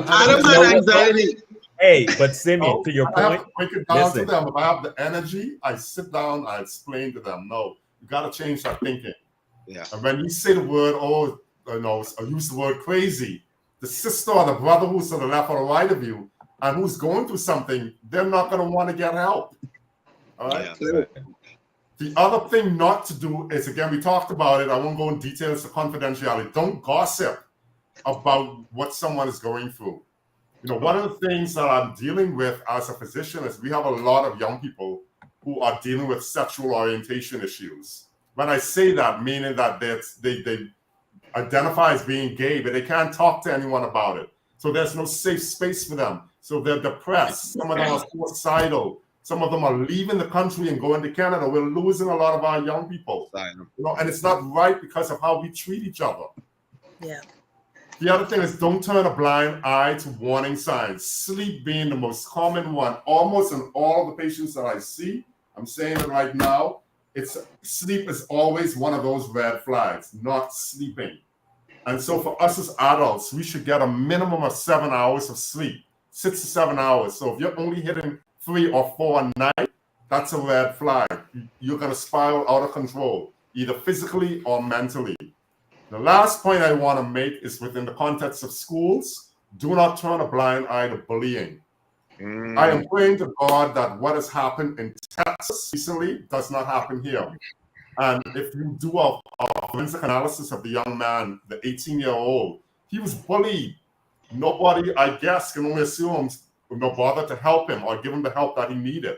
Adam had anxiety. Hey, but Simeon, to your I have point, to break it down to them. If I have the energy, I sit down, I explain to them, no, you got to change that thinking. Yeah. And when you say the word, I use the word crazy, the sister or the brother who's to the left or the right of you and who's going through something, they're not going to want to get help. All right. Yeah. The other thing not to do is, again, we talked about it. I won't go in details to confidentiality. Don't gossip about what someone is going through. You know, one of the things that I'm dealing with as a physician is we have a lot of young people who are dealing with sexual orientation issues. When I say that, meaning that they identify as being gay, but they can't talk to anyone about it. So there's no safe space for them. So they're depressed. Some of them are suicidal. Some of them are leaving the country and going to Canada. We're losing a lot of our young people. You know, and it's not right because of how we treat each other. Yeah. The other thing is, don't turn a blind eye to warning signs. Sleep being the most common one. Almost in all the patients that I see, I'm saying it right now, sleep is always one of those red flags, not sleeping. And so for us as adults, we should get a minimum of 7 hours of sleep, 6 to 7 hours. So if you're only hitting 3 or 4 a night, that's a red flag. You're going to spiral out of control, either physically or mentally. The last point I want to make is within the context of schools, do not turn a blind eye to bullying. I am praying to God that what has happened in Texas recently does not happen here. And if you do a forensic analysis of the young man, the 18-year-old, he was bullied. Nobody, I guess, can only assume no bother to help him or give him the help that he needed.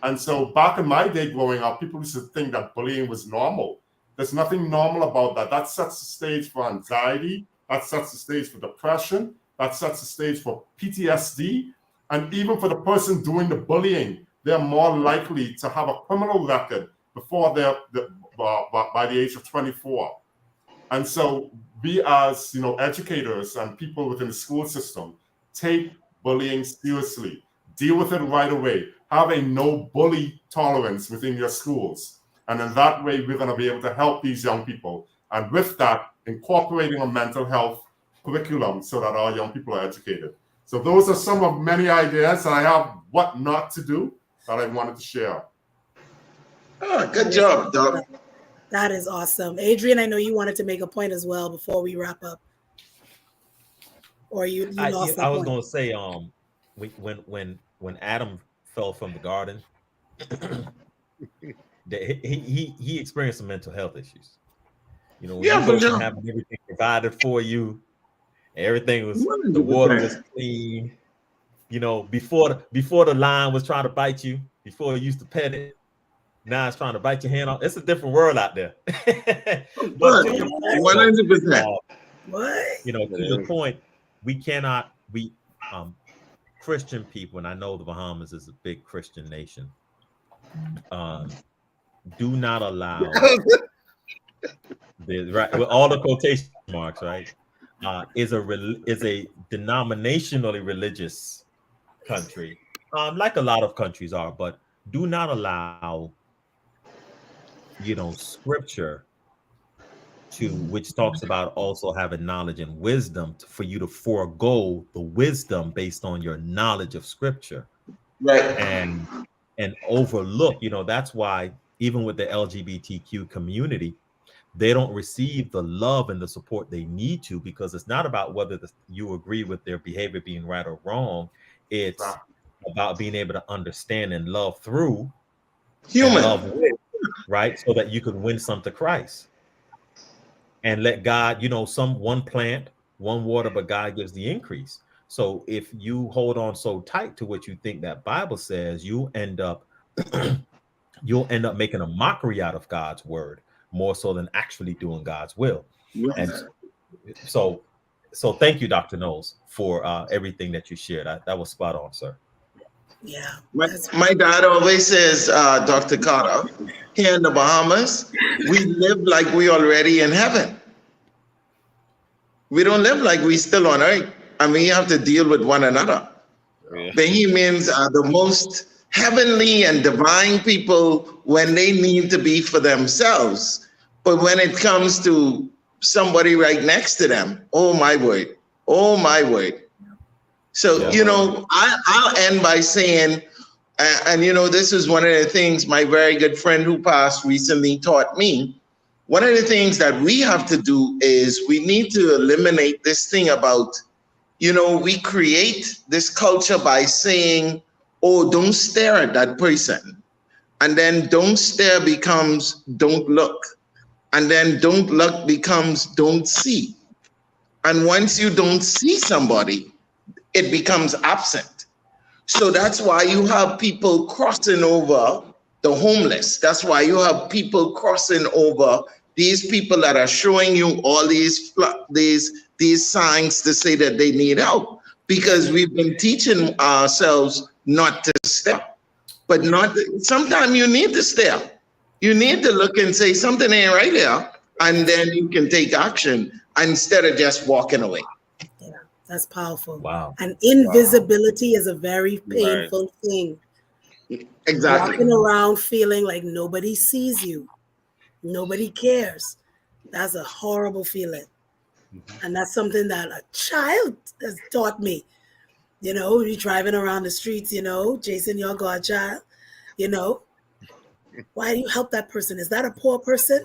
And so back in my day growing up, people used to think that bullying was normal. There's nothing normal about that. That sets the stage for anxiety. That sets the stage for depression. That sets the stage for PTSD. And even for the person doing the bullying, they're more likely to have a criminal record before they're by the age of 24. And so we as educators and people within the school system, take bullying seriously. Deal with it right away. Have a no bully tolerance within your schools. And in that way, we're going to be able to help these young people. And with that, incorporating a mental health curriculum so that our young people are educated. So those are some of many ideas that I have what not to do that I wanted to share. Oh, good job, Doc. That is awesome. Adrian, I know you wanted to make a point as well before we wrap up. Or you lost that I was point. going to say, when Adam fell from the garden, he experienced some mental health issues. When you go from having everything provided for you, everything was 100%. The water was clean. Before the lion was trying to bite you, before you used to pet it, now it's trying to bite your hand off. It's a different world out there. But 100%. What? To the point, we Christian people, and I know the Bahamas is a big Christian nation, do not allow right with all the quotation marks, right? Is a denominationally religious country, like a lot of countries are, but do not allow scripture which talks about also having knowledge and wisdom for you to forego the wisdom based on your knowledge of scripture, right? And overlook. That's why even with the LGBTQ community, they don't receive the love and the support they need to, because it's not about whether you agree with their behavior being right or wrong. It's about being able to understand and love through human, love with, right? So that you can win some to Christ and let God, one plant, one water, but God gives the increase. So if you hold on so tight to what you think that Bible says, you'll end up making a mockery out of God's word, more so than actually doing God's will. Yes. And so thank you, Dr. Knowles, for everything that you shared. That was spot on, sir. Yeah. My dad always says, Dr. Carter, here in the Bahamas, we live like we already in heaven. We don't live like we still on earth. And we have to deal with one another. Yeah. Bahamians are the most heavenly and divine people when they need to be for themselves. But when it comes to somebody right next to them, oh my word. So, I'll end by saying, and this is one of the things my very good friend who passed recently taught me. One of the things that we have to do is we need to eliminate this thing about, we create this culture by saying, oh, don't stare at that person. And then don't stare becomes don't look. And then don't look becomes don't see. And once you don't see somebody, it becomes absent. So that's why you have people crossing over the homeless. That's why you have people crossing over these people that are showing you all these signs to say that they need help, because we've been teaching ourselves not to stare. But sometimes you need to stare. You need to look and say something ain't right here, and then you can take action instead of just walking away. That's powerful. Wow. And invisibility is a very painful thing. Exactly. Walking around feeling like nobody sees you, nobody cares. That's a horrible feeling. And that's something that a child has taught me. You know, you're driving around the streets, you know, Jason, your godchild, you know, why do you help that person? Is that a poor person?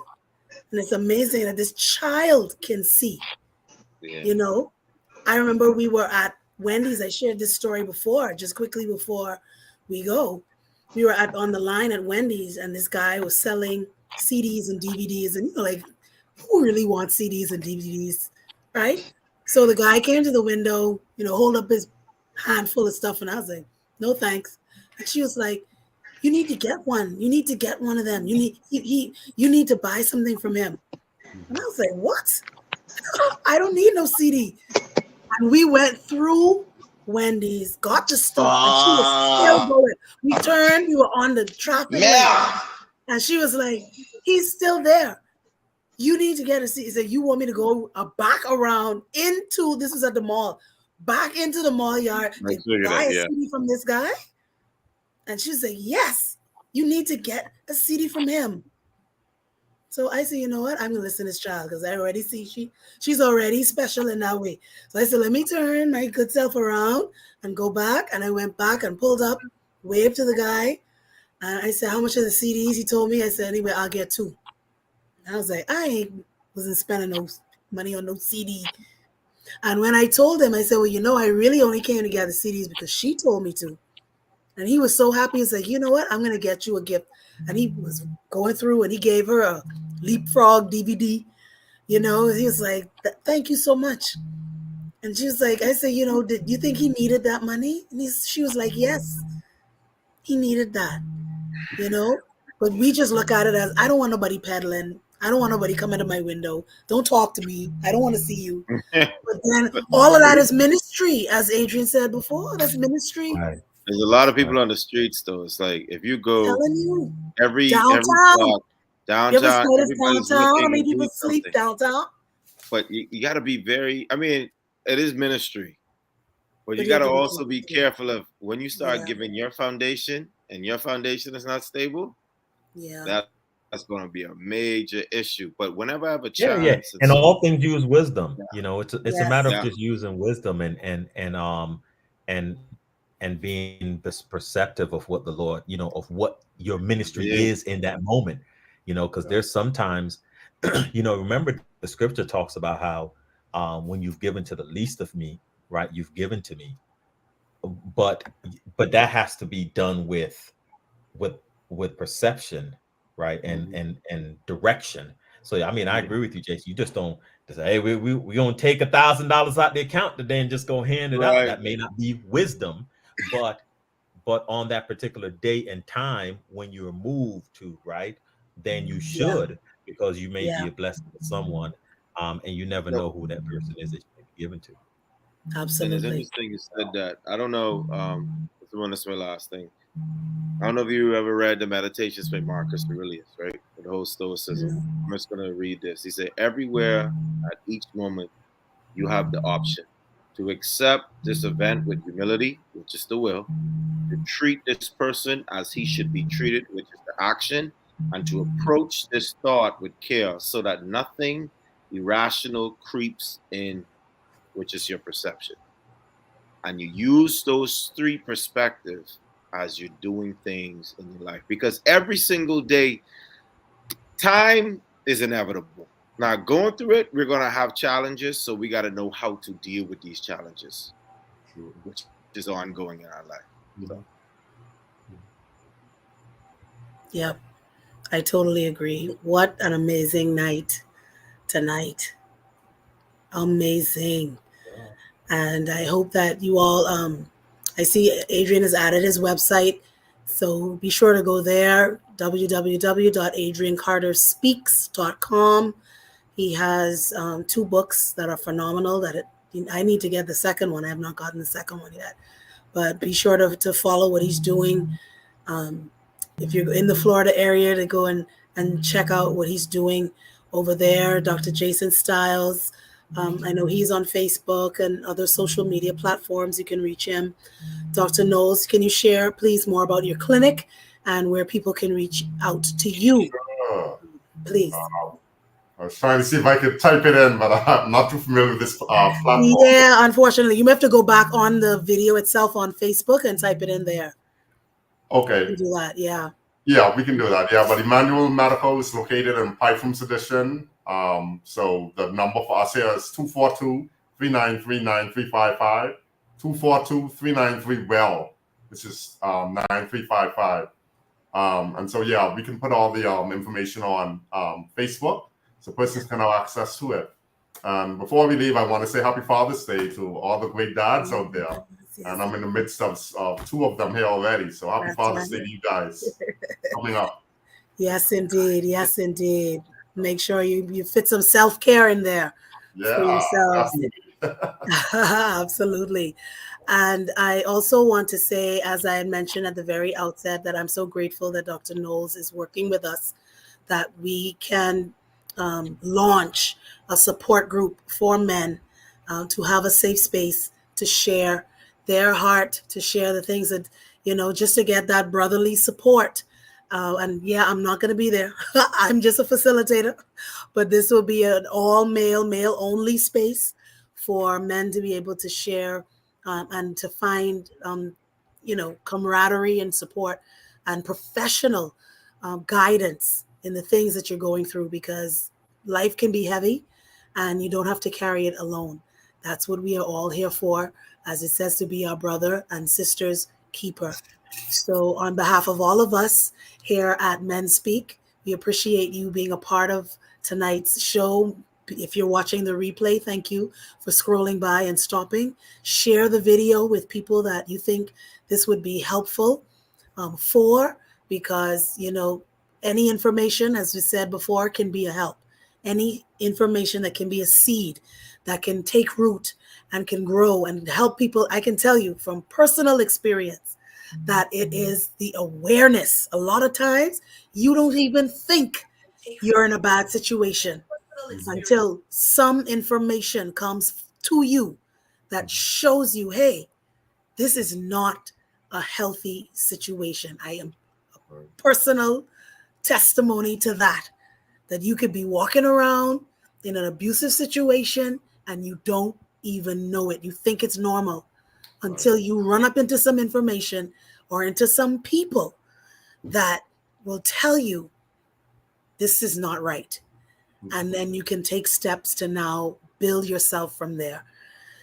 And it's amazing that this child can see, you know. I remember we were at Wendy's. I shared this story before, just quickly before we go. We were on the line at Wendy's, and this guy was selling CDs and DVDs. And, you know, like, who really wants CDs and DVDs, right? So the guy came to the window, you know, hold up his handful of stuff. And I was like, no, thanks. And she was like, you need to get one. You need to get one of them. You need to buy something from him. And I was like, what? I don't need no CD. And we went through Wendy's, got to stop, and she was still going. We turned, we were on the traffic light, and she was like, he's still there. You need to get a CD. He said, you want me to go back around into, this was at the mall, back into the mall yard to buy a CD from this guy? And she said, yes, you need to get a CD from him. So I said, you know what? I'm going to listen to this child because I already see she's already special in that way. So I said, let me turn my good self around and go back. And I went back and pulled up, waved to the guy. And I said, how much are the CDs? He told me. I said, anyway, I'll get 2. And I was like, wasn't spending no money on no CD. And when I told him, I said, well, you know, I really only came to get the CDs because she told me to. And he was so happy. He's like, you know what? I'm going to get you a gift. And he was going through and he gave her a Leapfrog DVD. You know, he was like, thank you so much. And she was like, I said, you know, did you think he needed that money? And she was like, yes, he needed that, you know. But we just look at it as, I don't want nobody peddling. I don't want nobody coming to my window. Don't talk to me. I don't want to see you. But then all of that is ministry, as Adrian said before. That's ministry. Right. There's a lot of people on the streets, though. It's like if you go every downtown, downtown, everybody's looking. How many people sleep downtown? But you got to be very. I mean, it is ministry, but you got to also be careful of when you start giving your foundation, and your foundation is not stable. Yeah, that's going to be a major issue. But whenever I have a chance, and all things use wisdom. You know, it's a matter of just using wisdom and being this perceptive of what the Lord, you know, of what your ministry is in that moment, you know, because there's sometimes, you know, remember the scripture talks about how when you've given to the least of me, right, you've given to me, but that has to be done with perception, right, and direction. So I mean, I agree with you, Jason. You just don't say, hey, we gonna take $1,000 out the account today and just go hand it out. That may not be wisdom. But on that particular day and time when you're moved to, right, then you should, because you may be a blessing to someone, and you never know who that person is that you're given to. Absolutely. And it's interesting you said that. I don't know. This my last thing. I don't know if you ever read the Meditations by Marcus Aurelius, right? The whole Stoicism. I'm just gonna read this. He said, everywhere at each moment you have the option to accept this event with humility, which is the will, to treat this person as he should be treated, which is the action, and to approach this thought with care so that nothing irrational creeps in, which is your perception. And you use those 3 perspectives as you're doing things in your life. Because every single day, time is inevitable. Now, going through it, we're going to have challenges, so we got to know how to deal with these challenges, which is ongoing in our life. So. Yep, I totally agree. What an amazing night tonight. Amazing. And I hope that you all, I see Adrian has added his website, so be sure to go there, www.adriancarterspeaks.com. He has 2 books that are phenomenal. I need to get the second one. I have not gotten the second one yet. But be sure to follow what he's doing. If you're in the Florida area, to go and check out what he's doing over there. Dr. Jason Stiles. I know he's on Facebook and other social media platforms. You can reach him. Dr. Knowles, can you share, please, more about your clinic and where people can reach out to you? Sure. Please. I was trying to see if I could type it in, but I'm not too familiar with this platform. Yeah, unfortunately, you may have to go back on the video itself on Facebook and type it in there. Okay. You do that, yeah. Yeah, we can do that. Yeah, but Emmanuel Medical is located in Python's edition. So the number for us here is 242-393-9355, 242-393-WELL, which is 9355. And so, yeah, we can put all the information on Facebook so persons can have access to it. Before we leave, I want to say Happy Father's Day to all the great dads out there. And I'm in the midst of two of them here already. So happy Father's Day to you guys coming up. Yes, indeed. Yes, indeed. Make sure you fit some self-care in there for yourselves. Absolutely. And I also want to say, as I had mentioned at the very outset, that I'm so grateful that Dr. Knowles is working with us, that we can launch a support group for men to have a safe space to share their heart, to share the things that, just to get that brotherly support. And yeah, I'm not going to be there. I'm just a facilitator, but this will be an all male only space for men to be able to share and to find, camaraderie and support and professional guidance in the things that you're going through, because life can be heavy and you don't have to carry it alone. That's what we are all here for, as it says, to be our brother and sister's keeper. So on behalf of all of us here at MenSpeak, we appreciate you being a part of tonight's show. If you're watching the replay, thank you for scrolling by and stopping. Share the video with people that you think this would be helpful for, because, any information, as we said before, can be a help. Any information that can be a seed that can take root and can grow and help people. I can tell you from personal experience that it is the awareness. A lot of times you don't even think you're in a bad situation until some information comes to you that shows you, hey, this is not a healthy situation. I am a personal testimony to that you could be walking around in an abusive situation and you don't even know it. You think it's normal until you run up into some information or into some people that will tell you this is not right. And then you can take steps to now build yourself from there.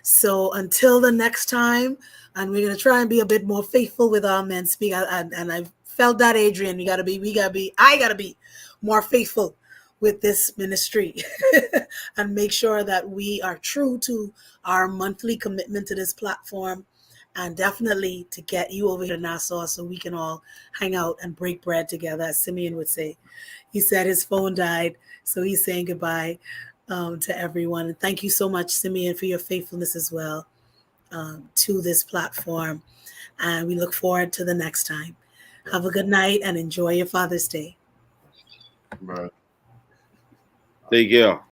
So until the next time, and we're going to try and be a bit more faithful with our MenSpeak. And I felt that, Adrian, I got to be more faithful with this ministry and make sure that we are true to our monthly commitment to this platform, and definitely to get you over here to Nassau so we can all hang out and break bread together, as Simeon would say. He said his phone died, so he's saying goodbye to everyone. And thank you so much, Simeon, for your faithfulness as well to this platform. And we look forward to the next time. Have a good night and enjoy your Father's Day. Right. Take care.